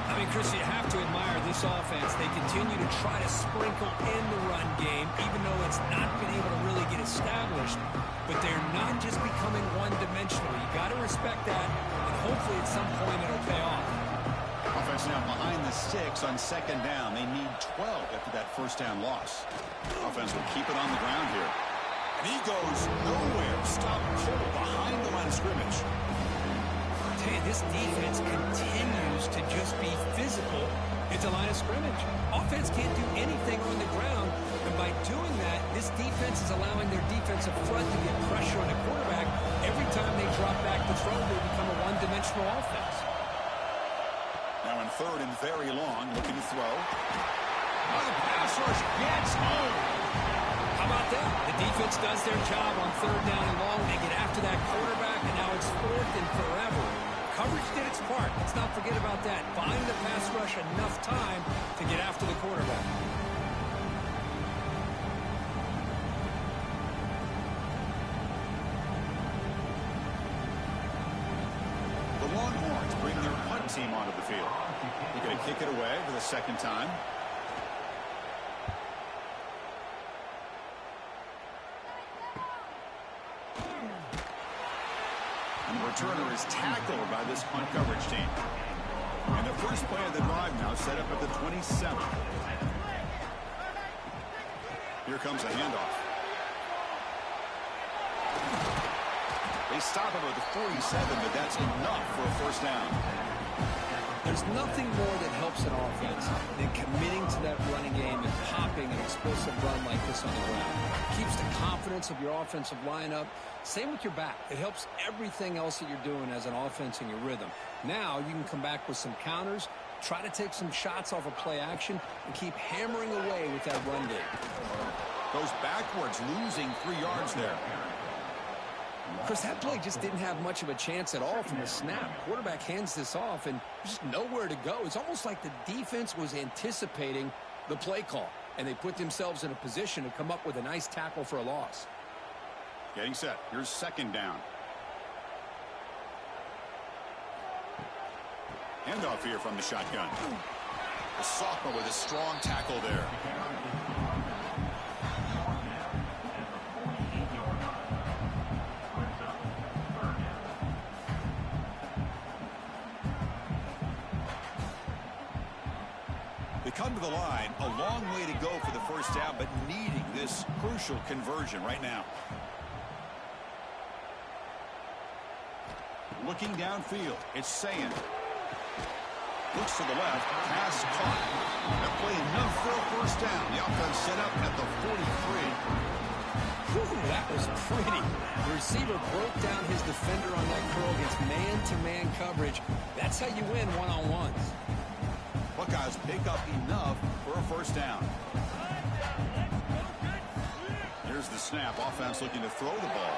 I mean, Chris, you have to admire this offense. They continue to try to sprinkle in the run game, even though it's not been able to really get established. but they're not just becoming one-dimensional. You got to respect that, and hopefully at some point it'll pay off. Offense now behind the sticks on second down. They need 12 after that first down loss. Offense will keep it on the ground here. And he goes nowhere. Stop cold behind the line of scrimmage. This defense continues to just be physical at the line of scrimmage. Offense can't do anything on the ground, and by doing that, this defense is allowing their defensive front to get pressure on the quarterback. Every time they drop back to throw, they become a one-dimensional offense. Now in third and very long, looking to throw. Oh, the pass rush gets home. How about that? The defense does their job on third down and long. They get after that quarterback, and now it's fourth and forever. Coverage did its part. Let's not forget about that. Buying the pass rush enough time to get after the quarterback. The Longhorns bring their punt team onto the field. They're going to kick it away for the second time. And the returner is tackled by this punt coverage team. And the first play of the drive now set up at the 27. Here comes a handoff. They stop him at the 47, but that's enough for a first down. There's nothing more that helps an offense than committing to that running game and popping an explosive run like this on the ground. Keeps the confidence of your offensive lineup. Same with your back. It helps everything else that you're doing as an offense in your rhythm. Now you can come back with some counters, try to take some shots off of play action, and keep hammering away with that run game. Goes backwards, losing 3 yards there. Chris, that play just didn't have much of a chance at all from the snap. Quarterback hands this off, and just nowhere to go. It's almost like the defense was anticipating the play call, and they put themselves in a position to come up with a nice tackle for a loss. Getting set. Here's second down. Handoff here from the shotgun. The sophomore with a strong tackle there. They come to the line, a long way to go for the first down, but needing this crucial conversion right now. Looking downfield, it's Sayin. Looks to the left, pass caught. That play enough for a first down. The offense set up at the 43. Whew, that was pretty. The receiver broke down his defender on that curl against man-to-man coverage. That's how you win one-on-ones. Buckeyes pick up enough for a first down. Here's the snap. Offense looking to throw the ball.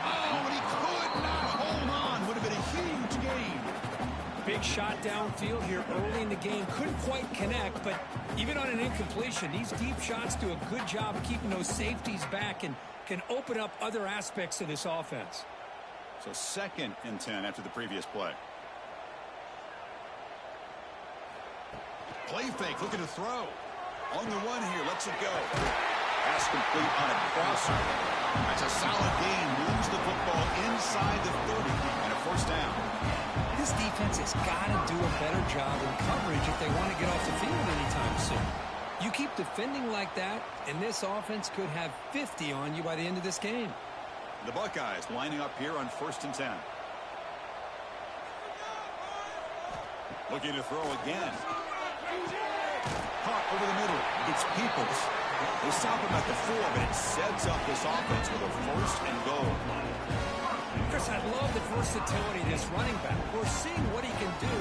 Oh, but he could not hold on. Would have been a huge gain. Big shot downfield here early in the game. Couldn't quite connect, but even on an incompletion, these deep shots do a good job of keeping those safeties back and can open up other aspects of this offense. So 2nd and 10 after the previous play. Play fake, looking to throw. On the run here, lets it go. Pass complete on a crosser. That's a solid gain. Moves the football inside the 30 and a first down. This defense has got to do a better job in coverage if they want to get off the field anytime soon. You keep defending like that, and this offense could have 50 on you by the end of this game. The Buckeyes lining up here on 1st and 10. Looking to throw again. Caught over the middle. It's Peoples. They stop him at the 4, but it sets up this offense with a 1st and goal. Chris, I love the versatility of this running back. We're seeing what he can do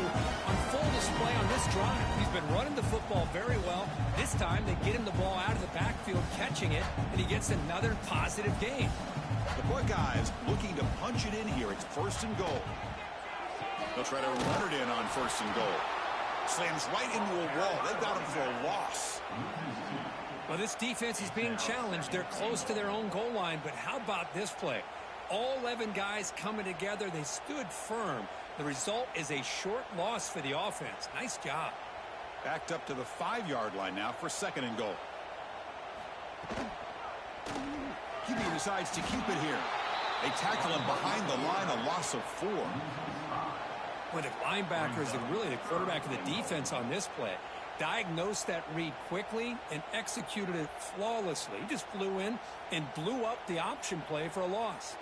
on full display on this drive. He's been running the football very well. This time, they get him the ball out of the backfield, catching it, and he gets another positive gain. The Buckeyes looking to punch it in here. It's 1st and goal. They'll try to run it in on 1st and goal. Slams right into a wall. They've got him for a loss. Well, this defense is being challenged. They're close to their own goal line, but how about this play? All 11 guys coming together. They stood firm. The result is a short loss for the offense. Nice job. Backed up to the 5-yard line now for 2nd and goal. QB decides to keep it here. They tackle him behind the line, a loss of 4. With the linebackers and really the quarterback of the defense on this play, diagnosed that read quickly and executed it flawlessly. He just flew in and blew up the option play for a loss.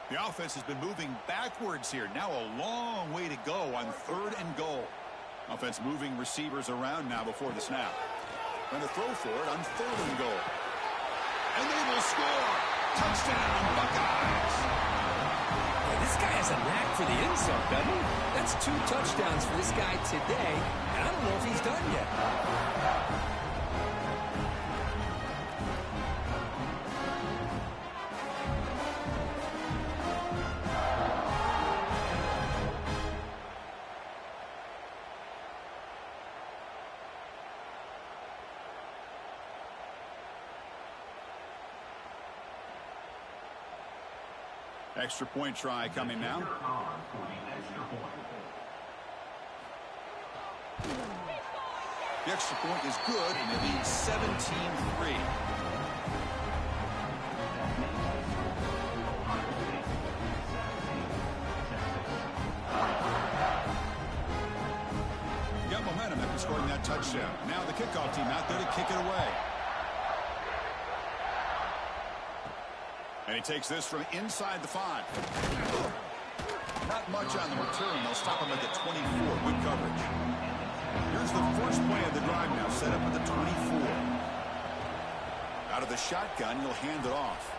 The offense has been moving backwards here. Now a long way to go on 3rd and goal. Offense moving receivers around now before the snap. Going to throw for it on 3rd and goal. And they will score. Touchdown, Buckeyes. Yeah, this guy has a knack for the end zone, doesn't he? That's 2 touchdowns for this guy today, and I don't know if he's done yet. Extra point try coming now. The extra point is good, and it leads 17-3. Got momentum after scoring that touchdown. Now the kickoff team out there to kick it away. And he takes this from inside the 5. Not much on the return. They'll stop him at the 24. Good coverage. Here's the first play of the drive now, set up at the 24. Out of the shotgun, he'll hand it off.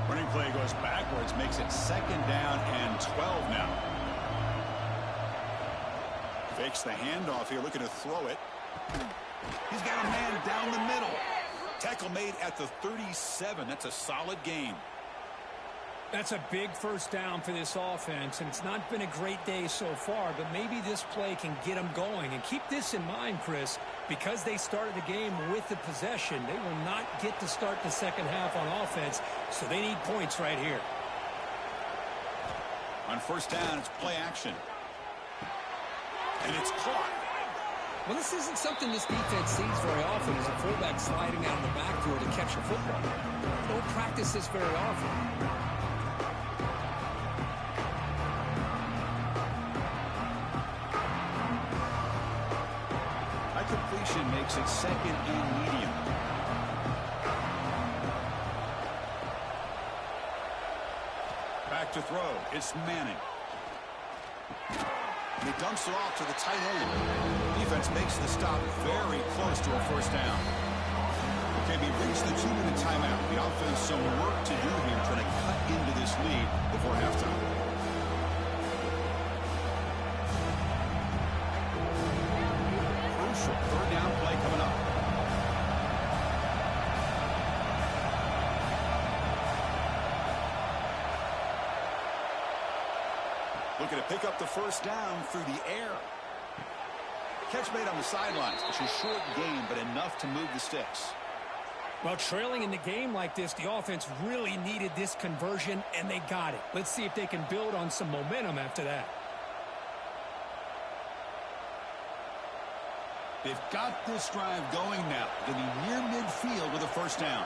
Running play goes backwards, makes it 2nd down and 12 now. Fakes the handoff here, looking to throw it. He's got a man down the middle. Tackle made at the 37. That's a solid gain. That's a big first down for this offense, and it's not been a great day so far, but maybe this play can get them going. And keep this in mind, Chris, because they started the game with the possession, they will not get to start the second half on offense, so they need points right here. On first down, it's play action. And it's caught. Well, this isn't something this defense sees very often, as a fullback sliding out of the backfield to catch a football. They don't practice this very often. That completion makes it 2nd and medium. Back to throw. It's Manning. He dumps it off to the tight end. Defense makes the stop very close to a first down. Okay, we reached the 2-minute timeout. The offense some work to do here, trying to cut into this lead before halftime. Crucial 3rd down play coming up. Looking to pick up the first down through the air. Catch made on the sidelines. It's a short gain, but enough to move the sticks. Well, trailing in the game like this, the offense really needed this conversion, and they got it. Let's see if they can build on some momentum after that. They've got this drive going now. They'll be near midfield with a first down.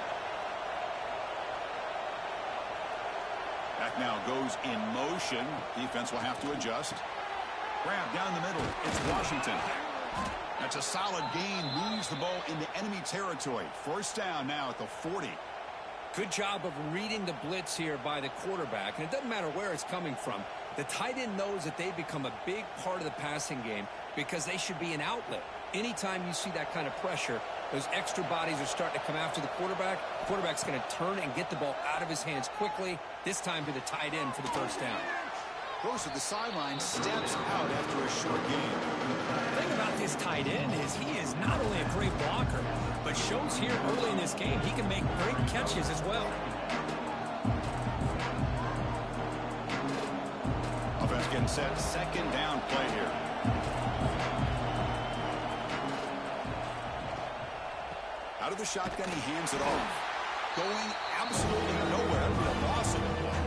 Back now goes in motion. Defense will have to adjust. Grab down the middle. It's Washington. That's a solid gain. Moves the ball into enemy territory. First down now at the 40. Good job of reading the blitz here by the quarterback. And it doesn't matter where it's coming from. The tight end knows that they've become a big part of the passing game because they should be an outlet. Anytime you see that kind of pressure, those extra bodies are starting to come after the quarterback. The quarterback's going to turn and get the ball out of his hands quickly, this time to the tight end for the first down. Goes to the sideline, steps out after a short gain. The thing about this tight end is he is not only a great blocker, but shows here early in this game he can make great catches as well. Offense getting set. 2nd down play here. Out of the shotgun, he hands it off. going absolutely nowhere. That would be a loss of the play.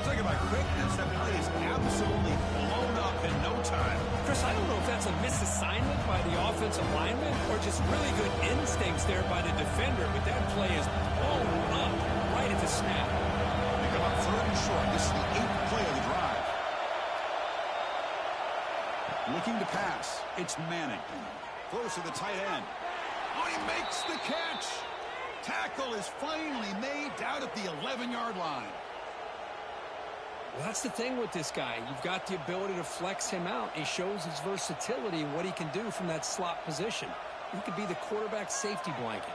Talking about quickness, that play is absolutely blown up in no time. Chris, I don't know if that's a misassignment by the offensive lineman or just really good instincts there by the defender, but that play is blown up right at the snap. They come up 3rd and short. This is the 8th play of the drive. Looking to pass. It's Manning. Throws to the tight end. Oh, he makes the catch. Tackle is finally made down at the 11-yard line. Well, that's the thing with this guy. You've got the ability to flex him out. He shows his versatility and what he can do from that slot position. He could be the quarterback safety blanket.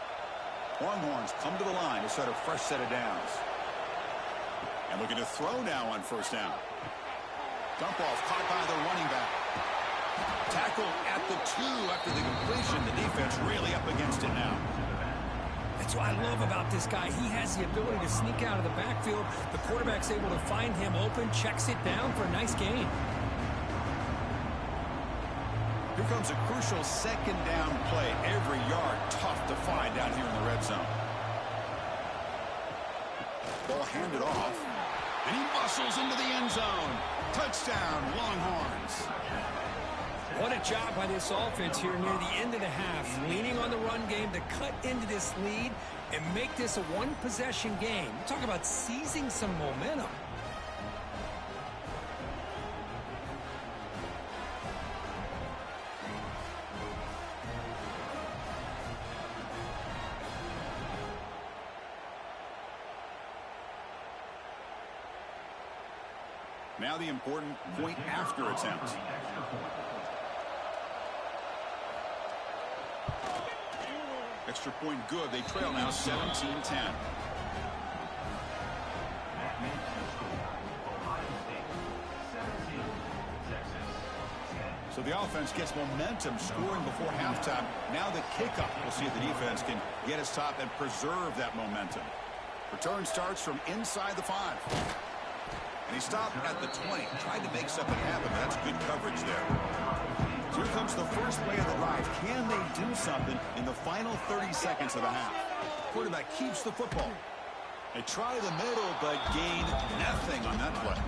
Longhorns come to the line to set a fresh set of downs. And looking to throw now on 1st down. Dump off caught by the running back. Tackle at the 2 after the completion. The defense really up against it now. That's what I love about this guy. He has the ability to sneak out of the backfield. The quarterback's able to find him open, checks it down for a nice gain. Here comes a crucial 2nd down play. Every yard tough to find down here in the red zone. Ball handed off. And he muscles into the end zone. Touchdown, Longhorns. What a job by this offense here near the end of the half. Leaning on the run game to cut into this lead and make this a one-possession game. Talk about seizing some momentum. Now the important point after attempt. Extra point good. They trail now 17-10. So the offense gets momentum scoring before halftime. Now the kickoff. We'll see if the defense can get his top and preserve that momentum. Return starts from inside the 5. And he stopped at the 20. Tried to make something happen. That's good coverage there. So here comes the first play of the drive. Can they do something in the final 30 seconds of the half? Quarterback keeps the football. They try the middle, but gain nothing on that play.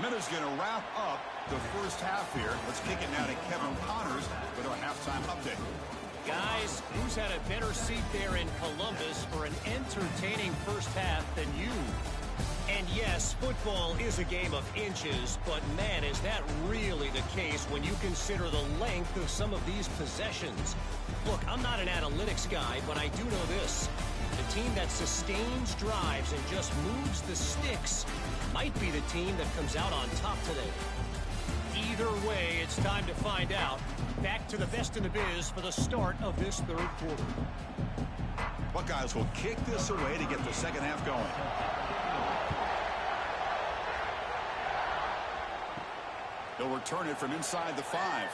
Minute's going to wrap up the first half here. Let's kick it now to Kevin Connors with our halftime update. Guys, who's had a better seat there in Columbus for an entertaining first half than you? And yes, football is a game of inches, but man, is that really the case when you consider the length of some of these possessions. Look, I'm not an analytics guy, but I do know this. The team that sustains drives and just moves the sticks might be the team that comes out on top today. Either way, it's time to find out. Back to the best in the biz for the start of this third quarter. Buckeyes will kick this away to get the second half going. They'll return it from inside the 5.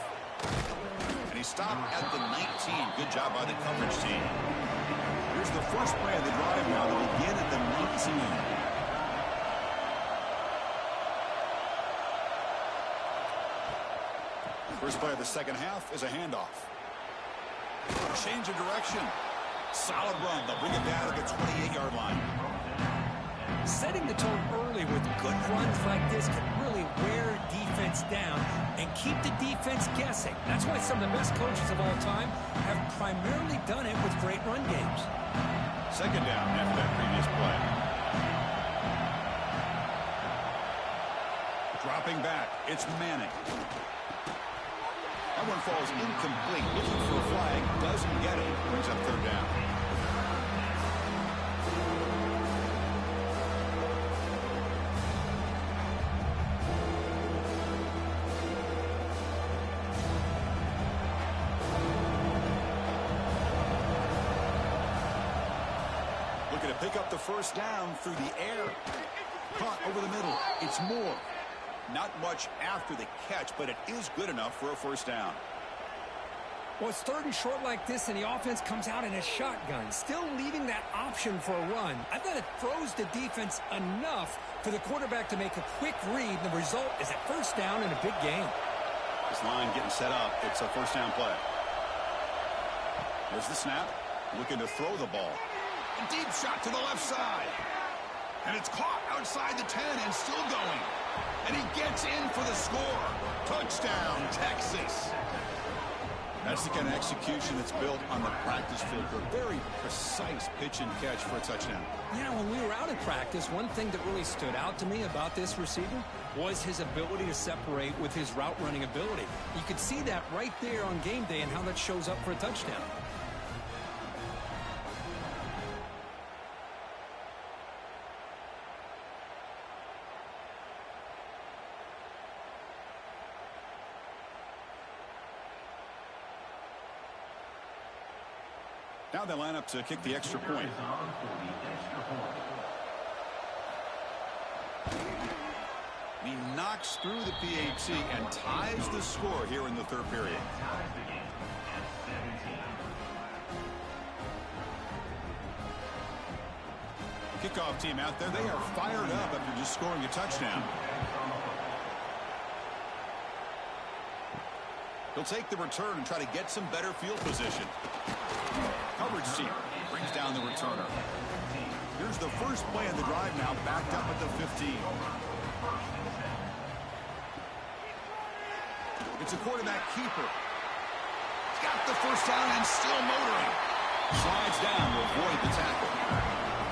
And he stopped at the 19. Good job by the coverage team. Here's the first play of the drive now. They'll begin at the 19. First play of the second half is a handoff. Change of direction. Solid run. They'll bring it down to the 28-yard line. Setting the tone early with good runs like this can really wear defense down and keep the defense guessing. That's why some of the best coaches of all time have primarily done it with great run games. Second down after that previous play. Dropping back. It's Manning. That one falls incomplete. Looking for a flag. Doesn't get it. Brings up third down. Looking to pick up the first down through the air. Caught over the middle. It's Moore. Not much after the catch, but it is good enough for a first down. Well, it's 3rd and short like this, and the offense comes out in a shotgun, still leaving that option for a run. I thought it throws the defense enough for the quarterback to make a quick read. The result is a first down and a big gain. This line getting set up. It's a first down play. There's the snap. Looking to throw the ball. A deep shot to the left side. And it's caught outside the 10 and still going. And he gets in for the score. Touchdown, Texas. That's the kind of execution that's built on the practice field. A very precise pitch and catch for a touchdown. Yeah, when we were out at practice, one thing that really stood out to me about this receiver was his ability to separate with his route running ability. You could see that right there on game day and how that shows up for a touchdown. Now they line up to kick the extra point. He knocks through the PAT and ties the score here in the 3rd period. Kickoff team out there, they are fired up after just scoring a touchdown. He'll take the return and try to get some better field position. Coverage team brings down the returner. Here's the first play of the drive now, backed up at the 15. It's a quarterback keeper. He's got the first down and still motoring. Slides down to avoid the tackle.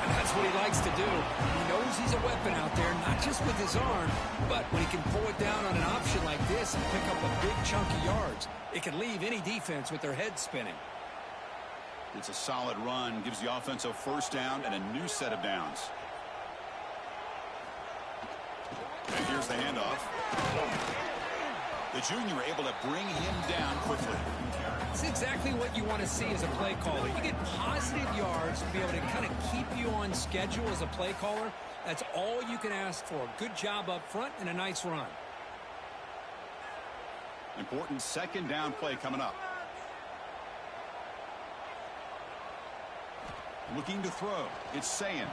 And that's what he likes to do. He knows he's a weapon out there, not just with his arm, but when he can pull it down on an option like this and pick up a big chunk of yards, it can leave any defense with their head spinning. It's a solid run, gives the offense a first down and a new set of downs. And here's the handoff. The junior able to bring him down quickly. It's exactly what you want to see as a play caller. You get positive yards to be able to kind of keep you on schedule as a play caller. That's all you can ask for. Good job up front and a nice run. Important second down play coming up. Looking to throw. It's Sayin.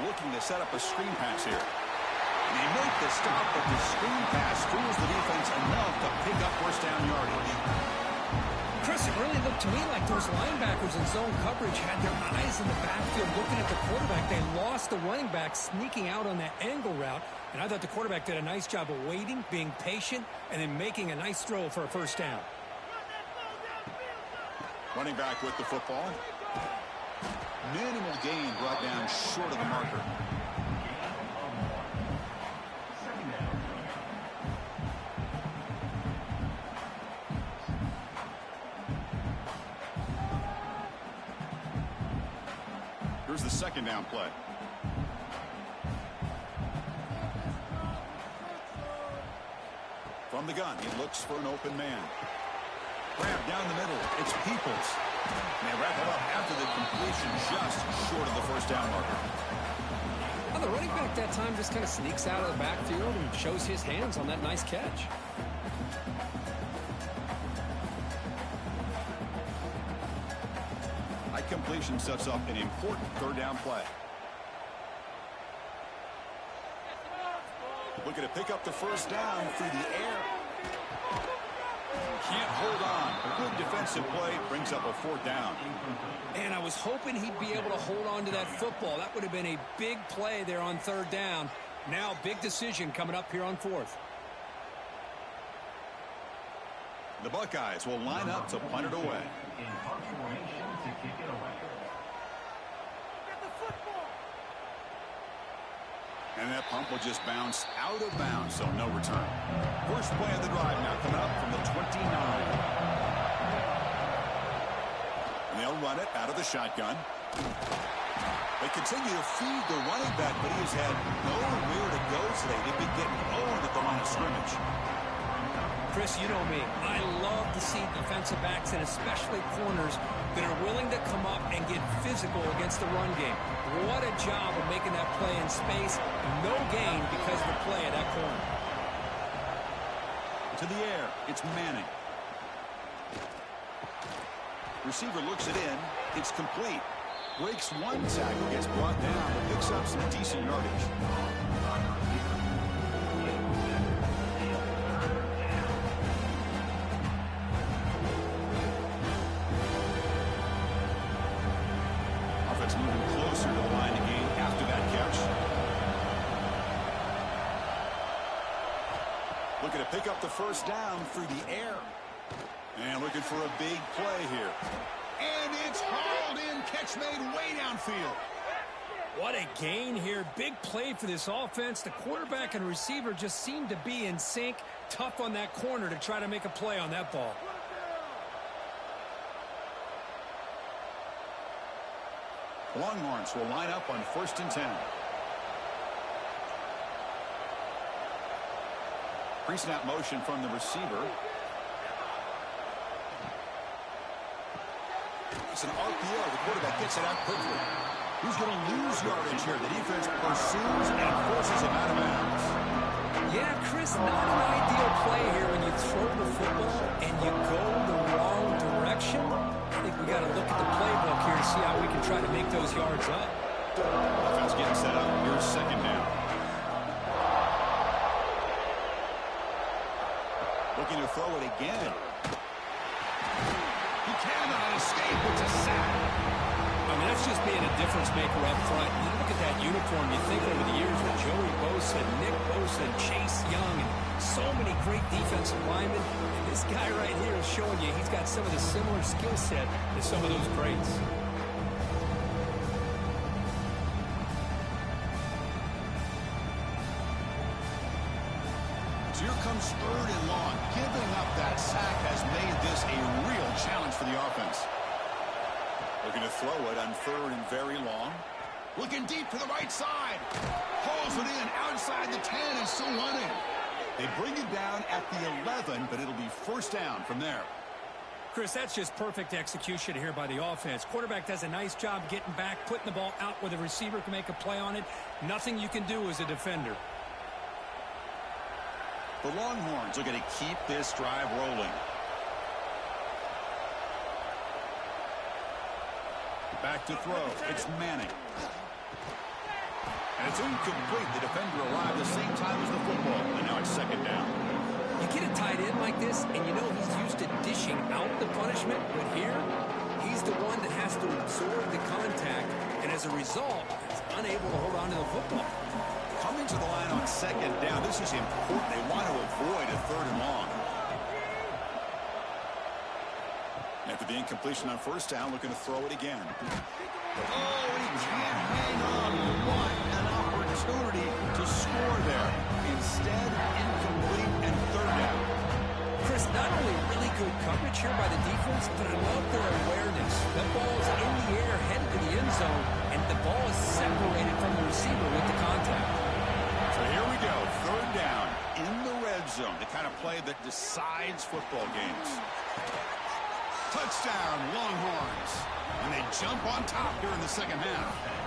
Looking to set up a screen pass here. And they make the stop, but the screen pass fools the defense enough to pick up first down yardage. Chris, it really looked to me like those linebackers in zone coverage had their eyes in the backfield looking at the quarterback. They lost the running back sneaking out on that angle route. And I thought the quarterback did a nice job of waiting, being patient, and then making a nice throw for a first down. Running back with the football. Minimal gain brought down short of the marker. Here's the second down play. From the gun, he looks for an open man. Grab down the middle. It's Peoples. And they wrap it up after the completion just short of the first down marker. Well, the running back that time just kind of sneaks out of the backfield and shows his hands on that nice catch. That completion sets up an important third down play. Looking to pick up the first down through the air. Can't hold on. Good defensive play brings up a fourth down. And I was hoping he'd be able to hold on to that football. That would have been a big play there on third down. Now, big decision coming up here on fourth. The Buckeyes will line up to punt it away. And that punt will just bounce out of bounds, so no return. First play of the drive now coming up from the 29. And they'll run it out of the shotgun. They continue to feed the running back, but he has had nowhere to go today. They've been getting owned at the line of scrimmage. Chris, you know me. I love to see defensive backs and especially corners that are willing to come up and get physical against the run game. What a job of making that play in space. No gain because of the play of that corner. To the air, it's Manning. Receiver looks it in. It's complete. Breaks one tackle, gets brought down, but picks up some decent yardage. Offense moving closer to the line of game after that catch. Looking to pick up the first down through the air. And looking for a big play here. And it's hauled in. Catch made way downfield. What a gain here. Big play for this offense. The quarterback and receiver just seem to be in sync. Tough on that corner to try to make a play on that ball. Longhorns will line up on 1st and 10. Pre-snap motion from the receiver. It's an RPO. The quarterback gets it out quickly. Who's going to lose yardage here? The defense pursues and forces him out of bounds. Yeah, Chris, not an ideal play here when you throw the football and you go the wrong direction. I think we got to look at the playbook here to see how we can try to make those yards up. Offense getting set up. Here's 2nd down. Looking to throw it again. He cannot escape. It's a sack. I mean, that's just being a difference maker up front. You look at that uniform, you think over the years with Joey Bosa, Nick Bosa, and Chase Young, and so many great defensive linemen. And this guy right here is showing you he's got some of the similar skill set to some of those greats. So here comes 3rd and long. Giving up that sack has made this a real challenge for the offense. Looking to throw it on 3rd and very long. Looking deep to the right side. Hauls it in outside the 10 and still running. They bring it down at the 11, but it'll be 1st down from there. Chris, that's just perfect execution here by the offense. Quarterback does a nice job getting back, putting the ball out where the receiver can make a play on it. Nothing you can do as a defender. The Longhorns are going to keep this drive rolling. Back to throw. It's Manning. And it's incomplete. The defender arrived the same time as the football. And now it's 2nd down. You get a tight end like this, and you know he's used to dishing out the punishment. But here, he's the one that has to absorb the contact. And as a result, he's unable to hold on to the football. Coming to the line on 2nd down. This is important. They want to avoid a 3rd and long. After the incompletion on 1st down, looking to throw it again. Oh, he can't hang on. What an opportunity to score there. Instead, incomplete and 3rd down. Chris, not only really good coverage here by the defense, but I love their awareness. The ball's in the air, headed to the end zone, and the ball is separated from the receiver with the contact. So here we go, 3rd down in the red zone, the kind of play that decides football games. Touchdown, Longhorns. And they jump on top here in the 2nd half.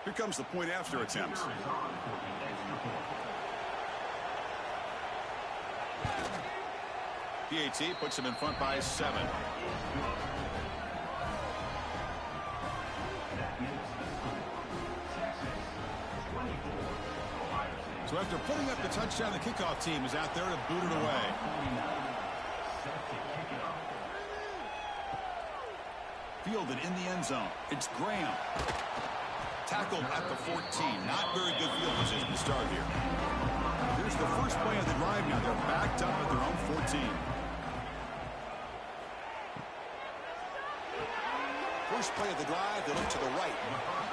Here comes the point after attempt. PAT puts him in front by 7. So after putting up the touchdown, the kickoff team is out there to boot it away. Fielded in the end zone. It's Graham. Tackled at the 14. Not very good field position to start here. Here's the first play of the drive now. They're backed up at their own 14. First play of the drive, they look to the right.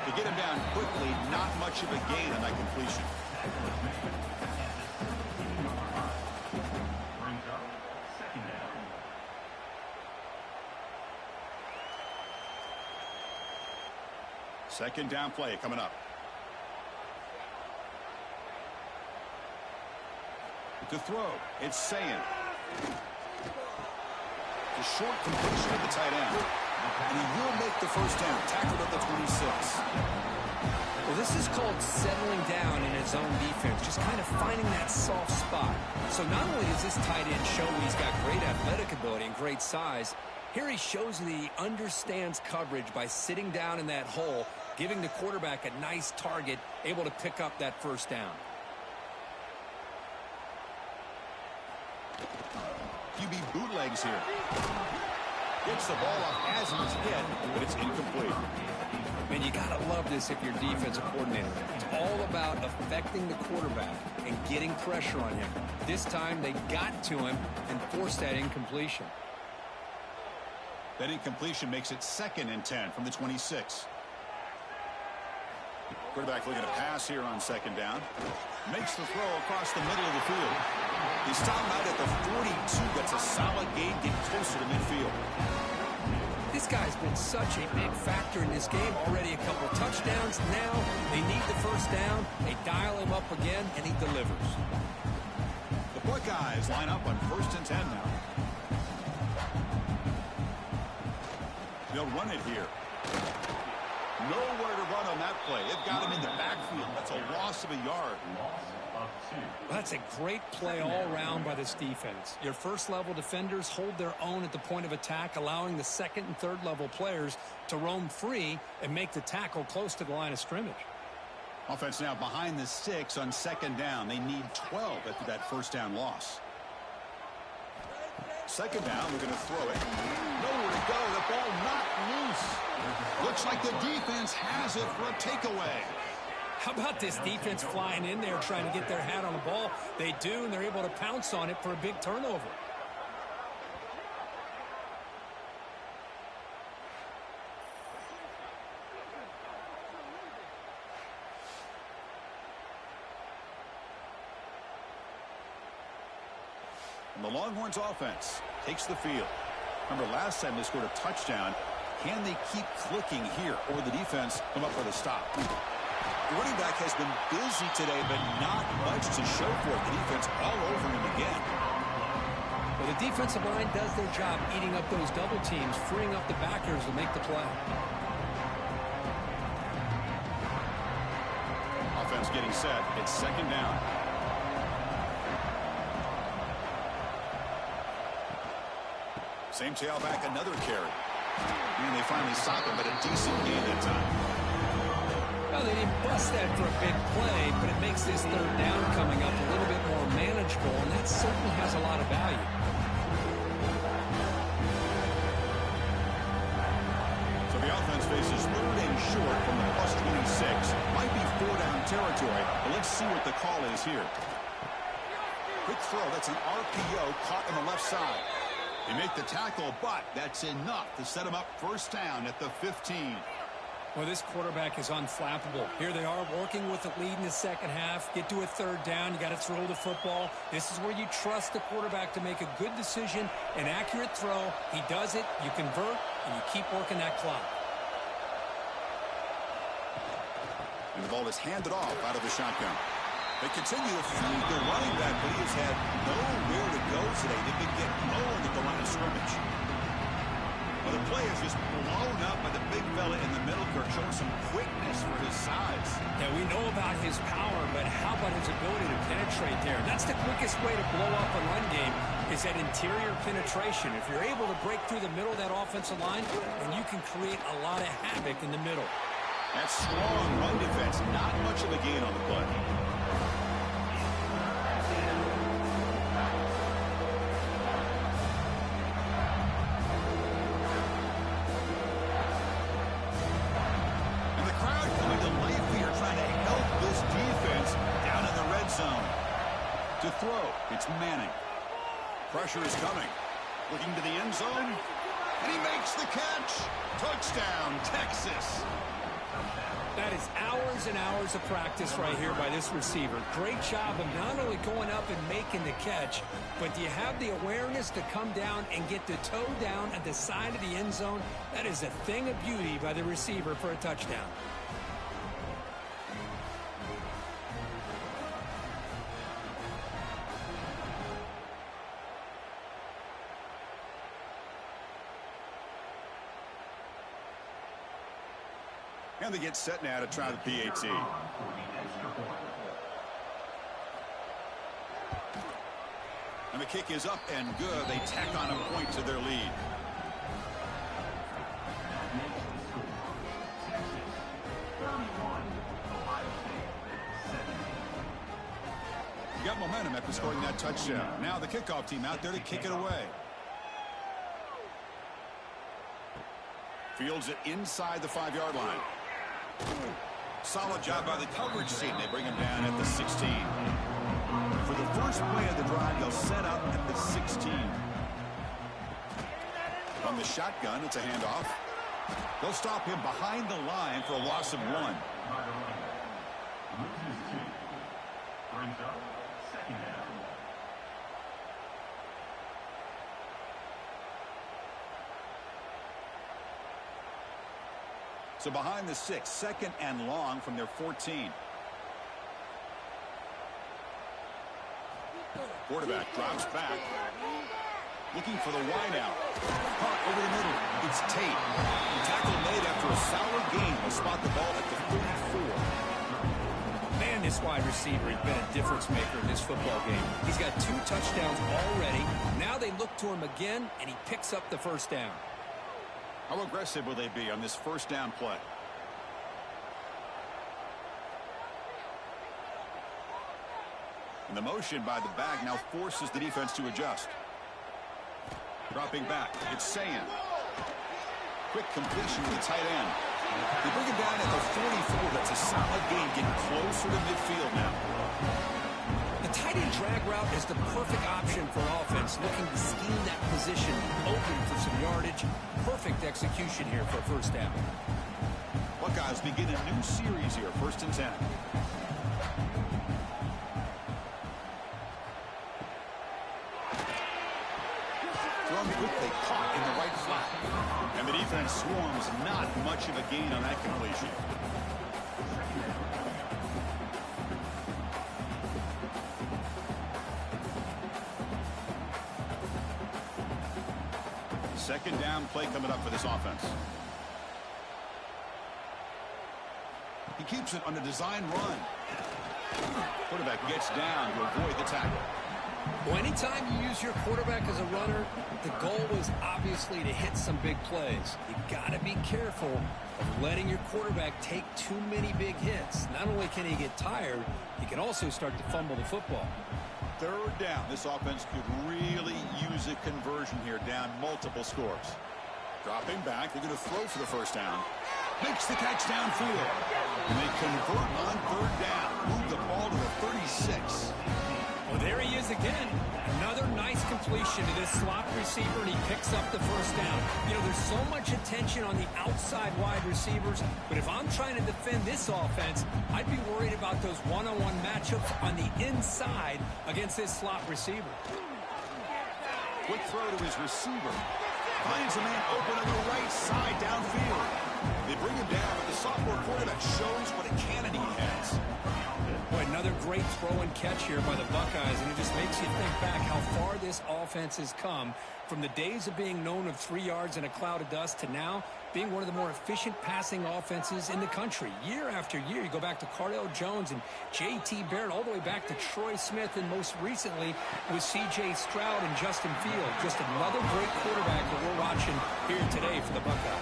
To get him down quickly, not much of a gain on that completion. Second down play coming up. To throw, it's Sayin. The short completion of the tight end. And he will make the first down. Tackled at the 26. Well, this is called settling down in his own defense, just kind of finding that soft spot. So not only does this tight end show he's got great athletic ability and great size, here he shows that he understands coverage by sitting down in that hole, giving the quarterback a nice target, able to pick up that first down. QB bootlegs here. Gets the ball off as it's hit, but it's incomplete. Man, you got to love this if you're defensive coordinator. It's all about affecting the quarterback and getting pressure on him. This time they got to him and forced that incompletion. That incompletion makes it 2nd and 10 from the 26. Quarterback looking to pass here on 2nd down. Makes the throw across the middle of the field. He's stopped out at the 42. That's a solid gain, getting closer to midfield. This guy's been such a big factor in this game. Already a couple touchdowns. Now they need the first down. They dial him up again, and he delivers. The Buckeyes line up on 1st and 10 now. They'll run it here. Nowhere to run on that play. They've got him in the backfield. That's a loss of a yard. That's a great play all around by this defense. Your first-level defenders hold their own at the point of attack, allowing the second and third-level players to roam free and make the tackle close to the line of scrimmage. Offense now behind the 6 on 2nd down. They need 12 after that first down loss. 2nd down, we're going to throw it. Nowhere to go. The ball not loose. Looks like the defense has it for a takeaway. How about this defense flying in there trying to get their hat on the ball? They do, and they're able to pounce on it for a big turnover. And the Longhorns offense takes the field. Remember, last time they scored a touchdown. Can they keep clicking here, or the defense come up with a stop? The running back has been busy today, but not much to show for it. The defense all over him again. Well, the defensive line does their job eating up those double teams, freeing up the backers to make the play. Offense getting set. It's 2nd down. Same tailback, another carry. And they finally stop him, but a decent gain that time. Well, they didn't bust that for a big play, but it makes this third down coming up a little bit more manageable, and that certainly has a lot of value. So the offense faces 3rd and short from the plus 26. Might be 4-down territory, but let's see what the call is here. Quick throw. That's an RPO caught on the left side. They make the tackle, but that's enough to set him up first down at the 15. Well, this quarterback is unflappable. Here they are working with the lead in the second half. Get to a 3rd down. You got to throw the football. This is where you trust the quarterback to make a good decision, an accurate throw. He does it, you convert, and you keep working that clock. And the ball is handed off out of the shotgun. They continue to feed the running back, but he has had nowhere to go today. They've been getting lowered at the line of scrimmage. Well, the play is just blown up by the big fella in the middle, Kirk, showing some quickness for his size. Yeah, we know about his power, but how about his ability to penetrate there? That's the quickest way to blow up a run game, is that interior penetration. If you're able to break through the middle of that offensive line, then you can create a lot of havoc in the middle. That strong run defense, not much of a gain on the play. To throw, it's Manning. Pressure is coming. Looking to the end zone, and he makes the catch. Touchdown, Texas. That is hours and hours of practice right here by this receiver. Great job of not only going up and making the catch, but do you have the awareness to come down and get the toe down at the side of the end zone? That is a thing of beauty by the receiver for a touchdown. And they get set now to try the PAT. And the kick is up and good. They tack on a point to their lead. Got momentum after scoring that touchdown. Now the kickoff team out there to kick it away. Fields it inside the 5-yard line. Solid job by the coverage team. They bring him down at the 16. For the first play of the drive, they'll set up at the 16. From the shotgun, it's a handoff. They'll stop him behind the line for a loss of 1. Brings up second down. So behind the 6, second and long from their 14. Quarterback drops back. Looking for the wide out. Caught over the middle. It's Tate. The tackle made after a solid gain. Will spot the ball at the 34. Man, this wide receiver has been a difference maker in this football game. He's got 2 touchdowns already. Now they look to him again, and he picks up the first down. How aggressive will they be on this first down play? And the motion by the back now forces the defense to adjust. Dropping back, it's Sayan. Quick completion to the tight end. They bring him down at the 44. That's a solid gain, getting closer to midfield now. The tight end drag route is the perfect option for offense, looking to scheme that position open for some yardage. Perfect execution here for a first down. Buckeyes begin a new series here, 1st and 10. Thrown quickly, caught in the right flat. And the defense swarms, not much of a gain on that completion. Second down play coming up for this offense. He keeps it on a design run. Quarterback gets down to avoid the tackle. Well, anytime you use your quarterback as a runner, the goal is obviously to hit some big plays. You got to be careful of letting your quarterback take too many big hits. Not only can he get tired, he can also start to fumble the football. Third down. This offense could really use a conversion here, down multiple scores. Dropping back, they're going to throw for the first down. Makes the catch downfield. And they convert on third down. Move the ball to the 36. Well, there he is again. Another nice completion to this slot receiver, and he picks up the first down. You know, there's so much attention on the outside wide receivers, but if I'm trying to defend this offense, I'd be worried about those one-on-one matchups on the inside against this slot receiver. Quick throw to his receiver. Finds a man open on the right side downfield. They bring him down, but the sophomore quarterback shows what a cannon he has. Boy, another great throw and catch here by the Buckeyes, and it just makes you think back how far this offense has come from the days of being known of 3 yards in a cloud of dust to now being one of the more efficient passing offenses in the country. Year after year, you go back to Cardell Jones and J.T. Barrett, all the way back to Troy Smith, and most recently with C.J. Stroud and Justin Field. Just another great quarterback that we're watching here today for the Buckeyes.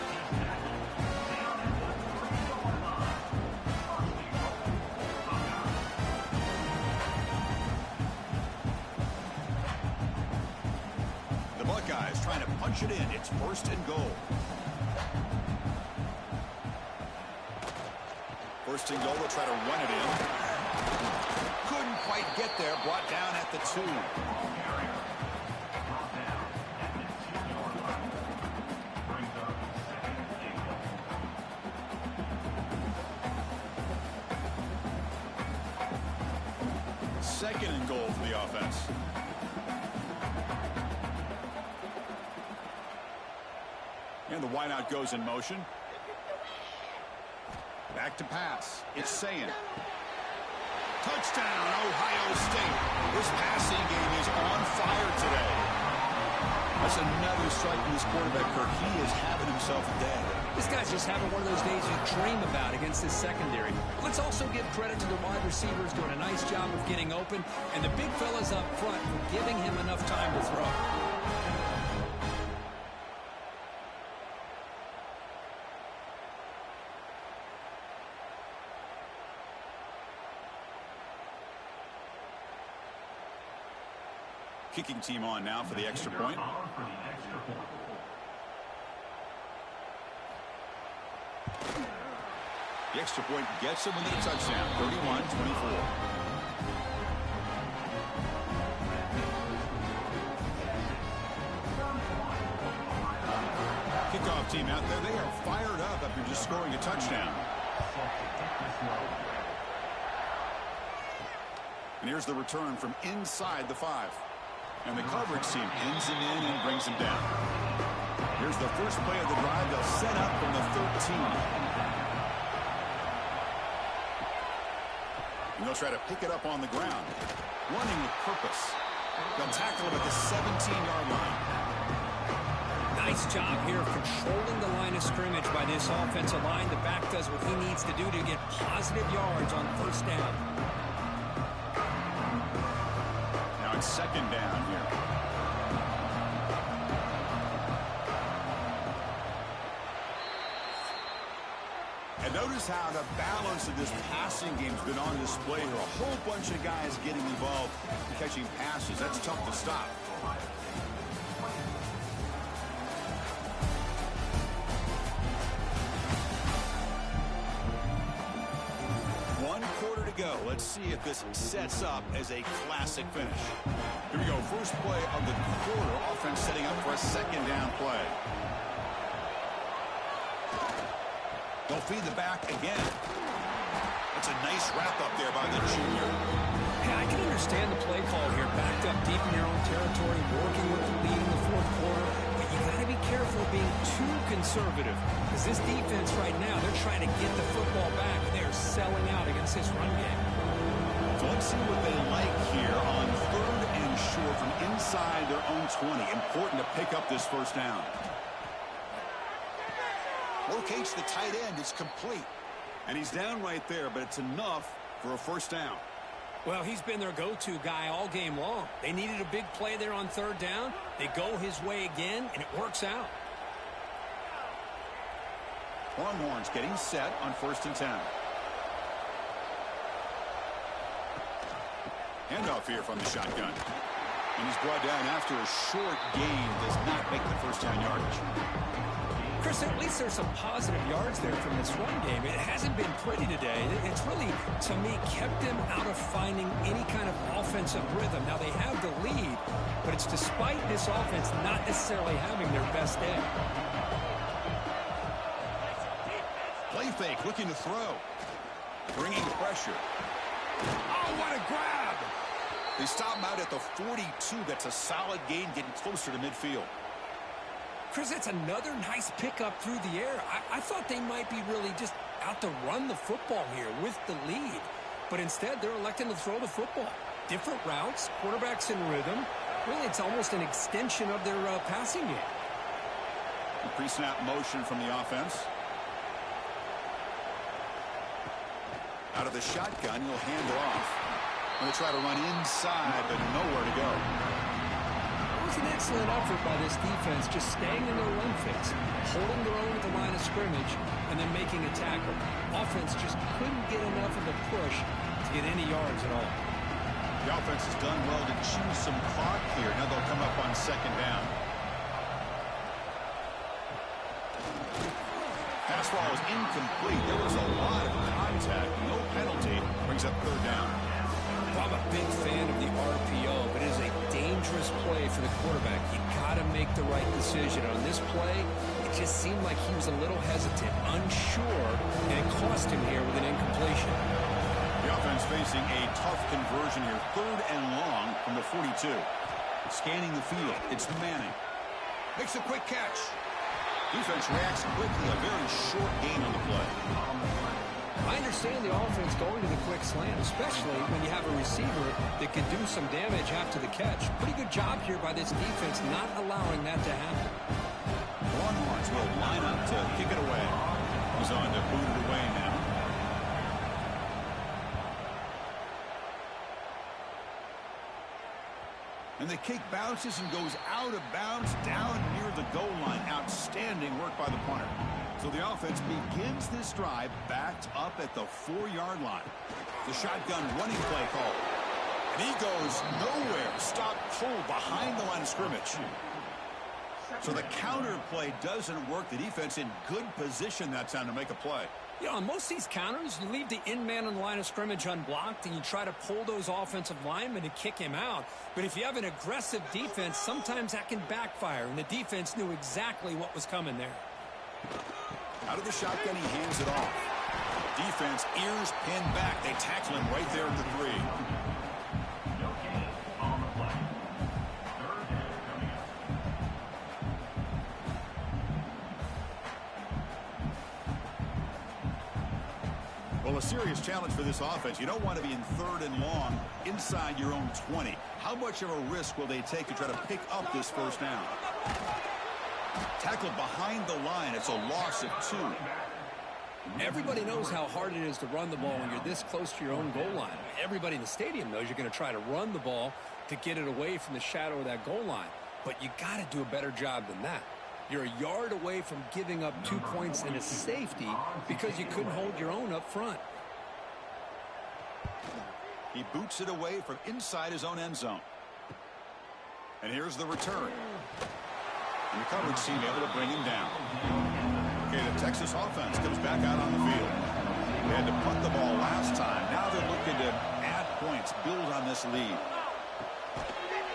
Buckeyes trying to punch it in. It's 1st and goal. 1st and goal. They'll try to run it in. Couldn't quite get there. Brought down at the 2. Second and goal for the offense. And the wideout goes in motion. Back to pass. It's Sayan. Touchdown, Ohio State. This passing game is on fire today. That's another strike from this quarterback, Kirk. He is having himself a day. This guy's just having one of those days you dream about against this secondary. Let's also give credit to the wide receivers doing a nice job of getting open, and the big fellas up front for giving him enough time to throw. Kicking team on now for the extra point. The extra point gets him with a touchdown, 31-24. Kickoff team out there, they are fired up after just scoring a touchdown. And here's the return from inside the 5. And the coverage team ends him in and brings him down. Here's the first play of the drive. They'll set up from the 13. And they'll try to pick it up on the ground. Running with purpose. They'll tackle him at the 17-yard line. Nice job here of controlling the line of scrimmage by this offensive line. The back does what he needs to do to get positive yards on first down. Now it's second down here. And notice how the balance of this passing game's been on display here. A whole bunch of guys getting involved in catching passes. That's tough to stop. Go. Let's see if this sets up as a classic finish. Here we go. First play of the quarter. Offense setting up for a second down play. They'll feed the back again. That's a nice wrap up there by the junior. Yeah, I can understand the play call here. Backed up deep in your own territory, working with the lead in the fourth quarter. But you got to be careful of being too conservative. Because this defense right now, they're trying to get the football back. They're selling out against this run game. So let's see what they like here on 3rd and short from inside their own 20. Important to pick up this first down. Locates the tight end. It's complete. And he's down right there, but it's enough for a first down. Well, he's been their go-to guy all game long. They needed a big play there on 3rd down. They go his way again, and it works out. Longhorns getting set on 1st and 10. Handoff here from the shotgun. And he's brought down after a short gain. Does not make the first down yardage. Chris, at least there's some positive yards there from this run game. It hasn't been pretty today. It's really, to me, kept them out of finding any kind of offensive rhythm. Now, they have the lead, but it's despite this offense not necessarily having their best day. Play fake, looking to throw. Bringing pressure. Oh, what a grab! They stop him out at the 42. That's a solid gain, getting closer to midfield. Chris, that's another nice pickup through the air. I thought they might be really just out to run the football here with the lead. But instead, they're electing to throw the football. Different routes, quarterbacks in rhythm. Really, it's almost an extension of their passing game. Pre-snap motion from the offense. Out of the shotgun, he'll hand it off. Going to try to run inside, but nowhere to go. It was an excellent effort by this defense, just staying in their run fits, holding their own at the line of scrimmage, and then making a tackle. Offense just couldn't get enough of a push to get any yards at all. The offense has done well to chew some clock here. Now they'll come up on 2nd down. Pass ball is incomplete. There was a lot of contact. No penalty. Brings up 3rd down. Well, I'm a big fan of the RPO, but it is a dangerous play for the quarterback. You got to make the right decision. On this play, it just seemed like he was a little hesitant, unsure, and it cost him here with an incompletion. The offense facing a tough conversion here. 3rd and long from the 42. Scanning the field. It's Manning. Makes a quick catch. Defense reacts quickly. A very short gain on the play. I understand the offense going to the quick slant, especially when you have a receiver that can do some damage after the catch. Pretty good job here by this defense not allowing that to happen. Longhorns will line up to to kick it away. He's on to boot it away now. And the kick bounces and goes out of bounds down near the goal line. Outstanding work by the punter. So the offense begins this drive backed up at the 4-yard line. The shotgun running play call. And he goes nowhere. Stop pull behind the line of scrimmage. So the counter play doesn't work. The defense in good position that time to make a play. You know, on most of these counters, you leave the in man on the line of scrimmage unblocked, and you try to pull those offensive linemen to kick him out. But if you have an aggressive defense, sometimes that can backfire, and the defense knew exactly what was coming there. Out of the shotgun, he hands it off. Defense, ears pinned back. They tackle him right there at the 3. No gain on the play. Third down coming up. Well, a serious challenge for this offense. You don't want to be in 3rd and long inside your own 20. How much of a risk will they take to try to pick up this first down? Tackled behind the line. It's a loss of 2. Everybody knows how hard it is to run the ball when you're this close to your own goal line. Everybody in the stadium knows you're going to try to run the ball to get it away from the shadow of that goal line. But you got to do a better job than that. You're a yard away from giving up 2 points and a safety because you couldn't hold your own up front. He boots it away from inside his own end zone. And here's the return. And the coverage team able to bring him down. Okay, the Texas offense comes back out on the field. They had to punt the ball last time. Now they're looking to add points, build on this lead.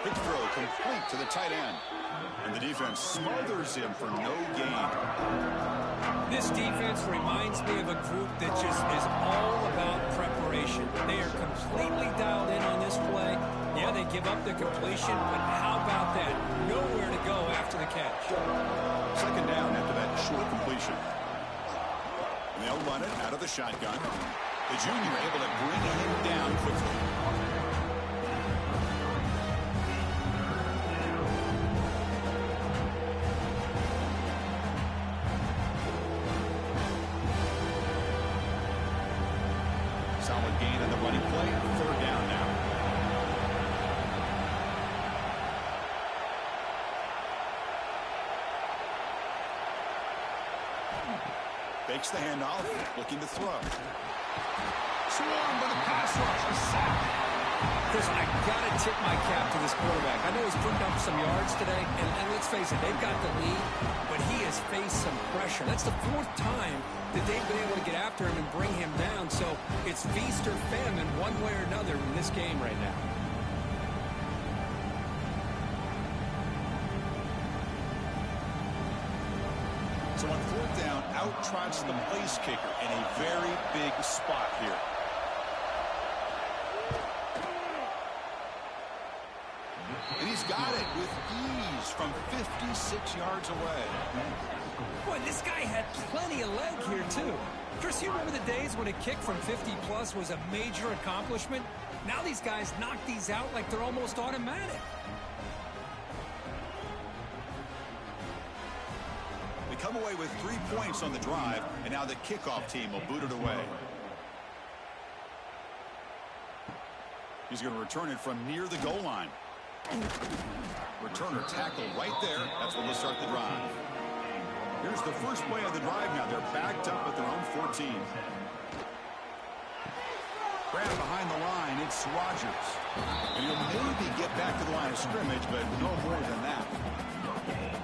Quick throw complete to the tight end. And the defense smothers him for no gain. This defense reminds me of a group that just is all about preparation. They are completely dialed in on this play. Yeah, they give up the completion, but how about that? Nowhere to go after the catch. Second down after that short completion. And they'll run it out of the shotgun. The junior able to bring him down quickly. Solid gain on the running play. 3rd down now. Fakes the handoff, looking to throw. Swarmed by the pass rush. A sack. Chris, I got to tip my cap to this quarterback. I know he's putting up some yards today, and let's face it, they've got the lead, but he has faced some pressure. That's the 4th time that they've been able to get after him and bring him down. So it's feast or famine one way or another in this game right now. So on 4th down, out trots the place kicker in a very big spot here. And he's got it with ease from 56 yards away. Boy, this guy had plenty of leg here, too. Chris, you remember the days when a kick from 50-plus was a major accomplishment? Now these guys knock these out like they're almost automatic. They come away with 3 points on the drive, and now the kickoff team will boot it away. He's going to return it from near the goal line. Returner tackled right there. That's when they'll start the drive. Here's the first play of the drive now. They're backed up at their own 14. Grab behind the line. It's Rodgers. And he'll maybe get back to the line of scrimmage, but no more than that.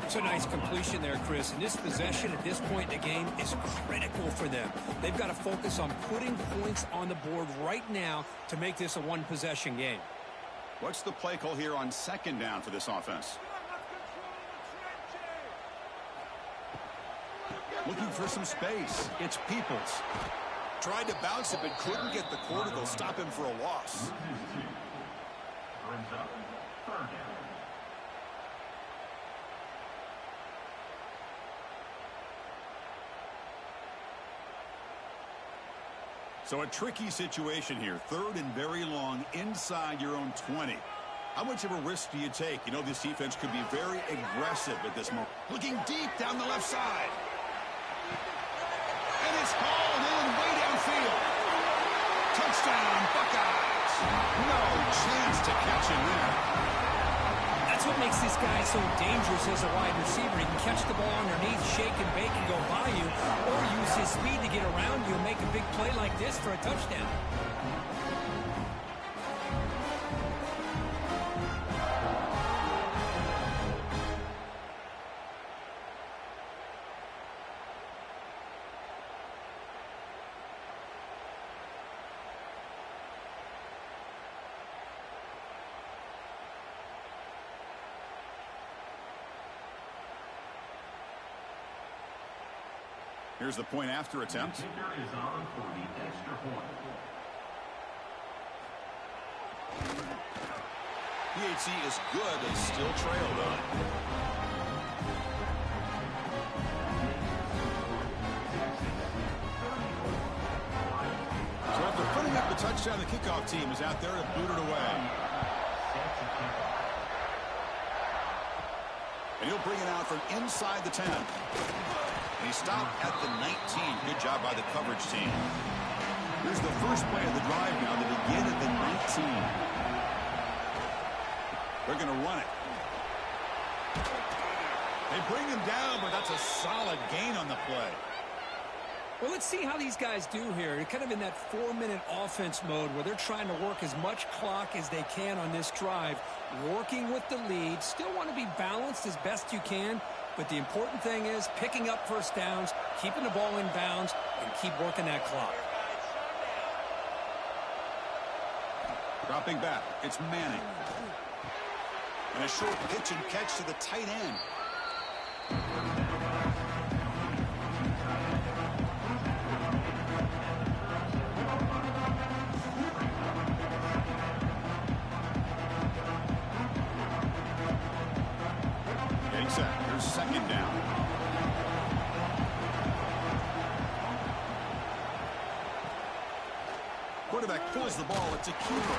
It's a nice completion there, Chris. And this possession at this point in the game is critical for them. They've got to focus on putting points on the board right now to make this a one-possession game. What's the play call here on 2nd down for this offense? Looking for some space. It's Peoples. Tried to bounce it, but couldn't get the quarter. They'll stop him for a loss. Brings up 3rd down. So a tricky situation here. 3rd and very long inside your own 20. How much of a risk do you take? You know, this defense could be very aggressive at this moment. Looking deep down the left side. And it's hauled in way downfield. Touchdown, Buckeyes. No chance to catch him there. That's what makes this guy so dangerous as a wide receiver. He can catch the ball underneath, shake and bake and go by you, or use his speed to get around you and make a big play like this for a touchdown. Here's the point after attempt. Kicker is on for the extra point. PHC is good, they still trail though. So after putting up the touchdown, the kickoff team is out there to boot it away. And he'll bring it out from inside the 10. And he stopped at the 19. Good job by the coverage team. Here's the first play of the drive now. They begin at the 19. They're going to run it. They bring him down, but that's a solid gain on the play. Well, let's see how these guys do here. They're kind of in that 4-minute offense mode where they're trying to work as much clock as they can on this drive, working with the lead. Still want to be balanced as best you can, but the important thing is picking up first downs, keeping the ball in bounds, and keep working that clock. Dropping back, it's Manning. And a short pitch and catch to the tight end. Getting set. Here's second down. Quarterback pulls the ball. It's a keeper.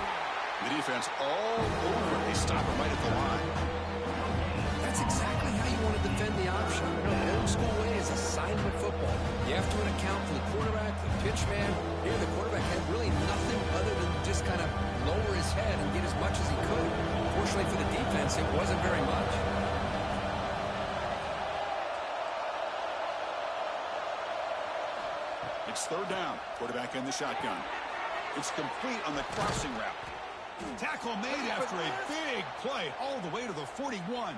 The defense all over. They stop it right at the line. That's exactly how you want to defend the option. You know, the old school way is assignment football. You have to account for the quarterback, the pitch man. Here, the quarterback had really nothing other than just kind of lower his head and get as much as he could. Fortunately for the defense, it wasn't very much. It's third down. Quarterback in the shotgun. It's complete on the crossing route. Tackle made after a big play all the way to the 41.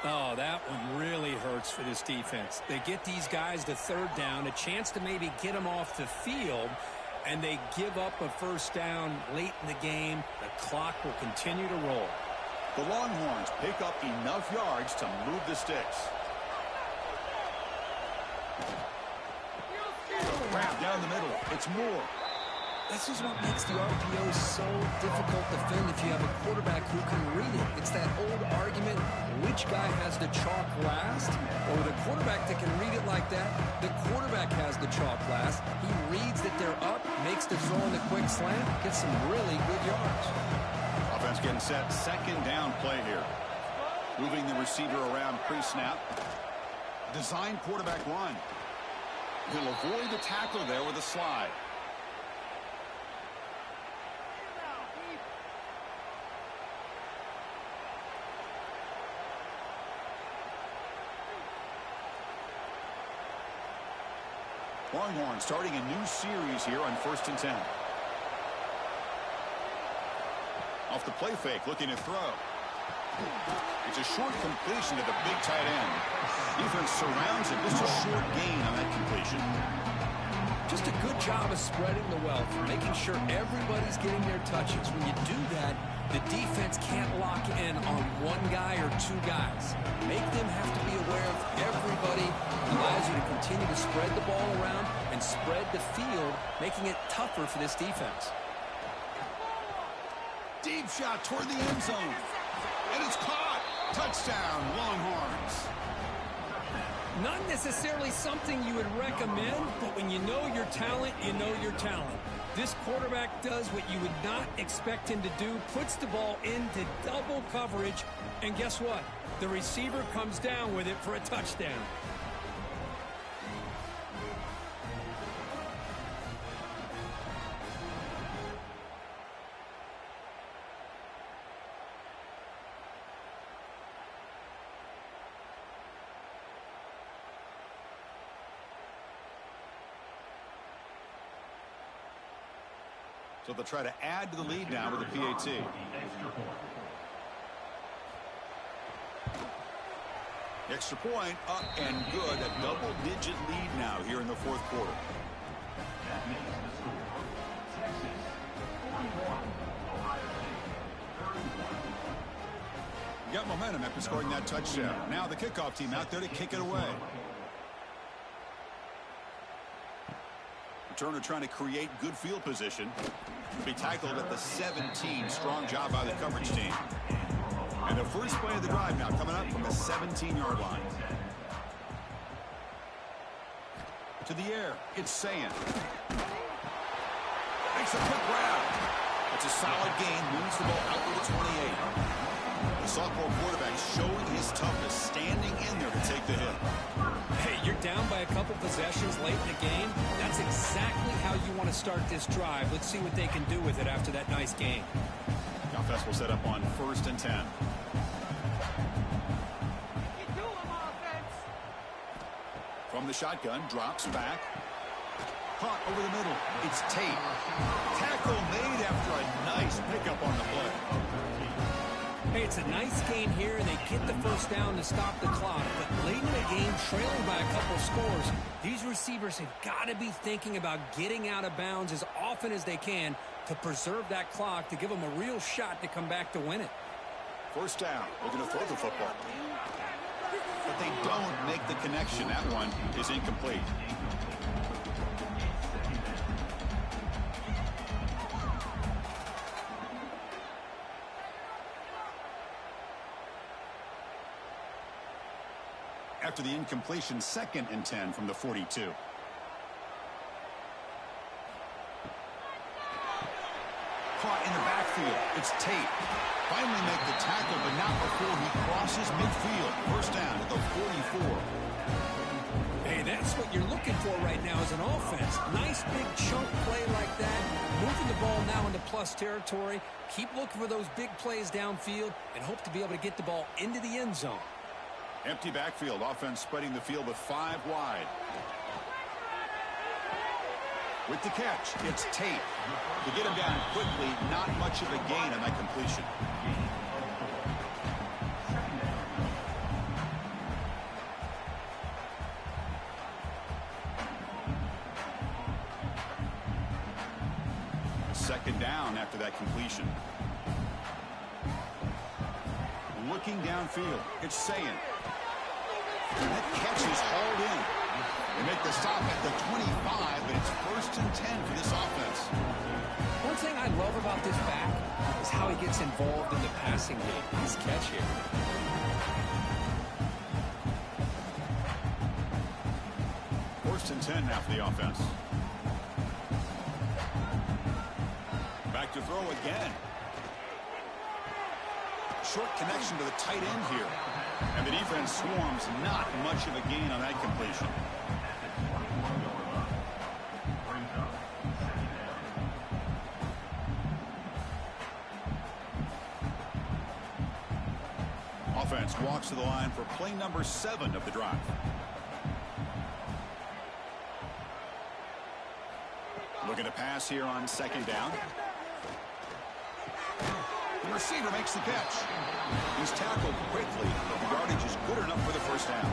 Oh, that one really hurts for this defense. They get these guys to third down, a chance to maybe get them off the field, and they give up a first down late in the game. The clock will continue to roll. The Longhorns pick up enough yards to move the sticks. Wrap down the middle. It's Moore. This is what makes the RPO so difficult to defend if you have a quarterback who can read it. It's that old argument, which guy has the chalk last? Or the quarterback that can read it like that, the quarterback has the chalk last. He reads that they're up, makes the throw in the quick slant, gets some really good yards. Offense getting set. Second down play here. Moving the receiver around pre-snap. Design quarterback run. He'll avoid the tackle there with a slide. Longhorns starting a new series here on 1st and 10. Off the play fake, looking to throw. It's a short completion to the big tight end. Defense surrounds him. Just a short gain on that completion. Just a good job of spreading the wealth, making sure everybody's getting their touches. When you do that, the defense can't lock in on one guy or two guys. Make them have to be aware of everybody. Allows you to continue to spread the ball around and spread the field, making it tougher for this defense. Deep shot toward the end zone. And it's caught. Touchdown, Longhorns. Not necessarily something you would recommend, but when you know your talent, you know your talent. This quarterback does what you would not expect him to do, puts the ball into double coverage, and guess what? The receiver comes down with it for a touchdown. So they'll try to add to the lead now with the PAT. Extra point up and good. A double-digit lead now here in the fourth quarter. That makes the score Texas 41, Ohio State 31. Got momentum after scoring that touchdown. Now the kickoff team out there to kick it away. Returner trying to create good field position. Be tackled at the 17. Strong job by the coverage team. And the first play of the drive now coming up from the 17-yard line. To the air, it's Sayin. Makes a quick grab. It's a solid gain, moves the ball out to the 28. The sophomore quarterback showing his toughness, standing in there to take the hit. Hey, you're down by a couple possessions late in the game. That's exactly how you want to start this drive. Let's see what they can do with it after that nice game. Offense will set up on 1st and 10. From the shotgun, drops back. Caught over the middle. It's Tate. Tackle made after a nice pickup on the play. Hey, it's a nice gain here, and they get the first down to stop the clock. But late in the game, trailing by a couple scores, these receivers have got to be thinking about getting out of bounds as often as they can to preserve that clock, to give them a real shot to come back to win it. First down. Looking to throw the football. But they don't make the connection. That one is incomplete. After the incompletion, 2nd and 10 from the 42. Caught in the backfield. It's Tate. Finally make the tackle, but not before he crosses midfield. First down at the 44. Hey, that's what you're looking for right now as an offense. Nice big chunk play like that. Moving the ball now into plus territory. Keep looking for those big plays downfield and hope to be able to get the ball into the end zone. Empty backfield. Offense spreading the field with 5 wide. With the catch, it's Tate. To get him down quickly, not much of a gain on that completion. Second down after that completion. Looking downfield, it's Sayin. And that catch is hauled in. They make the stop at the 25, but it's 1st and 10 for this offense. One thing I love about this back is how he gets involved in the passing game. Nice catch here. First and 10 now for the offense. Back to throw again. Short connection to the tight end here. And the defense swarms, not much of a gain on that completion. Offense walks to the line for play number 7 of the drive. Looking to pass here on 2nd down. The receiver makes the catch. He's tackled quickly, but the yardage is good enough for the first down.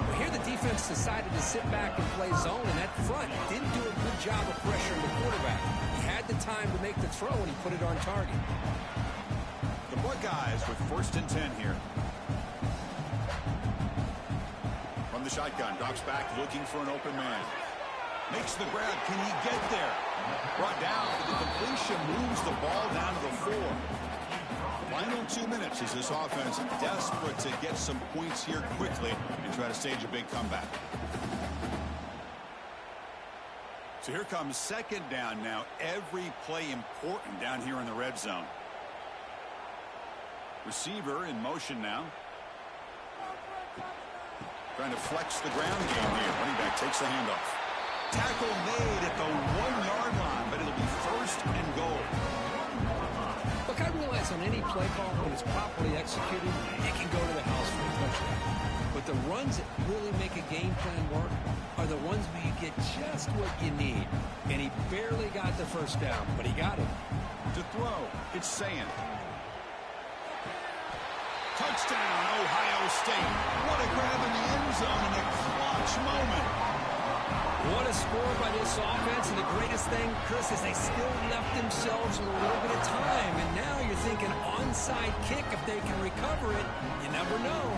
Well, here the defense decided to sit back and play zone, and that front didn't do a good job of pressuring the quarterback. He had the time to make the throw, and he put it on target. The Buckeyes with 1st and 10 here. From the shotgun, drops back looking for an open man. Makes the grab. Can he get there? Brought down for the completion. Moves the ball down to the 4. Final 2 minutes as this offense desperate to get some points here quickly and try to stage a big comeback. So here comes 2nd down now. Every play important down here in the red zone. Receiver in motion now. Trying to flex the ground game here. Running back takes the handoff. Tackle made at the 1-yard line, but it'll be 1st and goal. Look, I realize on any play call, when it's properly executed, it can go to the house for a touchdown. But the runs that really make a game plan work, are the ones where you get just what you need. And he barely got the first down, but he got it. To throw, it's Sand. Touchdown, Ohio State. What a grab in the end zone in a clutch moment. What a score by this offense, and the greatest thing, Chris, is they still left themselves a little bit of time. And now you're thinking onside kick, if they can recover it, you never know.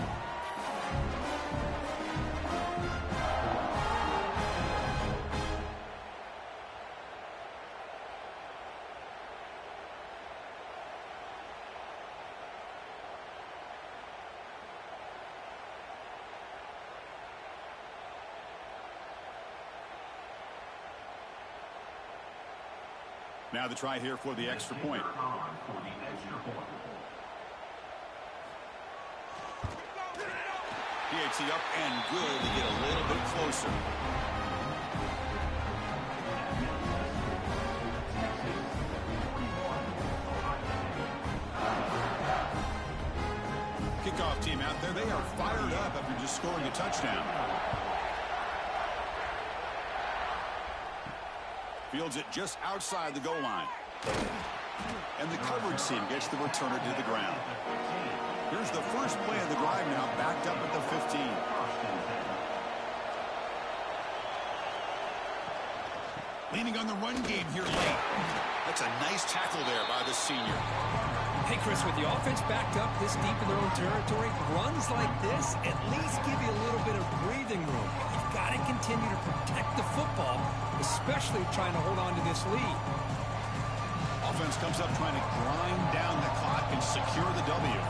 Now the try here for the extra point. PAT up and good to get a little bit closer. Kickoff team out there. They are fired up after just scoring a touchdown. Fields it just outside the goal line. And the coverage team gets the returner to the ground. Here's the first play of the drive now, backed up at the 15. Leaning on the run game here late. That's a nice tackle there by the senior. Hey, Chris, with the offense backed up this deep in their own territory, runs like this at least give you a little bit of breathing room. You've got to continue to protect the football, especially trying to hold on to this lead. Offense comes up trying to grind down the clock and secure the W.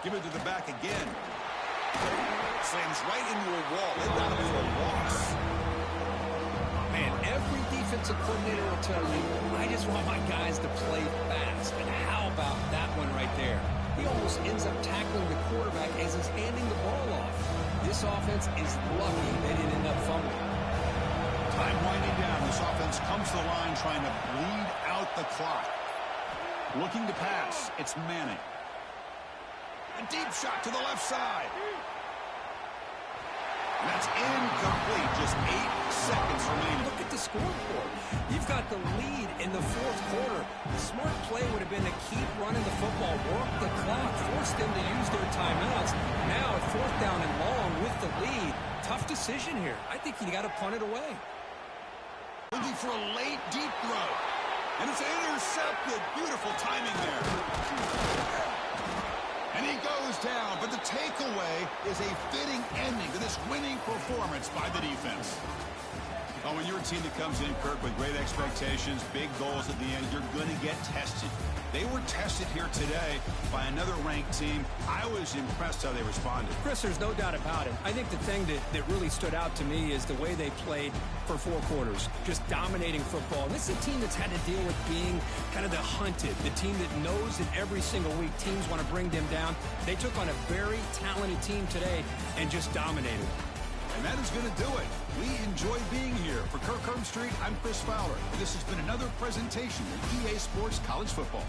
Give it to the back again. Slams right into a wall. They got him for a loss. Man, every defensive coordinator will tell you, I just want my guys to play fast. And how about that one right there? He almost ends up tackling the quarterback as he's handing the ball off. This offense is lucky they didn't end up fumbling. Time winding down. This offense comes to the line trying to bleed out the clock. Looking to pass. It's Manning. A deep shot to the left side. And that's incomplete. Just 8 seconds remaining. Look at the scoreboard. You've got the lead in the fourth quarter. The smart play would have been to keep running the football, work the clock, force them to use their timeouts. Now at fourth down and long with the lead. Tough decision here. I think you got to punt it away. Looking for a late deep throw. And it's intercepted. Beautiful timing there. And he goes down, but the takeaway is a fitting ending to this winning performance by the defense. Oh, when you're a team that comes in, Kirk, with great expectations, big goals at the end, you're going to get tested. They were tested here today by another ranked team. I was impressed how they responded. Chris, there's no doubt about it. I think the thing that really stood out to me is the way they played for 4 quarters, just dominating football. This is a team that's had to deal with being kind of the hunted, the team that knows that every single week teams want to bring them down. They took on a very talented team today and just dominated. And that is going to do it. We enjoy being here. For Kirk Street, I'm Chris Fowler. This has been another presentation of EA Sports College Football.